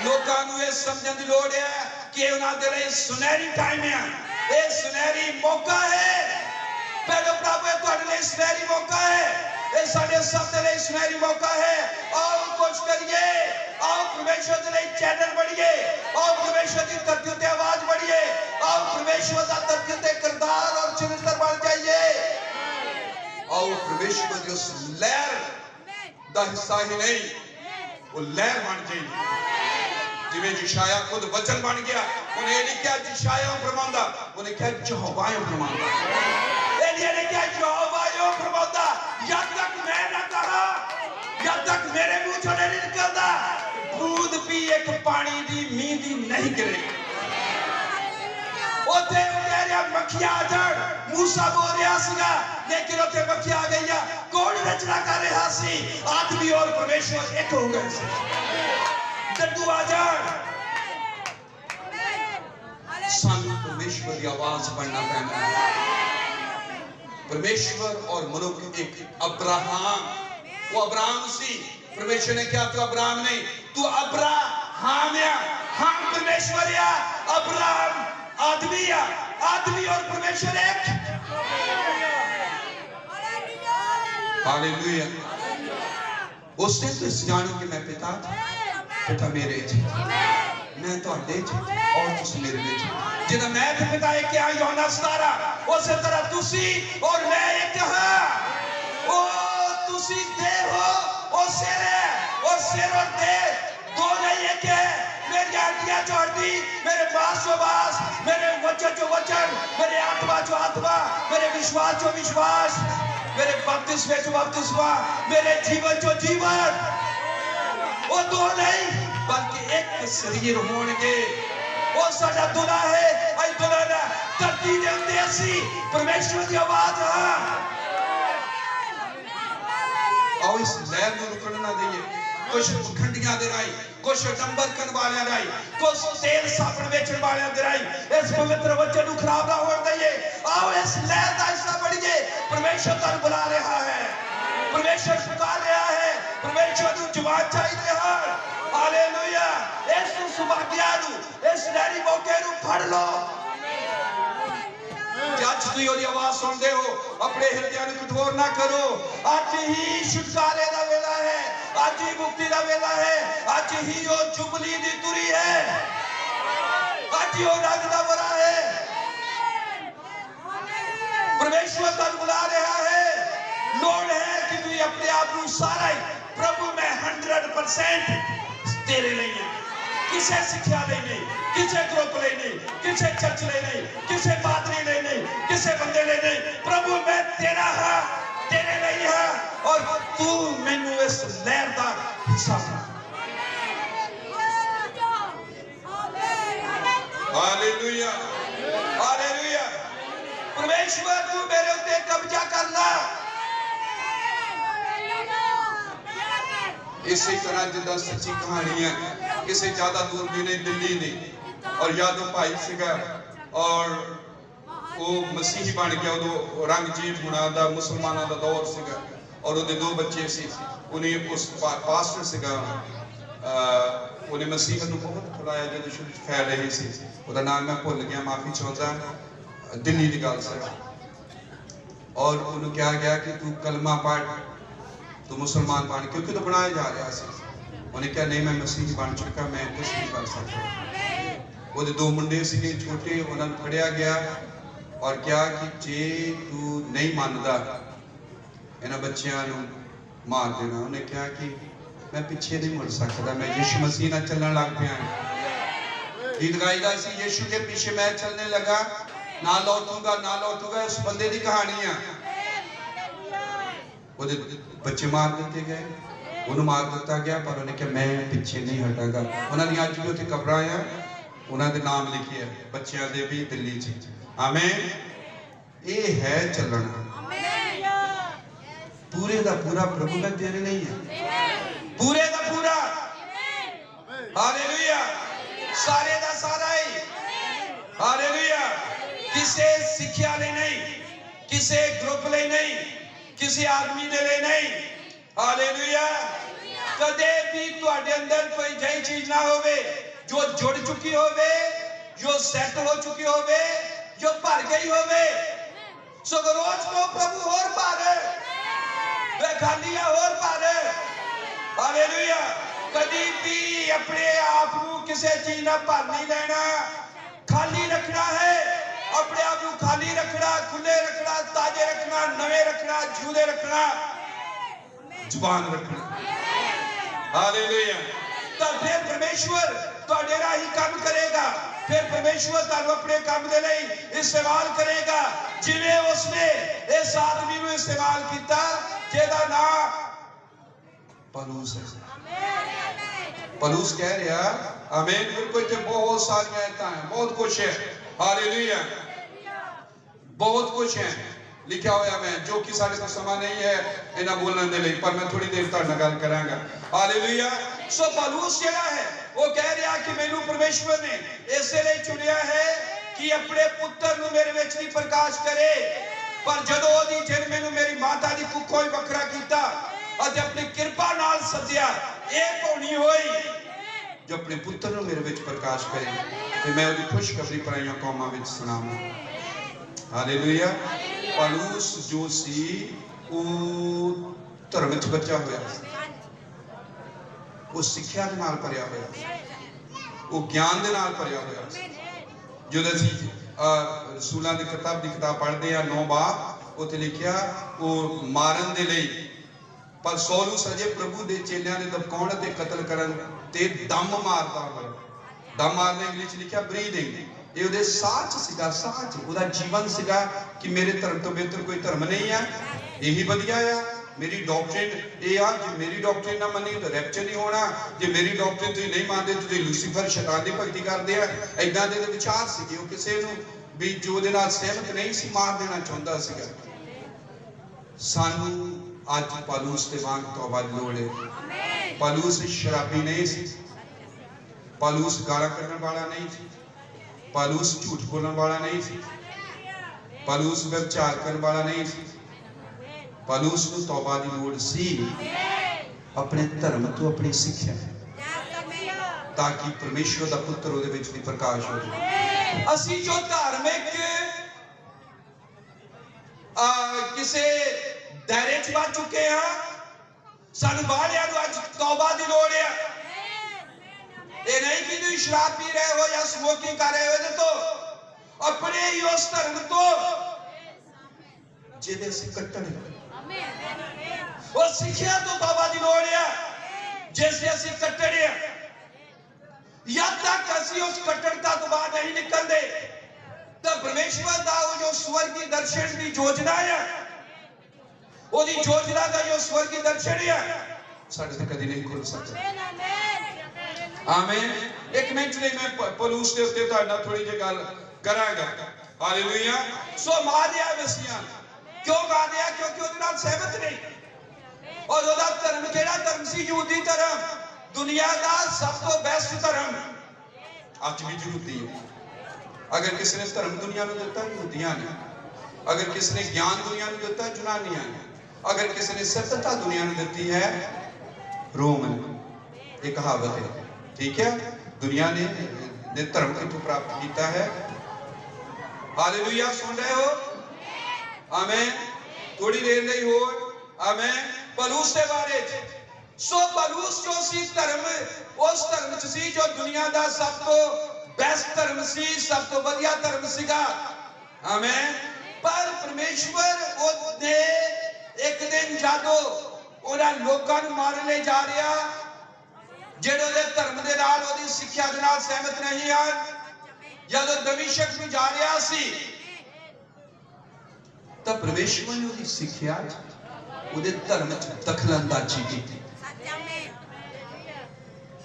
लोकां नूं ये समझण दी लोड़ है कि उन्हां दे लई सुनहरी टाइम है ये सुनहरी मौका है पहले प्रभु तुहाडे लई सुनहरी मौका है ये साडे सब दे लई सुनहरी मौका है आओ कुछ करिए आओ परमेश्वर दे लई चैनल बढ़िए आओ परमेश्वर दी धरती ते आवाज बढ़िए आओ परमेश्वर दा धरती ते किरदार और चरित्र बन जाइए आओ परमेश्वर दी उस लहर दा हिस्सा ही नहीं वो लहर बन जाइए जिवें यशाया खुद वचन बन गया उन्हें लिखा यशाया फरमांदा उन्हें कहा यहोवा फरमांदा एलिया ने कहा यहोवा फरमांदा जब तक मैं ना कहा जब तक मेरे मुंह से नहीं निकलता बूंद भी एक पानी दी मींह दी नहीं गिरेगी ओथे तेरे मक्खियां आ जान मूसा बोल रहा सीगा लेकिन ओथे मक्खियां आ गईया कौन रचना कर रहा सी आदमी और परमेश्वर एक हो गए सी डड्डू आ जान सानू परमेश्वर की आवाज बनना पैना परमेश्वर और मनुष्य एक अब्राहम वो अब्राहम सी परमेश्वर ने क्या तू अब्राहम नहीं तू अब्राहम या हम परमेश्वर या अब्राहम आदमी या आदमी और परमेश्वर एक हालेलुया उस दिन तो इस जानो कि मैं पिता पिता मेरे च मैं ਤੁਹਾਡੇ ਚ और ਤੁਸੀਂ ਮੇਰੇ ਵਿੱਚ जिदा मैं ते पिता एक क्या यूहन्ना 17 उसी तरह तुसी और मैं एक हां ओ तुसी देह हो और सिर है और सिर और देह दो नहीं एक है मेरी हड्डियां जो हड्डी मेरे बास जो बास मेरे वचन जो वचन मेरे आत्मा जो आत्मा मेरे विश्वास जो विश्वास मेरे बपतिस्मे जो बपतिस्मा मेरे जीवन जो जीवन वो दो नहीं बल्कि एक शरीर होंगे वो साडा दुला है आई दुला ना धरती दे उत्ते असी परमेश्वर दी आवाज हां आओ इस लहर नूं रुकण ना दईए कुछ पखंडियां दे राई कुछ डंबर करन वालियां राई कुछ तेल साबण बेचण वालियां दे राई इस पवित्र वचन नूं खराब ना होण दईए आओ इस लहर दा हिस्सा बणिए परमेश्वर तुहानूं बुला रहा है परमेश्वर पुकार रहा है परमेश्वर नूं जवाब चाहिए हां हालेलुया इस सुभाग्या नूं इस नैरी मौके नूं फड़ लो जज तुसीं ओदी आवाज सुनदे हो अपने हृदय नूं कठोर ना करो अज ही छुटकारे दा वेला है अज ही मुक्ति दा वेला है अज ही ओ जुबली दी तुरी है अज ही ओ रंग दा बरा है परमेश्वर तुहानूं बुला रहा है लोड़ है कि तुसीं अपने आप नूं सारा ही प्रभु मैं 100% तेरे लिए है किसे सिक्ख्या ले नहीं किसे ग्रुप ले नहीं किसे चर्च ले नहीं किसे पादरी ले नहीं किसे बंदे ले नहीं प्रभु मैं तेरा हां तेरे लिए हां और तू मैनू इस लहर दा हिस्सा हालेलुया हालेलुया परमेश्वर तू मेरे ऊते कब्जा करना इसी तरह जिदा सच्ची कहानी है किसी ज्यादा दूर भी नहीं दिल्ली नहीं और यादों भाई सीगा और वो मसीही बन गया उदो रंगजीत हुणा दा मुसलमाना दा दौर सीगा और उहदे दो बच्चे सी उन्हें उस पास्टर सीगा उन्हें मसीहत नूं बहुत फैलाया जो शुरू फैल रही सी उहदा नाम मैं भुल गया माफी चाहता दिल्ली दी गल सी और उन्हें कहा गया कि तू कलमा पढ़ तू मुसलमान बन क्योंकि तो बनाया जा रहा सी उन्हें कहा नहीं मैं मसीह बन चुका मैं कुछ नहीं कर सकता वो दो मुंडे सीगे छोटे उन्होंने फड़िया गया और क्या कि जे तू नहीं मानदा इन्हां बच्चियां नूं मार देना उन्हें कहा कि मैं पीछे नहीं मुड़ सकता मैं यीशु मसीह नाल चलण लग पिया गीत गाईदा सी, यीशु के पीछे मैं चलने लगा, ना लौटूंगा ना लौटूंगा। उस बंदे की कहानी है, ਉਹਦੇ ਬੱਚੇ ਮਾਰ ਦਿੱਤੇ ਗਏ, ਉਹਨੂੰ ਮਾਰ ਦਿੱਤਾ ਗਿਆ, ਪਰ ਉਹਨੇ ਕਿਹਾ ਮੈਂ ਪਿੱਛੇ ਨਹੀਂ ਹਟਾਂਗਾ। ਉਹਨਾਂ ਦੀਆਂ ਅੱਜ ਵੀ ਉੱਥੇ ਕਬਰਾਂ ਆ, ਉਹਨਾਂ ਦੇ ਨਾਮ ਲਿਖੇ ਆ ਬੱਚਿਆਂ ਦੇ ਵੀ ਦਿੱਲੀ 'ਚ। ਆਮੀਨ। ਇਹ ਹੈ ਚੱਲਣਾ। पूरे का पूरा प्रभु का तेरे नहीं है, पूरे का पूरा, हालेलुया, सारे का सारा ही, हालेलुया। किसी सिक्ख्या ले नहीं, किसी ग्रुप ले नहीं, किसी आदमी दे ले नहीं, हालेलुया। कदे भी तुहाडे अंदर कोई जही चीज ना होवे जो जुड़ चुकी होवे, जो सेट हो चुकी होवे, जो भर गई होवे। सो रोज को प्रभु और भर, वे खाली है और भर, हालेलुया। कदी भी अपने आप को किसी चीज ना भर नहीं लेना, खाली रखना है। अपने आप को खाली रखना, खुले रखना, ताजे रखना, नवे रखना, जूदे रखना, जुबान रखना, हालेलुया। तो फिर परमेश्वर तुहाडे राही काम करेगा, फिर परमेश्वर तुहानू अपने काम दे लई इस्तेमाल करेगा। जिवें उसने इस आदमी को इस्तेमाल किया जिहदा नाम पलूस है। पलूस कह रहा, आमीन। बिल्कुल ते बहुत सारी आयतां हैं, बहुत कुछ है, हालेलुया, बहुत कुछ है लिखा होया। मैं जो कि सारे को समा नहीं है इन्हां बोलने दे लई, पर मैं थोड़ी देर तुहाडे नाल गल करांगा, हालेलुया। सो पलूस जिहड़ा है वो कह रहा कि मैनू परमेश्वर ने इसलिए चुनिया है कि अपने पुत्र नू मेरे विच नहीं प्रकाश करे। पर जदों ओदी जिन मैनू मेरी माता दी कुखों ही वखरा कीता अते अपनी कृपा नाल सद्या, एक होनी होई जो अपने पुत्र नू मेरे विच प्रकाश करे ते मैं ओदी खुशखबरी पराईयां कौमां विच सुणावां, हालेलुया। पलूस जो सी वो धर्म च बचा होया, वो सिक्ख्या दे नाल भरिया होया, वो ज्ञान दे नाल भरिया होया। जो असीं रसूलां दी किताब पढ़दे आ 9 बाब उत्थे लिखिया वो मारन दे लई, पर सौलूस अजे प्रभु दे चेलियां दे दबकाउण ते कतल करन ते दम मारदा होया। दम मारने इंग्लिश लिखिया ब्रीदिंग। ये ਉਹਦੇ ਸਾਹ ਚ ਸੀਗਾ, ਸਾਹ ਚ ਉਹਦਾ ਜੀਵਨ ਸੀਗਾ ਕਿ ਮੇਰੇ ਧਰਮ ਤੋਂ ਬਿਹਤਰ ਕੋਈ ਧਰਮ ਨਹੀਂ ਹੈ, ਇਹੀ ਵਧੀਆ ਆ। मेरी डॉक्ट्रिन ये आ कि मेरी डॉक्ट्रिन ना मनी तो रैप्चर नहीं होना, जे मेरी डॉक्ट्रिन तुसीं नहीं मानते तो लूसीफर शैतान की भगती करते हैं। इदां दे विचार सीगे, वो किसी नूं भी जो दे नाल सहमत नहीं सी मार देना चाहुंदा सीगा। सानू अज पलूस दे वांग तौबा दी लोड़ है। पलूस शराबी नहीं सी, पलूस गालां कढण वाला नहीं सी, पलूस झूठ बोलण वाला नहीं सी, पलूस व्यभिचार करन वाला नहीं सी। पलूस को तौबा दी लोड़ सी अपने धर्म तो, अपनी सिक्ख्या, ताकि परमेश्वर दा पुत्र ਉਹਦੇ ਵਿੱਚ ਵੀ ਪ੍ਰਕਾਸ਼ ਹੋ ਜਾਵੇ। ਅਸੀਂ ਜੋ ਧਾਰਮਿਕ ਕਿਸੇ ਦਾਇਰੇ 'ਚ ਵੱਜ ਚੁੱਕੇ ਹਾਂ, ਸਾਨੂੰ ਬਾਹਰਿਆਂ ਨੂੰ ਅੱਜ ਤੌਬਾ ਦੀ ਲੋੜ ਹੈ। ਇਹ ਨਹੀਂ ਕਿ ਤੁਸੀਂ ਸ਼ਰਾਬ ਪੀ ਰਹੇ ਹੋ ਜਾਂ ਸਮੋਕਿੰਗ ਕਰ ਰਹੇ ਹੋ, ਇਹਦੇ ਤੋਂ ਆਪਣੇ ਹੀ ਉਸ ਧਰਮ ਤੋਂ ਜਿਹਦੇ ਅਸੀਂ ਕੱਟਣੇ, और सिक्ख्या तो बाबा दी लोड़ है जैसे असी कट्टड़े जब तक असी उस कट्टड़ता तो बाहर नहीं निकलते तो परमेश्वर दा जो स्वर्गीय दर्शन की योजना है, ओदी योजना का जो स्वर्गीय दर्शन है साडे ते कदी नहीं खुल सकता। आमीन। एक मिनट लिए मैं पलूस के उत्ते तुहाडे नाल थोड़ी जी गल करांगा, हालेलुया। सो मारिया मसीहा क्यों मारिया? क्योंकि ਉਹਦੇ ਨਾਲ सहमत नहीं, और ਉਹਦਾ ਧਰਮ ਕਿਹੜਾ ਧਰਮ ਸੀ? ਯਹੂਦੀ ਧਰਮ, ਦੁਨੀਆ ਦਾ ਸਭ ਤੋਂ ਬੈਸਟ ਧਰਮ। ਅੱਜ ਵੀ ਯਹੂਦੀ ਹੈ। अगर किसी ने धर्म दुनिया में दिता यहूदियां ने, अगर किसी ने ज्ञान दुनिया में दिता यूनानियां ने, अगर किसी ने सत्यता दुनिया में दी है रोम ने। एक कहावत है, ठीक है। दुनिया ने धर्म कितों प्राप्त किया है? हालेलुया। सुन रहे हो? आमीन। थोड़ी देर नहीं हो, आमीन। पलूस के बारे सो पलूस जो सी धर्म, उस धर्म च सी जो दुनिया का सब तो बेस्ट धर्म सी, सब तो वधिया धर्म सीगा, आमीन। पर परमेश्वर ने एक दिन जादो उन्हां लोकां नूं मारन ले जा रहा जेड़े उहदे धर्म दे ਨਾਲ ਉਹਦੀ ਸਿੱਖਿਆ ਦੇ ਨਾਲ ਸਹਿਮਤ ਨਹੀਂ ਹਨ। ਜਦੋਂ ਦਮਿਸ਼ਕ ਨੂੰ ਜਾ ਰਿਹਾ ਸੀ ਤਾਂ ਪਰਮੇਸ਼ਵਰ ਨੇ ਉਹਦੀ ਸਿੱਖਿਆ ਉਹਦੇ ਧਰਮ ਚ ਦਖਲਅੰਦਾਜ਼ੀ ਕੀਤੀ।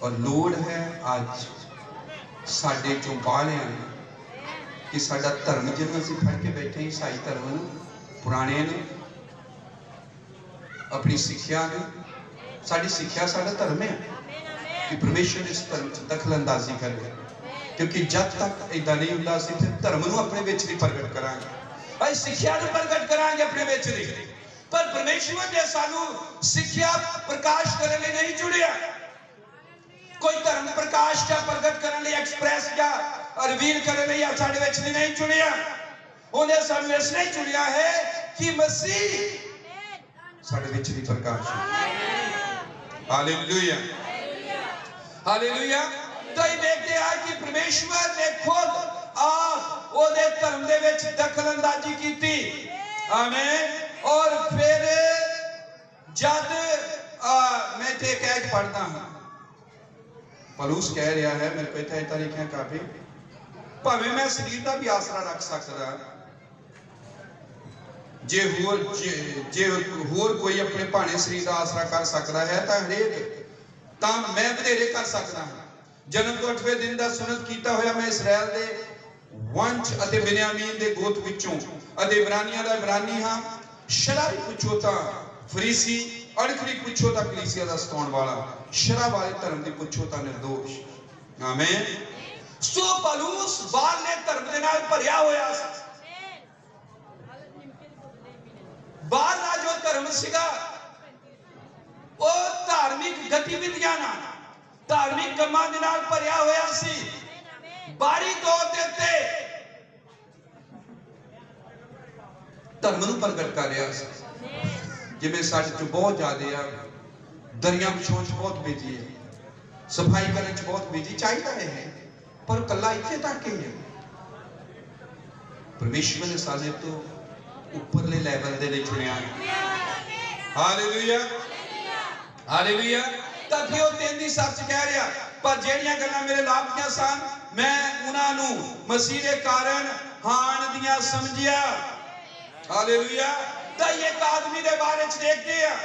ਔਰ ਲੋੜ ਹੈ ਅੱਜ ਸਾਡੇ ਚੋਂ ਬਾਹਲਿਆਂ ਨੂੰ ਕਿ ਸਾਡਾ ਧਰਮ ਜਿਹਨੂੰ ਅਸੀਂ ਫੜ ਕੇ ਬੈਠੇ ਈਸਾਈ ਧਰਮ ਨੂੰ, ਪੁਰਾਣੇ ਨੂੰ, ਆਪਣੀ ਸਿੱਖਿਆ ਨੂੰ, ਸਾਡੀ ਸਿੱਖਿਆ ਸਾਡਾ ਧਰਮ ਹੈ ਕਿ ਪਰਮੇਸ਼ਵਰ ਇਸ ਧਰਮ ਚ ਦਖਲਅੰਦਾਜ਼ੀ ਕਰੇ। ਕਿਉਂਕਿ ਜਦ ਤੱਕ ਇਦਾਂ ਨਹੀਂ ਹੁੰਦਾ ਅਸੀਂ ਫਿਰ ਧਰਮ ਨੂੰ ਆਪਣੇ ਵਿੱਚ ਨਹੀਂ ਪ੍ਰਗਟ ਕਰਾਂਗੇ, ਅਸੀਂ ਸਿੱਖਿਆ ਨੂੰ ਪ੍ਰਗਟ ਕਰਾਂਗੇ ਆਪਣੇ ਵਿੱਚ ਨਹੀਂ। ਪਰ ਪਰਮੇਸ਼ਵਰ ਨੇ ਸਾਨੂੰ ਸਿੱਖਿਆ ਪ੍ਰਕਾਸ਼ ਕਰਨ ਲਈ ਨਹੀਂ ਚੁਣਿਆ। ਕੋਈ ਧਰਮ ਪ੍ਰਕਾਸ਼ ਜਾਂ ਪ੍ਰਗਟ ਕਰਨ ਲਈ, ਐਕਸਪ੍ਰੈਸ ਜਾਂ ਰਿਵੀਲ ਕਰਨ ਲਈ ਸਾਡੇ ਵਿੱਚ ਨਹੀਂ ਚੁਣਿਆ। ਉਹਨੇ ਸਾਨੂੰ ਇਸ ਲਈ ਚੁਣਿਆ ਹੈ ਕਿ ਮਸੀਹ ਸਾਡੇ ਵਿੱਚ ਵੀ ਪ੍ਰਕਾਸ਼ ਹੋ। Hallelujah, hallelujah. ਤਾਂ ਇਹ ਦੇਖਦੇ ਆ ਕਿ ਪਰਮੇਸ਼ਵਰ ਨੇ ਖੁਦ ਆਪ ਉਹਦੇ ਧਰਮ ਦੇ ਵਿੱਚ ਦਖਲਅੰਦਾਜ਼ੀ ਕੀਤੀ। ਆਮੀਨ। ਔਰ ਫਿਰ ਜਦ ਮੈਂ ਤੇ ਕਹਿ ਪੜਦਾ ਹਾਂ, ਪੌਲੁਸ ਕਹਿ ਰਿਹਾ ਹੈ, ਮੇਰੇ ਕੋਲ ਇੱਥੇ ਲਿਖਿਆ ਕਾਫੀ, ਭਾਵੇਂ ਮੈਂ ਸਰੀਰ ਦਾ ਵੀ ਆਸਰਾ ਰੱਖ ਸਕਦਾ, ਜੇ ਹੋਰ ਕੋਈ ਆਪਣੇ ਭਾਣੇ ਸਰੀਰ ਦਾ ਆਸਰਾ ਕਰ ਸਕਦਾ ਹੈ ਤਾਂ ਹਰੇਕ ਤਾਂ ਮੈਂ ਵਧੇਰੇ ਕਰ ਸਕਦਾ ਹਾਂ। ਜਨਮ ਤੋਂ 8ਵੇਂ ਦਿਨ ਦਾ ਸੁਨਤ ਕੀਤਾ ਹੋਇਆ ਮੈਂ ਇਸਰਾਇਲ ਦੇ ਵੰਸ਼ ਅਤੇ ਬਿਨਯਾਮੀਨ ਦੇ ਗੋਤ ਵਿੱਚੋਂ ਅਤੇ ਇਬਰਾਨੀਆਂ ਦਾ ਇਬਰਾਨੀ ਹਾਂ। ਸ਼ਰਾਬੀ ਪੁੱਛੋ ਤਾਂ ਫਰੀਸੀ, ਅਣਖਰੀ ਪੁੱਛੋ ਤਾਂ ਕਲੀਸਿਆ ਦਾ ਸਤਾਉਣ ਵਾਲਾ, ਸ਼ਰਾਬ ਵਾਲੇ ਧਰਮ ਦੀ ਪੁੱਛੋ ਤਾਂ ਨਿਰਦੋਸ਼। ਆਮੀਨ। ਸੋ ਪੌਲੁਸ ਬਾਹਰਲੇ ਧਰਮ ਦੇ ਨਾਲ ਭਰਿਆ ਹੋਇਆ ਸੀ। ਬਾਹਰਲਾ ਜੋ ਧਰਮ ਸੀਗਾ ਉਹ ਧਾਰਮਿਕ ਗਤੀਵਿਧੀਆਂ ਨਾਲ, ਧਾਰਮਿਕ ਕੰਮਾਂ ਦੇ ਨਾਲ ਭਰਿਆ ਹੋਇਆ ਸੀ। ਬਾਹਰੀ ਤੌਰ ਦੇ ਉੱਤੇ ਧਰਮ ਨੂੰ ਪ੍ਰਗਟ ਕਰ ਰਿਹਾ ਸੀ। ਜਿਵੇਂ ਸਾਡੇ ਚ ਬਹੁਤ ਜ਼ਿਆਦੇ ਆ, ਦਰਿਆ ਵਿਛਾਉਣ ਚ ਬਹੁਤ ਬਿਜੀ ਹੈ, ਸਫਾਈ ਕਰਨ ਚ ਬਹੁਤ ਬਿਜੀ, ਚਾਹੀਦਾ ਹੈ ਪਰ ਕੱਲਾ ਇੱਥੇ ਤੱਕ ਹੀ ਹੈ। ਪਰਮੇਸ਼ਵਰ ਨੇ ਸਾਡੇ ਤੋਂ ਉੱਪਰਲੇ ਲੈਵਲ ਦੇ ਲਈ ਚੁਣਿਆ। Hallelujah, hallelujah. ਤਾਂ ਕਿ ਉਹ ਤਿੰਨ ਦੀ ਸੱਚ ਕਹਿ ਰਿਹਾ, ਪਰ ਜਿਹੜੀਆਂ ਗੱਲਾਂ ਮੇਰੇ ਲਾਭ ਦੀਆਂ ਸਨ ਮੈਂ ਉਹਨਾਂ ਨੂੰ ਮਸੀਹ ਦੇ ਕਾਰਨ ਹਾਨ ਦੀਆਂ ਸਮਝਿਆ। ਹਾਲੇਲੂਇਆ। ਤਾਂ ਇੱਕ ਆਦਮੀ ਦੇ ਬਾਰੇ ਚ ਦੇਖਦੇ ਆ,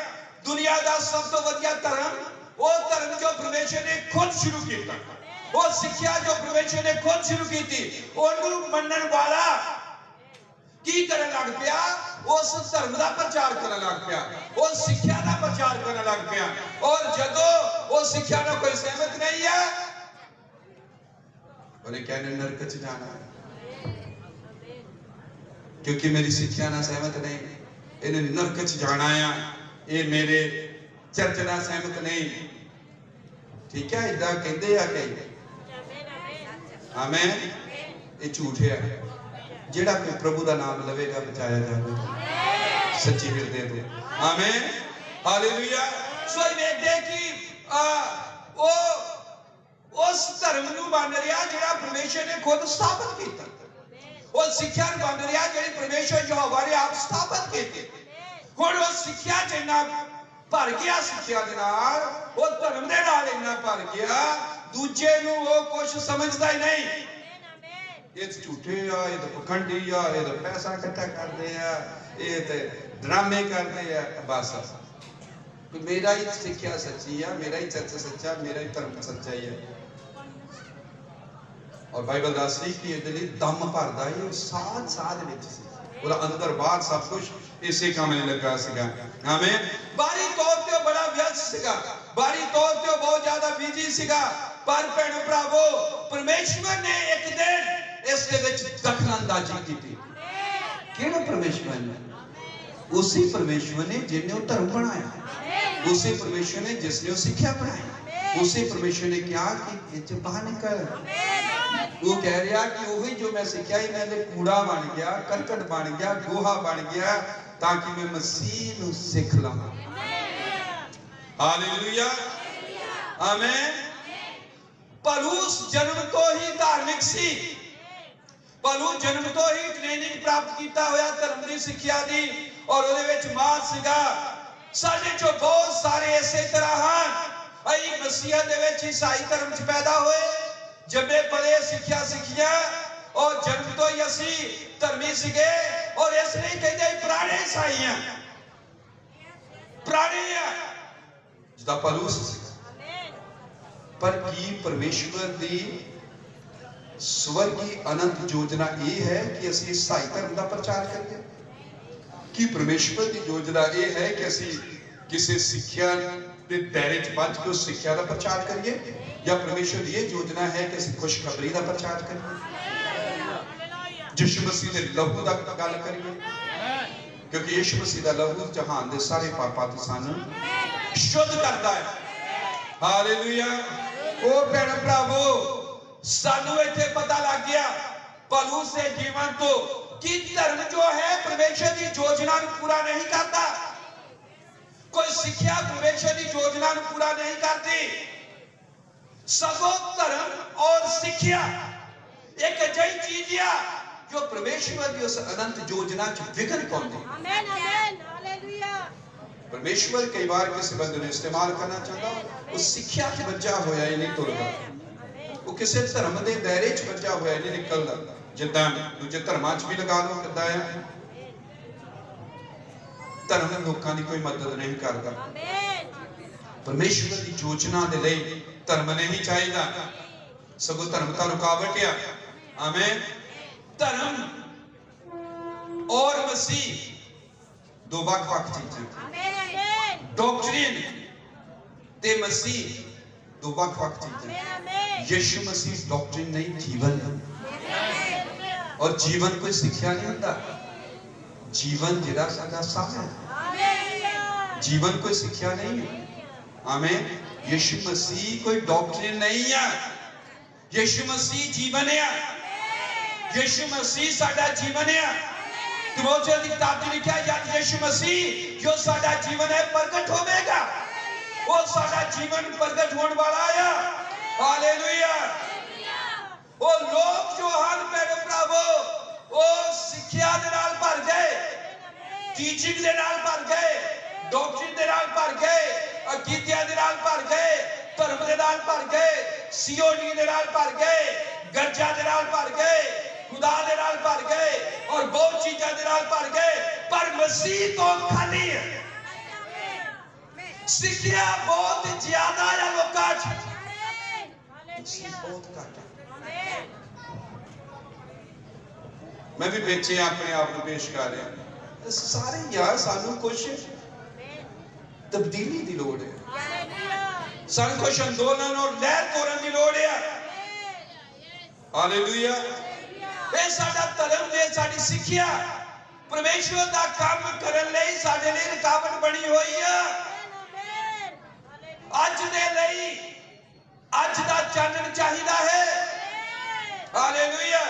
ਦੁਨੀਆ ਦਾ ਸਭ ਤੋਂ ਵਧੀਆ ਧਰਮ ਉਹ ਧਰਮ ਜੋ ਪਰਮੇਸ਼ਰ ਨੇ ਖੁਦ ਸ਼ੁਰੂ ਕੀਤਾ, ਉਹ ਸਿੱਖਿਆ ਜੋ ਪਰਮੇਸ਼ਰ ਨੇ ਖੁਦ ਸ਼ੁਰੂ ਕੀਤੀ, ਉਹਨੂੰ ਮੰਨਣ ਵਾਲਾ ਕੀ ਕਰਨ ਲੱਗ ਪਿਆ? ਉਸ ਧਰਮ ਦਾ ਪ੍ਰਚਾਰ ਕਰਨ ਲੱਗ ਪਿਆ, ਉਹ ਸਿੱਖਿਆ ਦਾ ਪ੍ਰਚਾਰ ਕਰਨ ਲੱਗ ਪਿਆ। ਔਰ ਜਦੋਂ ਉਹ ਸਿੱਖਿਆ ਨਾਲ ਕੋਈ ਸਹਿਮਤ ਨਹੀਂ ਹੈ, ਉਹਨੇ ਕਹਿੰਦੇ ਨਰਕ ਚ ਜਾਣਾ ਕਿਉਂਕਿ ਮੇਰੀ ਸਿੱਖਿਆ ਨਾਲ ਸਹਿਮਤ ਨਹੀਂ, ਇਹਨੇ ਨਰਕ ਚ ਜਾਣਾ ਆ, ਇਹ ਮੇਰੇ ਚਰਚ ਨਾਲ ਸਹਿਮਤ ਨਹੀਂ। ਠੀਕ ਹੈ, ਇਦਾਂ ਕਹਿੰਦੇ ਆ ਕਈ। ਆਮੀਨ। ਇਹ ਝੂਠ ਹੈ। ਜਿਹੜਾ ਕੋਈ ਪ੍ਰਭੂ ਦਾ ਨਾਮ ਲਵੇਗਾ ਬਚਾਇਆ ਜਾਵੇਗਾ ਸੱਚੀ ਹਿਰਦੇ ਤੋਂ। ਆਮੀਨ, ਹਾਲੇਲੂਇਆ। ਸੋ ਇਹ ਵੇਖਦੇ ਕਿ ਉਹ ਉਸ ਧਰਮ ਨੂੰ ਮੰਨ ਰਿਹਾ ਜਿਹੜਾ ਪਰਮੇਸ਼ਰ ਨੇ ਖੁਦ ਸਥਾਪਿਤ ਕੀਤਾ, ਉਹ ਸਿੱਖਿਆ ਨੂੰ ਮੰਨ ਰਿਹਾ ਜਿਹੜੀ ਪਰਮੇਸ਼ਰ ਯਹੋਵਾ ਨੇ ਆਪ ਸਥਾਪਿਤ ਕੀਤੀ। ਹੁਣ ਉਹ ਸਿੱਖਿਆ ਚ ਇੰਨਾ ਭਰ ਗਿਆ, ਸਿੱਖਿਆ ਦੇ ਨਾਲ, ਉਹ ਧਰਮ ਦੇ ਨਾਲ ਇੰਨਾ ਭਰ ਗਿਆ, ਦੂਜੇ ਨੂੰ ਉਹ ਕੁਝ ਸਮਝਦਾ ਹੀ ਨਹੀਂ। ਇਹ ਝੂਠੇ ਆ, ਇਹ ਤਾਂ ਪਖੰਡੀ ਆ, ਇਹ ਤਾਂ ਪੈਸਾ ਇਕੱਠਾ ਕਰਦੇ ਆ, ਇਹ ਤੇ ਡਰਾਮੇ ਕਰਦੇ ਆ। ਬਸ ਮੇਰਾ ਹੀ ਸਿੱਖਿਆ ਸੱਚੀ ਆ, ਮੇਰਾ ਹੀ ਚਰਚ ਸੱਚਾ, ਮੇਰਾ ਹੀ ਧਰਮ ਸੱਚਾ ਹੀ ਹੈ। ਔਰ ਬਾਈਬਲ ਦੱਸਦੀ ਕਿ ਇਹਦੇ ਲਈ ਦਮ ਭਰਦਾ ਹੀ ਉਹ ਸਾਧ ਵਿੱਚ ਸੀ, ਉਹਦਾ ਅੰਦਰ ਬਾਹਰ ਸਭ ਕੁਝ ਇਸੇ ਕੰਮ ਲਈ ਲੱਗਾ ਸੀਗਾ। ਆਮੀਨ। ਬਾਹਰੀ ਤੌਰ ਤੇ ਬੜਾ ਵਿਅਸਤ ਸੀਗਾ, ਬਾਹਰੀ ਤੌਰ ਤੇ ਬਹੁਤ ਜ਼ਿਆਦਾ ਬਿਜੀ ਸੀਗਾ, ਪਰ ਭੈਣੋ ਭਰਾਵੋ ਪਰਮੇਸ਼ਵਰ ਨੇ ਇੱਕ ਦਿਨ ਇਸ ਦੇ ਵਿੱਚ ਦਖਲਅੰਦਾਜ਼ੀ ਕੀਤੀ। ਕਿਹੜਾ ਪਰਮੇਸ਼ਵਰ ਨੇ? ਉਸੇ ਪਰਮੇਸ਼ਵਰ ਨੇ ਜਿਹਨੇ ਉਹ ਧਰਮ ਬਣਾਇਆ, ਉਸੇ ਪਰਮੇਸ਼ਵਰ ਨੇ ਜਿਸਨੇ ਉਹ ਸਿੱਖਿਆ ਬਣਾਈ, ਉਸੇ ਪਰਮੇਸ਼ਵਰ ਨੇ ਕਿਹਾ ਕਿ ਇਹ ਚ ਬਾਹਰ ਨਿਕਲ। ਉਹ ਕਹਿ ਰਿਹਾ ਕਿ ਉਹੀ ਜੋ ਮੈਂ ਸਿੱਖਿਆ ਹੀ ਮੈਂ ਕੂੜਾ ਬਣ ਗਿਆ, ਕਰਕਟ ਬਣ ਗਿਆ, ਗੋਹਾ ਬਣ ਗਿਆ, ਤਾਂ ਕਿ ਮੈਂ ਮਸੀਹ ਨੂੰ ਸਿੱਖ ਲਵਾਂ। ਹਾਲੇਲੂਇਆ, ਆਮੀਨ। ਪੌਲੁਸ ਜਨਮ ਤੋਂ ਹੀ ਧਾਰਮਿਕ ਸੀ। ਪੌਲੁਸ ਜਨਮ ਤੋਂ ਹੀ ਟ੍ਰੇਨਿੰਗ ਪ੍ਰਾਪਤ ਕੀਤਾ ਹੋਇਆ ਧਰਮ ਦੀ ਸਿੱਖਿਆ ਦੀ, ਔਰ ਉਹਦੇ ਵਿੱਚ ਮਾਰ ਸੀਗਾ। ਸਾਡੇ ਚੋਂ ਬਹੁਤ ਸਾਰੇ ਇਸੇ ਤਰ੍ਹਾਂ ਹਨ। ਅਸੀਂ मसीहा दे विच ईसाई धर्म च पैदा होए, जम्मे पले सिक्ख्या सिक्खिया और जन्म तो ही असी धर्मी सीगे और इसलिए कहते पुराने ईसाई हैं, पुराने हैं जिदा पौलुस। पर की परमेश्वर दी स्वर्गी अनंत योजना ये है कि असी ईसाई धर्म का प्रचार करिए? कि परमेश्वर की योजना ये है कि असी किसी सिक्ख्या के दायरे च बच के उस सिक्ख्या का प्रचार करिए, या परमेश्वर ये योजना है कि असी खुशखबरी का प्रचार करिए, यीशु मसीह के लहू का गल करिए? क्योंकि यीशु मसीह का लहू जहान के सारे पापां तो सानू शुद्ध करता है। हालेलुया। ओ भैण भरावो, सानू इत्थे पता लग गया पौलुस के जीवन तो कि धर्म जो है परमेश्वर की योजना को पूरा नहीं करता। कोई सिक्ख्या परमेश्वर की योजना को पूरा नहीं करती। सगों धर्म और सिक्ख्या एक अजिही चीज है जो परमेश्वर की उस अनंत योजना च विघन पाउंदी। आमीन आमीन हालेलुया। परमेश्वर कई बार किसी बंदे ने इस्तेमाल करना चाहता, उस सिक्ख्या च बचा होया ही नहीं तुरदा, वो किसी धर्म के दायरे च बचा होया नहीं निकलदा। जिद्दां दूजे धर्मां च भी लगा लो किद्दां है, धर्म लोकां दी कोई मदद नहीं करता। परमेश्वर की योजना दे लई धर्म नहीं चाहिए, सगों धर्म का रुकावट है। आमीन। धर्म और मसीह दो वख-वख चीज़ां। डॉक्ट्रिन ते मसीह दो वख-वख चीज़ां। यीशु मसीह डॉक्ट्रिन नहीं, जीवन है। और जीवन कोई सिक्ख्या नहीं होता, जीवन जिहड़ा साडा साह है, जीवन कोई सिक्ख्या नहीं है। आमीन। यीशु मसीह कोई डॉक्ट्रिन नहीं है, यीशु मसीह जीवन है। यीशु मसीह साडा जीवन है। तिमोथेयुस की किताब में लिखा है जब यीशु मसीह जो साडा जीवन है प्रगट होवेगा, वो साडा जीवन प्रगट होने वाला है। हालेलुया। वो लोग जो हन मेरे प्रभु वो सिक्ख्या दे नाल भर गए, टीचिंग दे नाल भर गए, डॉक्ट्रिन दे नाल भर गए, अकीदे दे नाल भर गए, धर्म दे नाल भर गए, सीओडी दे नाल भर गए, गर्जा दे नाल भर गए, खुदा दे नाल भर गए और बहुत चीज़ां दे नाल भर गए, पर मसीह तो खाली है। सिक्ख्या बहुत ज्यादा है लोकां च, मसीह बहुत घट है। मैं भी बेचे अपने आप को पेश कर रहा सारे यार, सानू कुछ तब्दीली की लोड़ है, सानू कुछ अंदोलन और लहर तोड़न की लोड़ है। हालेलुया। ये साडा धर्म दे साडी सिक्ख्या परमेश्वर दा काम करन लई साडे लई रुकावट बनी हुई है। अज दे लई अज दा चानन चाहिदा है। हालेलुया।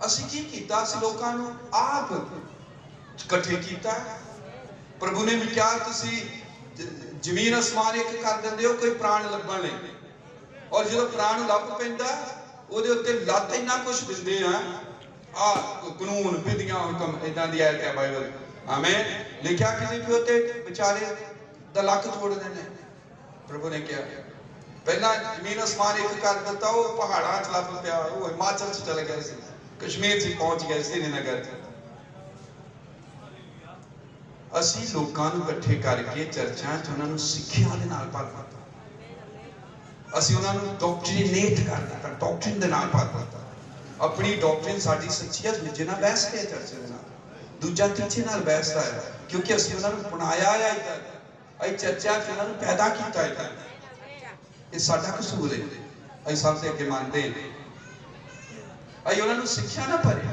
ਅਸੀਂ ਕੀ ਕੀਤਾ, ਅਸੀਂ ਲੋਕਾਂ ਨੂੰ ਆਪ ਇਕੱਠੇ ਕੀਤਾ। ਪ੍ਰਭੂ ਨੇ ਵੀ ਕਿਹਾ ਤੁਸੀਂ ਜ਼ਮੀਨ ਅਸਮਾਨ ਇੱਕ ਕਰ ਦਿੰਦੇ ਹੋ ਕੋਈ ਪ੍ਰਾਣ ਲੱਭਣ ਲਈ, ਔਰ ਜਦੋਂ ਪ੍ਰਾਣ ਲੱਭ ਪੈਂਦਾ ਉਹਦੇ ਉੱਤੇ ਲੱਤ ਇੰਨਾ ਕੁਝ ਦਿੰਦੇ ਆ ਕਾਨੂੰਨ ਵਿਧੀਆਂ ਹੁਕਮ ਇਦਾਂ ਦੀ ਆਇਤ ਹੈ ਬਾਈਬਲ। ਆਮੀਨ। ਲਿਖਿਆ ਕਿਸੇ ਵੀ ਉੱਤੇ ਵਿਚਾਰੇ ਦਾ ਲੱਕ ਤੋੜ ਦੇਣੇ। ਪ੍ਰਭੂ ਨੇ ਕਿਹਾ ਪਹਿਲਾਂ ਜ਼ਮੀਨ ਅਸਮਾਨ ਇੱਕ ਕਰ ਦਿੱਤਾ, ਉਹ ਪਹਾੜਾਂ 'ਚ ਲੱਭ ਪਿਆ, ਉਹ ਹਿਮਾਚਲ 'ਚ ਚਲੇ ਗਏ ਸੀ, कश्मीर से पहुंच गए श्रीनगर। ਅਸੀਂ ਲੋਕਾਂ ਨੂੰ ਇਕੱਠੇ ਕਰਕੇ ਚਰਚਾਂ 'ਚ ਉਹਨਾਂ ਨੂੰ ਸਿੱਖਿਆ ਦੇ ਨਾਲ ਭਰ ਦਿੱਤਾ, ਅਸੀਂ ਉਹਨਾਂ ਨੂੰ ਡਾਕਟਰੀਨੇਟ ਕਰ ਦਿੱਤਾ, ਡਾਕਟਰਿਨ ਦੇ ਨਾਲ ਭਰ ਦਿੱਤਾ। ਆਪਣੀ ਡਾਕਟਰਿਨ ਸਾਡੀ ਸੱਚੀ ਹੈ, ਦੂਜੇ ਨਾਲ ਬਹਿਸ ਕੇ ਚਰਚੇ ਦੇ ਨਾਲ, ਦੂਜਾ ਤੀਜੇ ਨਾਲ ਬਹਿਸਦਾ ਹੈ, ਕਿਉਂਕਿ ਅਸੀਂ ਉਹਨਾਂ ਨੂੰ ਬਣਾਇਆ ਹੈ ਇੱਦਾਂ, ਅਸੀਂ ਚਰਚਾ 'ਚ ਉਹਨਾਂ ਨੂੰ ਪੈਦਾ ਕੀਤਾ ਇੱਦਾਂ। ਇਹ ਸਾਡਾ ਕਸੂਰ ਹੈ, ਅਸੀਂ ਸਭ ਦੇ ਅੱਗੇ ਮੰਨਦੇ ਹਾਂ। ਅਸੀਂ ਉਹਨਾਂ ਨੂੰ ਸਿੱਖਿਆ ਨਾ ਭਰਿਆ,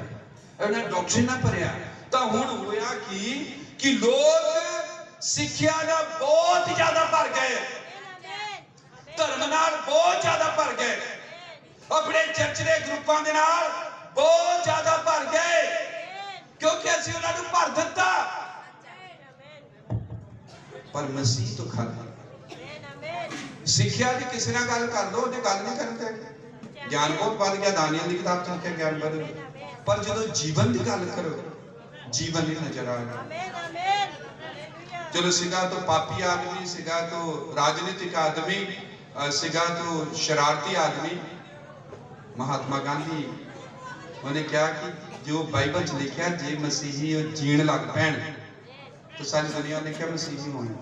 ਉਹਨਾਂ ਡਾਕਟਰਿਨ ਨਾ ਭਰਿਆ, ਤਾਂ ਹੁਣ ਹੋਇਆ ਕਿ ਲੋਕ ਸਿੱਖਿਆ ਨਾਲ ਬਹੁਤ ਜ਼ਿਆਦਾ ਭਰ ਗਏ, ਧਰਮ ਨਾਲ ਬਹੁਤ ਜ਼ਿਆਦਾ ਭਰ ਗਏ, ਆਪਣੇ ਚਰਚ ਦੇ ਗਰੁੱਪਾਂ ਦੇ ਨਾਲ ਬਹੁਤ ਜ਼ਿਆਦਾ ਭਰ ਗਏ, ਕਿਉਂਕਿ ਅਸੀਂ ਉਹਨਾਂ ਨੂੰ ਭਰ ਦਿੱਤਾ। ਪਰ ਮਸੀਹ ਤੋਂ ਖਾਲੀ ਸਿੱਖਿਆ ਦੀ ਕਿਸੇ ਨਾਲ ਗੱਲ ਕਰ ਲਓ, ਉਹਨੇ ਗੱਲ ਨਹੀਂ ਕਰਨੀ। ज्ञान बहुत बढ़ गया, दानियल की किताब चल के ज्ञान बढ़ गया, पर जो जीवन की गल करो जीवन नहीं नजर आएगा। ਚਲੋ ਸੀਗਾ तो पापी आदमी, ਸੀਗਾ तो राजनीतिक आदमी, ਸੀਗਾ तो शरारती आदमी। महात्मा गांधी उन्हें कहा कि जो बाइबल च लिखा जे मसीही जीण लग पैण तो सारी दुनिया ने क्या मसीही होने,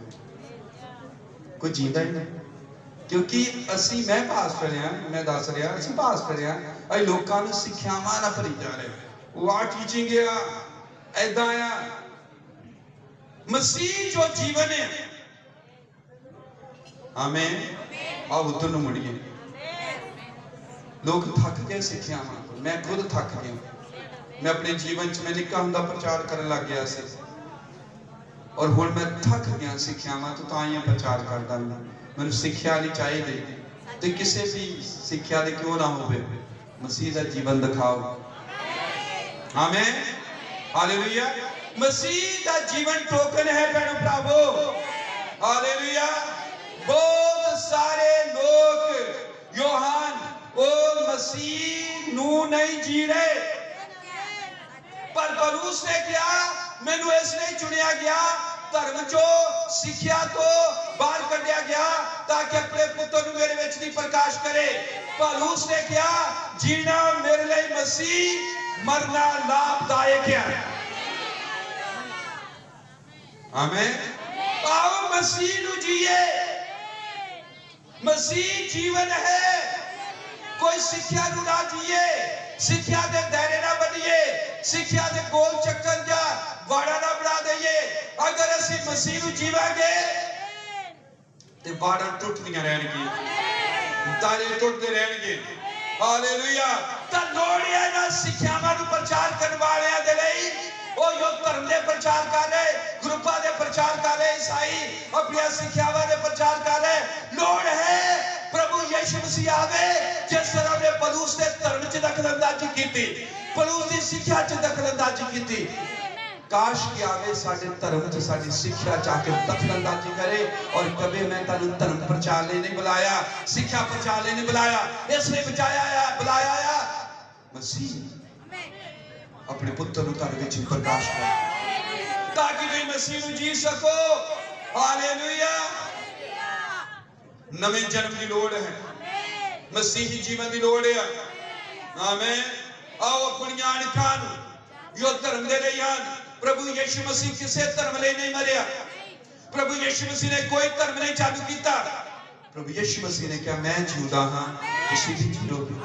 कोई जींदा ही नहीं। क्योंकि असी मैं पास्टर हाँ, मैं दस रहा असी पास्टर हाँ, अं लोगों को सिक्ख्यावां ना भरी जा रहे, वो आ टीचिंग आ ऐदा आ। मसीह जो जीवन है, आमें आओ उधर ਨੂੰ ਮੁੜੀਏ। लोग थक गए सिक्ख्यावां तो, मैं खुद थक गया। मैं अपने जीवन च मैं निक्का हुंदा प्रचार करन लग गया सी और हुण मैं थक गया सिक्ख्यावां तो, तां ही प्रचार करदा। मैनूं सिक्ख्या नहीं चाहिए ते किसी भी सिक्ख्या दे क्यों ना होवे, मसीह दा जीवन दिखाओ। आमीन, हालेलुया। मसीह का जीवन टोकन है भैणों भरावो, हालेलुया। बहुत सारे लोग यूहन वो मसीह नू नहीं जी रहे, पर पौलुस ने क्या, मैनू इसलिए चुनिया गया, धर्म चो सिक्ख्या तो बाहर कढ़िया गया ताकि अपने पुत्र नू मेरे विच दी प्रकाश करे। पौलुस ने क्या, जीना मेरे लिए मसीह, मरना लाभदायक है। आमीन। आओ मसीह नू जिए, मसीह जीवन है। कोई सिक्ख्या नू ना जिए, सिक्ख्या दे दायरे ना बनिए, सिक्ख्या दे गोल चक्कर जा वाड़ा ना बना दईए। अगर असी मसीह नू जीवांगे ते वाड़ा टुटदियां रहणगियां, तारे टुटदे रहणगे। हालेलुया। तां लोड़ है ना सिक्ख्यावां नू प्रचार करन वालियां दे लई, ओ जो धर्म दे प्रचार कर रहे, ग्रुपां दे प्रचार कर रहे, ईसाई अपनी सिक्ख्यावां दे प्रचार कर रहे। लोड़ है प्रभु यीशु मसीह आवे, जिस तरह ने पौलुस ने धर्म च दखलअंदाजी की, पौलुस दी सिक्ख्या च दखलअंदाजी की। काश कि आवे साडे धर्म च साडी सिक्ख्या च आके दखलअंदाजी करे और कभी मैं तानू धर्म प्रचार ले नहीं बुलाया, सिक्ख्या प्रचार ले नहीं बुलाया, इसलिए बुलाया मसीह अपने पुत्र नू तुहाडे विच प्रकाश कर ताकि तुसीं मसीह नू जी सको। हालेलुया। नवे जन्म की लोड़ है, मसीही जीवन की लोड़ है। आमीन। आओ अपनी अणखां यो धर्म दे लिए आन। प्रभु यीशु मसीह किसी धर्म लिए नहीं मरिया, प्रभु यीशु मसीह ने कोई धर्म नहीं चालू किया। प्रभु यीशु मसीह ने क्या, मैं जिंदा हाँ तुसीं भी जियोगे।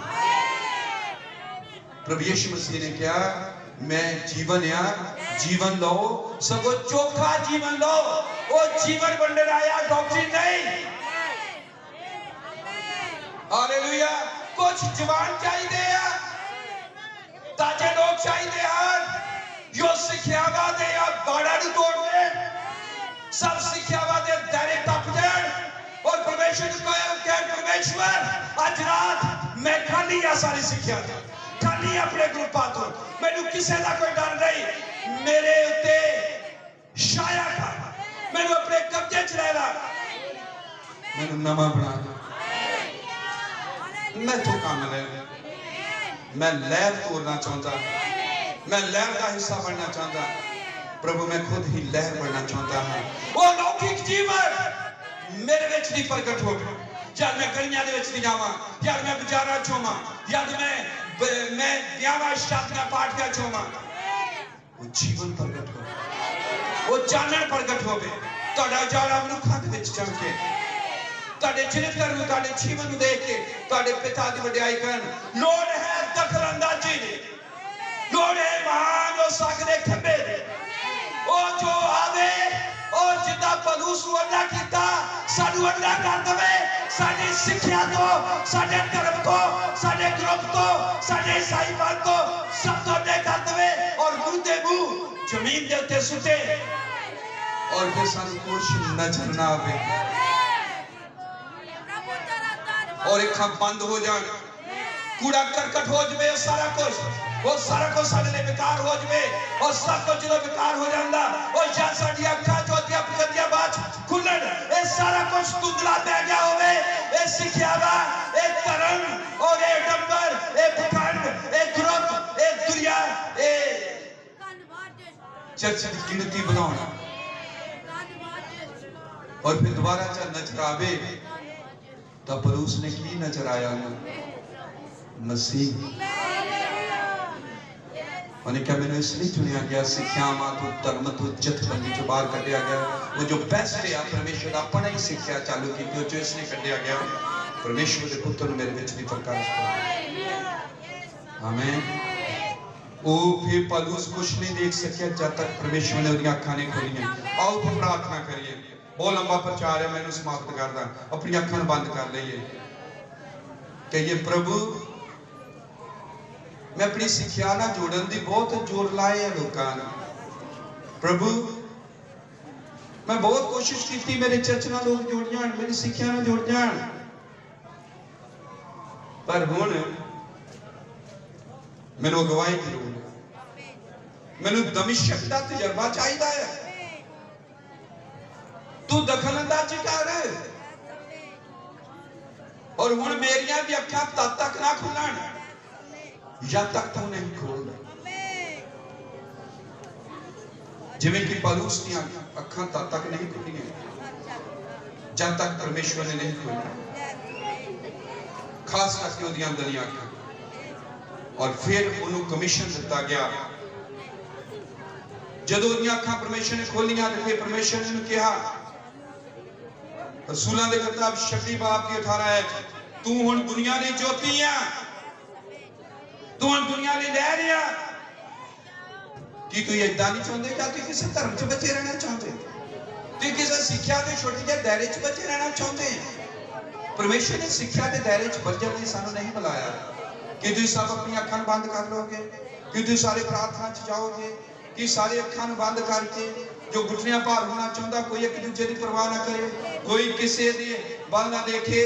प्रभु यीशु मसीह ने क्या, मैं जीवन या जीवन लो, सगो चोखा जीवन लो। वो जीवन बनने आया, डॉक्टरी नहीं। हालेलुया। कुछ जवान चाहिए, ताजे लोग चाहिए हैं जो सिक्ख्यावां दे बाड़ा नूं तोड़ देण, सब सिक्ख्यावां दे दायरे टप जाण और परमेश्वर को कहे, परमेश्वर आज रात मैं खाली आ सारी सिक्ख्या तो, खाली अपने ग्रुपां तो, मैनू किसी का कोई डर नहीं। मेरे उत्ते छाया कर, मैनू अपने कब्जे च ले ला, मैनू नवां बना दे। मैं तो काम ले, मैं लहर तोड़ना चाहता, मैं लहर का हिस्सा बनना चाहता। प्रभु मैं खुद ही लहर बनना चाहता हूं। वो लौकिक जीवन मेरे विच नहीं प्रगट हो, जब मैं गलियां दे विच नहीं जावां, जब मैं बाजारां च होवां, जब मैं ब्याहां शादियां पार्टियां च होवां, वो जीवन प्रगट हो, वो चानण प्रगट होवे। तुहाडा उजाला मनुखां दे विच चमके, तुहाडे चरित्र नूं, तुहाडे जीवन नूं देख के तुहाडे पिता दी वडियाई करन। लोड़ है दखलअंदाजी दी, लोड़ है महान हो सकदे खंबे दे, ओ जो आवे और जिदा पौलुस नूं अड्डा कीता, सानू अड्डा कर देवे। साडी सिक्ख्या तो, साडे धर्म तो, साडे ग्रुप तो, साडे ईसाईपन तो, सब तो अड्डे कर देवे और मुर्दे मुंह जमीन दे उत्ते सुटे और फिर सानू कुछ नजर ना आवे और अखां बंद हो जान, कूड़ा करकट हो जाए, वो सारा कुछ साडे लिए बेकार हो जाए। और सब कुछ जो बेकार हो जाता और या साडी अखां चौथियां पकड़ियां बात खुलन, ये सारा कुछ धुंधला पै गया होवे। ये सिक्ख्यावां, ये धर्म और ये डंबर, ये पखंड, ये ग्रुप, ये दुनिया, ये चर्च की गिनती बनाना और फिर दोबारा जब नजर आवे तो पलूस ने की नजर आया मसीह। उन्हें क्या मैंने इसलिए चुनिया गया, सिक्ख्यावां तो धर्म तो जथेबंदी चो बाहर कढ़िया गया। वो जो बेस्ट है परमेश्वर का अपना ही सिक्ख्या चालू की जो इसलिए कढ़िया गया परमेश्वर के पुत्र मेरे विच भी प्रकाश कर। आमीन। वो फिर पलूस कुछ नहीं देख सकिया जब तक परमेश्वर ने उसकी अखां नहीं खोलियां। आओ तो प्रार्थना करिए। बहुत लंबा प्रचार है, मैं समाप्त करदा। अपनी अखां बंद कर लईए, कहिए प्रभु मैं अपनी सिक्ख्या ना जोड़न दी बहुत जोर लाए है लोकां ने। प्रभु मैं बहुत कोशिश की मेरे चर्च नाल लोग जुड़ जान, मेरी सिक्ख्या नाल जुड़ जान, पर हुण मैनू अगवाई की लोड़ है, मैनू दमिशक दा तजर्बा चाहिदा है। तू दखल अंदाजी कर और हुण मेरियां भी अखां तद तक ना खुलन जब तक तू नहीं खोल। जिवें कि पलूस दी अखां तद तक नहीं खुलियां जब तक परमेश्वर ने नहीं खोली, खास करके उहदियां अंदरलियां अखां। और फिर उन्होंने कमीशन दिता गया। जदों उहदियां अखां परमेश्वर ने खोलियां तो फिर परमेश्वर ने कहा रसूलां दे किताब 26 बाब की 18 है, तू हुण दुनिया दी ज्योति है, तू हुण दुनिया दी लहर है। कि तू इदां नहीं चाहते? क्या तू किसी धर्म च बचे रहना चाहते? तू किसी सिक्ख्या के छोटे जे दायरे च बचे रहना चाहते? परमेश्वर ने सिक्ख्या के दायरे च बचने लई सानू नहीं बुलाया कि तुम सब अपनी अखां बंद कर लोगे, कि तुम सारे प्रार्थना च जाओगे, कि सारे अखां बंद करके जो घुटनियां भार होना चाहता कोई एक दूसरे की परवाह ना करे, कोई किसी दी बल ना देखे,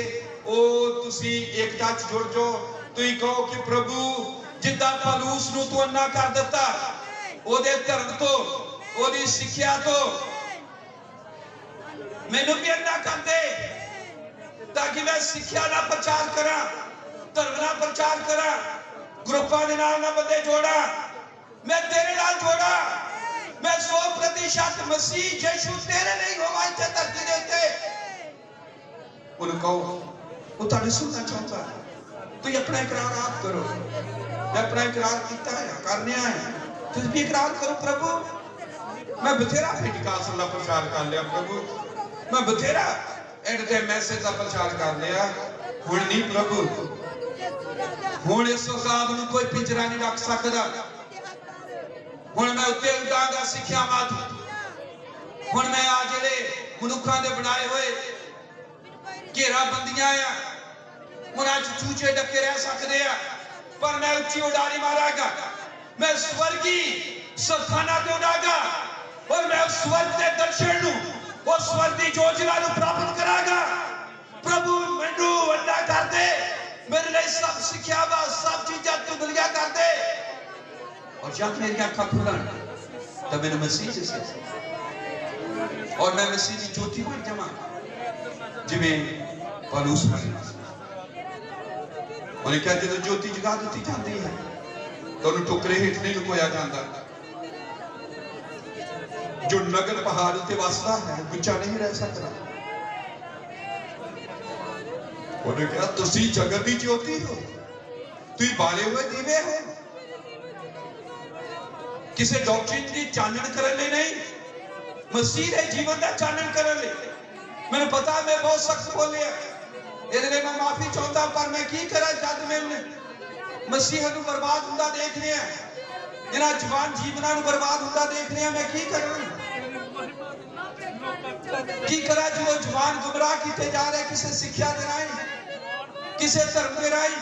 ओ तुसी एकता च जुड़ जाओ। तुम कहो कि प्रभु जिद्दां पलूस नूं तू अन्ना कर दिता ओदे धर्म तो ओदी सिक्ख्या तो मैनू भी अन्ना कर दे ताकि मैं सिक्ख्या दा प्रचार करा, धर्म दा प्रचार करा, ग्रुपां दे नाल ना बंदे जोड़ा, मैं तेरे नाल जोड़ा, मैं 100% मसीह यीशु तेरे नहीं होगा इत्थे धरती दे उत्ते। उन्हें कहो वो तुहाडी सुनना चाहता है, तुम अपना इकरार आप करो। मैं अपना इकरार किया है, करने है, तुम भी इकरार करो। प्रभु मैं बथेरा पेंटिकास्ट दा प्रचार कर लिया, प्रभु मैं बथेरा एंड दे मैसेज का प्रचार कर लिया, हुण नहीं प्रभु, हुण इस औकात नूं कोई पिंजरा नहीं रख सकदा। हुण मैं उत्ते उठांगा सिक्ख्या मात, हुण मैं आ जिहड़े मनुखां दे बनाए हुए घेरा बंदियां आ, हुण अज चूचे डके रह सकदे आ, पर मैं उच्ची उडारी मारांगा, मैं स्वर्गी स्थानां ते उड़ांगा और मैं उस स्वर्ग दे दर्शन नूं, उस स्वर्ग दी योजना नूं प्राप्त करांगा। प्रभु मैनू वड्डा कर दे, मेरे लिए सब सिक्ख्या वा सब चीज़ां तू दुनिया कर दे। और जब मेरी आंखें खुलन तब मैंने मसीह से और मैं मसीह की ज्योति बन जावां जिवें पलूस बने। उन्हें क्या जो ज्योति जगा दी जाती है तो उन्हें टुकड़े हेठ नहीं लुकोया जाता। जो नगर पहाड़ उत्ते वसदा है गुच्चा नहीं रह सकता। उन्हें कहा तुसी जगत की ज्योति हो, तुम बाले हुए दीवे हो, किसी डॉक्ट्रिन की चानन करने नहीं, मसीह के जीवन का चानन करने। मैंने पता मैं बहुत सख्त बोले, इसलिए मैं माफी चाहता, पर मैं की करा जब मैं मसीह को बर्बाद होता देख रहा, इन्हां जवान जीवनां नूं बर्बाद होता देख रहा, मैं की करा जो जवान गुमराह किए जा रहे किसी सिक्ख्या दे राही, किसी धर्म के राही।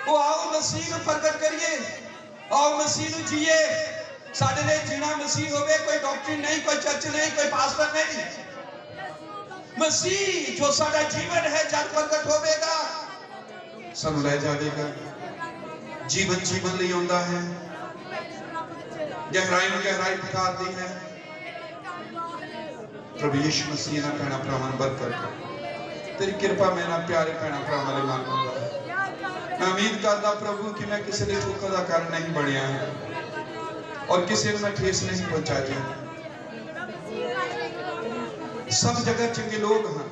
वो आओ मसीह को प्रगट करिए, आओ मसीह को जिए। साडे लिए जीना मसीह होवे, कोई डॉक्ट्रिन नहीं, कोई चर्च नहीं, कोई पास्टर नहीं। मसीह जो साडा जीवन है जब प्रगट होवेगा सानू ले जाएगा। जीवन जीवन लिए आंदा है, गहराई में गहराई दिखाती है। प्रभु यीशु मसीह ना भैणा भरावां नूं बरकत तेरी कृपा मैं ना प्यारे भैणा भरावां लई मांगूंगा। मैं उम्मीद करदा प्रभु कि मैं किसी दे ठोकर दा कारण नहीं बनिया और किसी को मैं ठेस नहीं पहुंचाई। सब जगह चंगे लोग हैं,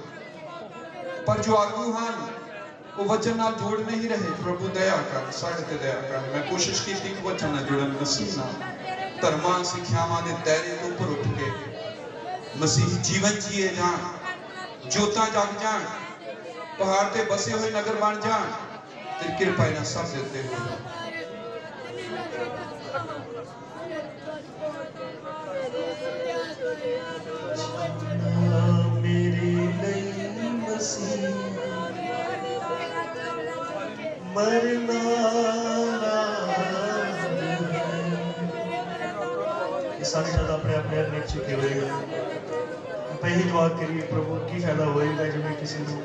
पर जो आगू हैं वो वचन नाल जोड़ नहीं रहे। प्रभु दया कर, साढ़े ते दया कर। मैं कोशिश की थी कि वचन नाल जुड़न, मसीह नाल धर्मां सिक्ख्यावां दे दायरे तो ऊपर उठ के मसीही जीवन जिए जान, जोतां जग जान, पहाड़ ते बसे हुए नगर बन जान। तेरी कृपा इन्हां सब दे उत्ते हो। मेरे लिए मसीह मरना सारे शब्द अपने अपने लिख चुके हुए हैं। पहली दुआ करिए, प्रभु की फायदा होएगा जब मैं किसी को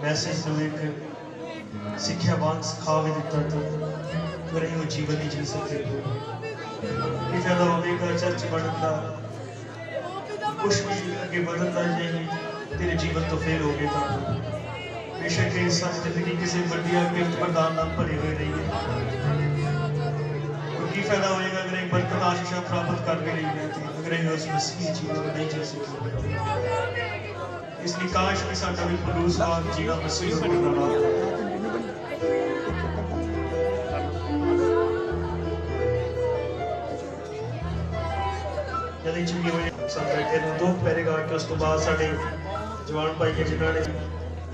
मैसेज को एक सिक्ख्या वांग सिखा भी दिता तो फिर वो जीवन ही जी सके। की फायदा होएगा चर्च बनने का, कुछ भी आगे बढ़ता नहीं तेरे जीवन तो फेल हो गया। बेशक इंसान जिंदगी किसी बढ़िया गिफ्ट प्रदान नाम भरे हुए नहीं है। की फायदा होएगा अगर एक बरकत आशीषा प्राप्त कर भी रही है अगर उस मसीह जीवन में नहीं जी सके। इसलिए काश कि साडा भी खलूस वांग जीना मसीह को बना। यदि चंगी होए सब बैठे ने दो पैरे गा के उस तो बाद साडे जवान भाई के जिन्हां ने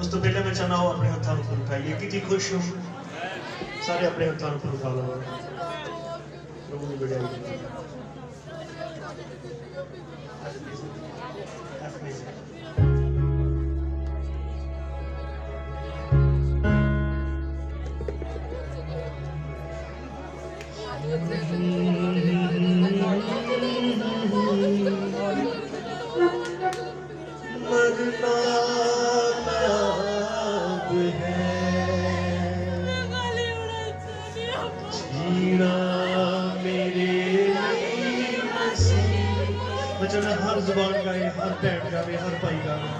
उस तो पहले मैं चाहना अपने हत्थां ऊपर उठाइए कि खुश हो सारे अपने हत्थां ऊपर उठा लो। प्रभु ने बढ़ाई हर जुबान गाए, हर भैन गावे, हर भाई गावे।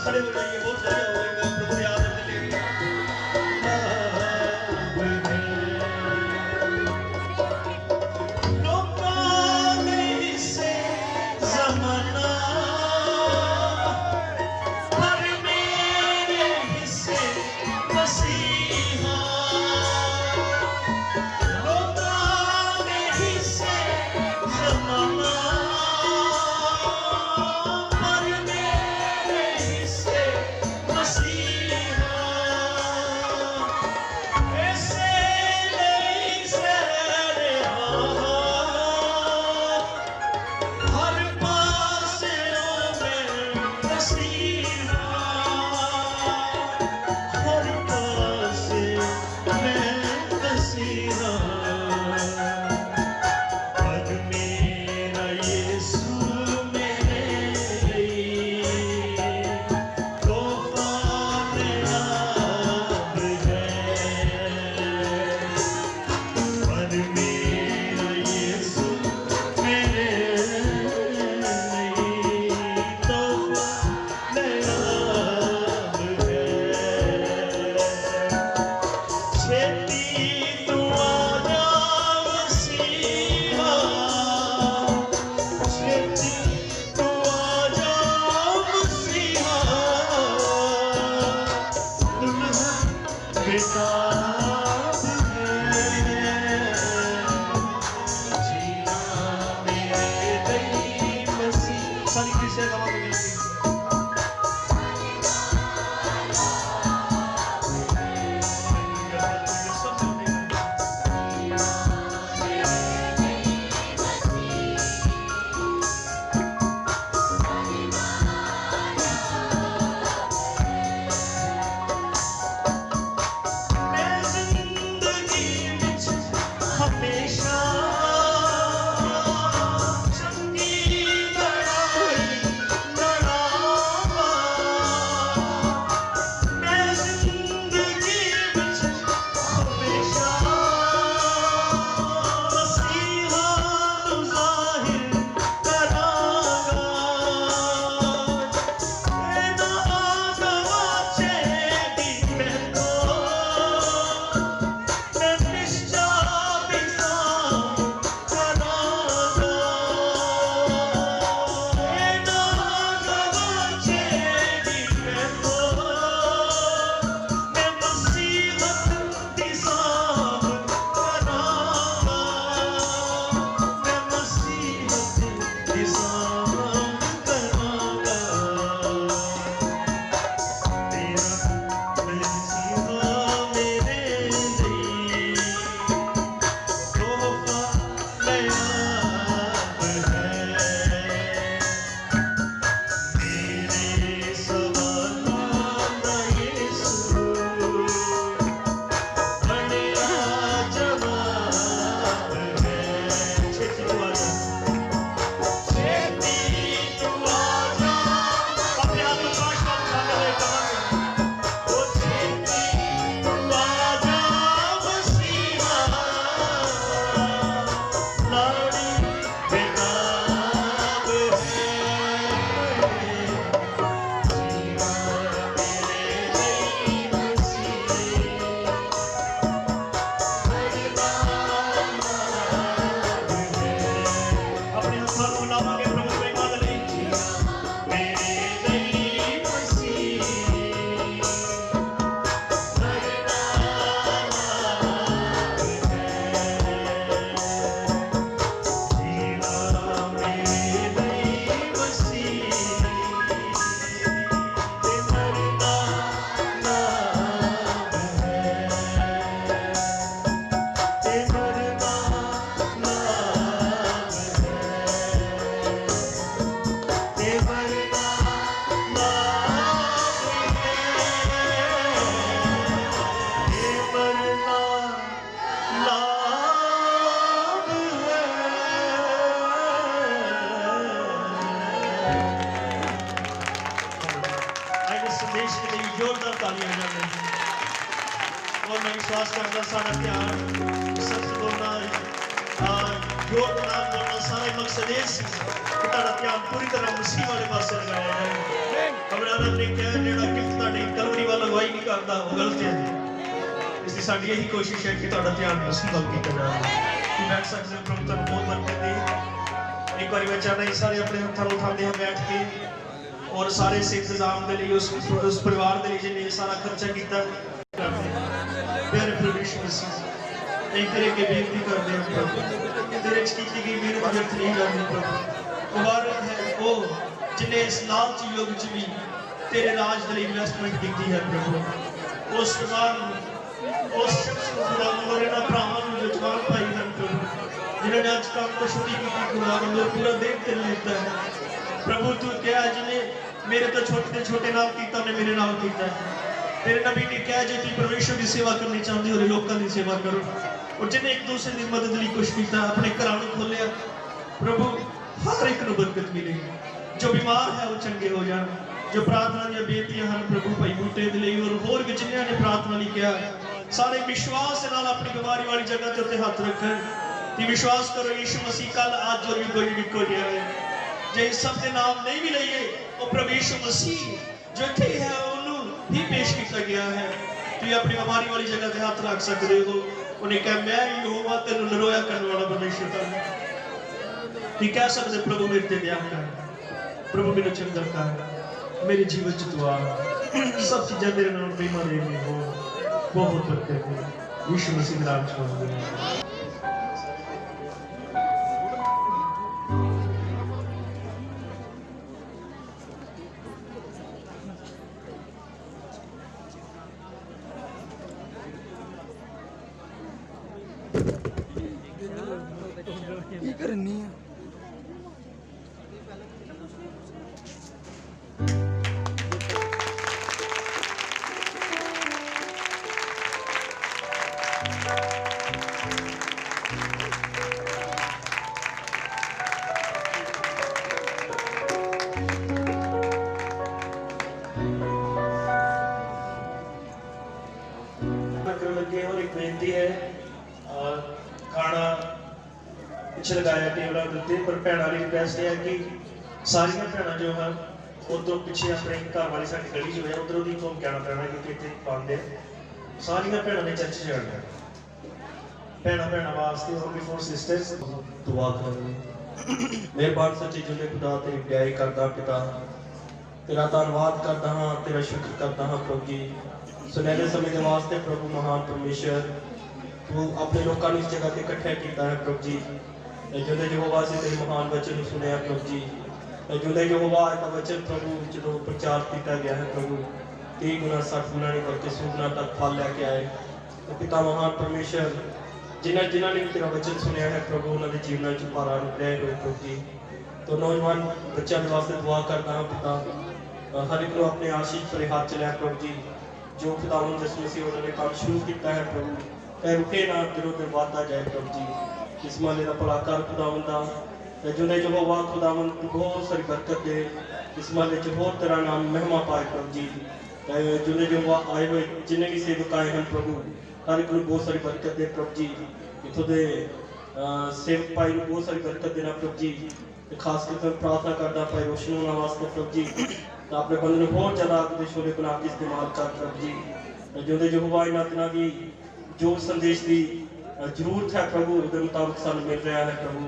खड़े हो जाइए, बहुत बढ़िया होएगा। प्रभु याद मसीहा इसके लिए जोरदार तालियां जाने और मैं विश्वास करता सारा ध्यान सच बोलना जोर के नाम बोलना सारे मकसद ये सी कि तारा ध्यान पूरी तरह मसीह वाले पासे लगाया है। अब्राहम ने कहा जेड़ा गिफ्ट ताड़ी कलवरी वाला अगवाई नहीं करता वो गलत है। इसलिए साडी यही कोशिश है कि ताड़ा ध्यान मसीह वाल कीता जाए। कि बैठ सकते हैं प्रभु तुहानू बहुत बरकत दे। एक बार मैं चाहता हूं सारे अपने हत्थां नूं उठाते हैं बैठ के और सारे इस इंतजाम के लिए उस परिवार के लिए जिन्हें सारा खर्चा किया प्यारे प्रभु यीशु मसीह एक तेरे के बेनती करते हैं प्रभु तेरे च की गई मेहनत व्यर्थ नहीं जाती प्रभु। मुबारक है वो जिन्हें इस लालची युग च भी तेरे राज के लिए इन्वेस्टमेंट की है प्रभु। उस जवान उस शख्स को खुदा और इन्हां भरावां नूं जो जवान भाई हैं प्रभु जिन्होंने आज काम को छुट्टी की खुदा और पूरा दिन तेरे लेता है प्रभु। तू क्या जिन्हें मेरे तो छोटे छोटे नाल कीता ने मेरे नाल कीता है। तेरे नबी ने कहा जो तुम परमेश्वर की सेवा करनी चाहते हो लोगों की सेवा करो और जिन्हें एक दूसरे की मदद लिए कुछ किया अपने घर खोलिया प्रभु हर एक को बरकत मिलेगी। जो बीमार है वो चंगे हो जाए जो प्रार्थना दी बेनतियां हैं प्रभु भाई बूटे के लिए और होर भी जिन्होंने ने प्रार्थना नहीं किया सारे विश्वास के नाल अपनी बीमारी वाली जगह ते उत्ते हाथ रखन कि विश्वास करो यीशु मसीह कल आज और भी कोई भी कोई है जे इस सब के नाम नहीं भी लईए वो प्रभु यीशु मसीह जो इत्थे है ही पेश किया गया है। तुम अपनी बीमारी वाली जगह पे हाथ रख सकते हो। उन्हें कहा मैं यहोवा तेनू नरोया करने वाला परमेश्वर तू कह सकते प्रभु मेरे ते दया कर प्रभु मेरे चंगा कर मेरे जीवन च तू आ सब चीज़ें मेरे नाल प्रेमा दे हो बहुत बरकत है यीशु मसीह नाम च मंगदे ਕੀ ਕਰਨੀ ਆ लगे और एक बेनती है खाना पिछे लगाया टेबलों के उत्ते पर भैन वाली रिक्वेस्ट है कि सारिया भैन जो है उधरों पिछे अपने घर वाली साडी गली जो है उधरों भी घूम के आना पैना क्योंकि इतने पाते सारिया भैन ने चर्च जाना भैन भैन वास्ते और बिफोर सिस्टर्स दुआ करें। मेहरबान सच्चे जुले खुदा तेरी प्यारी करदा पिता तेरा धन्यवाद करदा हां तेरा शुक्र करदा हां प्रभु जी सुनहरे समय के वास्ते प्रभु महान परमेश्वर तू अपने लोगों को इस जगह से इकट्ठा किया है प्रभु जी जुदे यहोवा से तेरे महान वचन सुने प्रभु जी जुदे यहोवा का वचन प्रभु जो प्रचार किया गया है प्रभु 30 गुना 60 गुना नहीं बल्कि 100 गुना तक फल लेके आए तो पिता महान परमेश्वर जिन्होंने भी तेरा वचन सुने है प्रभु उन्होंने जीवन च पारा अनुग्रह हो प्रभु जी तो नौजवान बच्चों के वास्ते दुआ करता हाँ पिता हर एक को अपने आशीष भरे हाथ च लिया प्रभु जी जो खुदावंद यसू मसीह उन्होंने काम शुरू किया है प्रभु कह रुके ना दिनों दिन बढ़ता जाए प्रभु जी इस माले का भलाकार खुदावंदा जुने जो वाह खुदावंद बहुत सारी बरकत दे इस माले च होर तेरा नाम महिमा पाए प्रभु जी जुने जो वाह आए हुए जिन्हें भी सेवक आए हैं प्रभु हर एक बहुत सारी बरकत दे प्रभु जी इतों के सेवक भाई को बहुत सारी बरकत देना प्रभु जी खास करके प्रार्थना करना भाई रोशन होने वास्ते प्रभु जी तो अपने बंदे को बहुत ज़्यादा आगे छोले बना के इस्तेमाल कर प्रभु जी जो जो हुआ इन्होंने दिनों की जो संदेश की जरूरत है प्रभु उसके मुताबिक सानू मिल रहा है प्रभु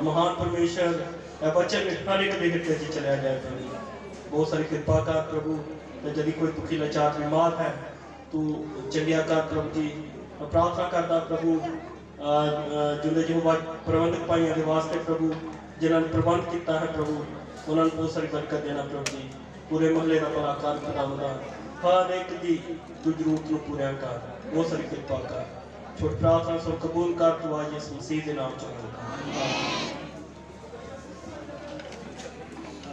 महान परमेश्वर वचन हर एक के हिरदे च चलिया जाए प्रभु बहुत सारी कृपा कर प्रभु यदि कोई दुखी लाचार बीमार है तू चलिया कर प्रभु जी प्रार्थना करता प्रभु जुले जो प्रबंधक भाइयों के वास्ते प्रभु जिन्होंने प्रबंध किया है प्रभु उन्होंने बहुत सारी बरकत देना प्रभु जी पूरे महल्ले का भलाकार खुदावंदा हर एक की तू जरूरत को पूरा कर बहुत सारी कृपा कर छोट प्रार्थना सब कबूल कर तू आज इस मसीह के नाम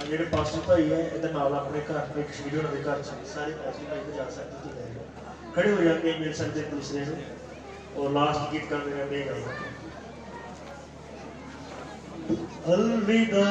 ਜਿਹੜੇ ਪਾਸਟਰ ਭਾਈ ਹੈ ਇਹਦੇ ਨਾਲ ਆਪਣੇ ਘਰ ਦੇ ਕਸ਼ਮੀਰੀ ਉਹਨਾਂ ਦੇ ਘਰ ਚ ਸਾਰੇ ਪਾਸਟਰ ਭਾਈ ਤੇ ਜਾ ਸਕਦੇ ਤੁਸੀਂ ਖੜੇ ਹੋ ਜਾ ਕੇ ਮਿਲ ਸਕਦੇ ਦੂਸਰੇ ਨੂੰ और लास्ट गीत कर देगा अलविदा।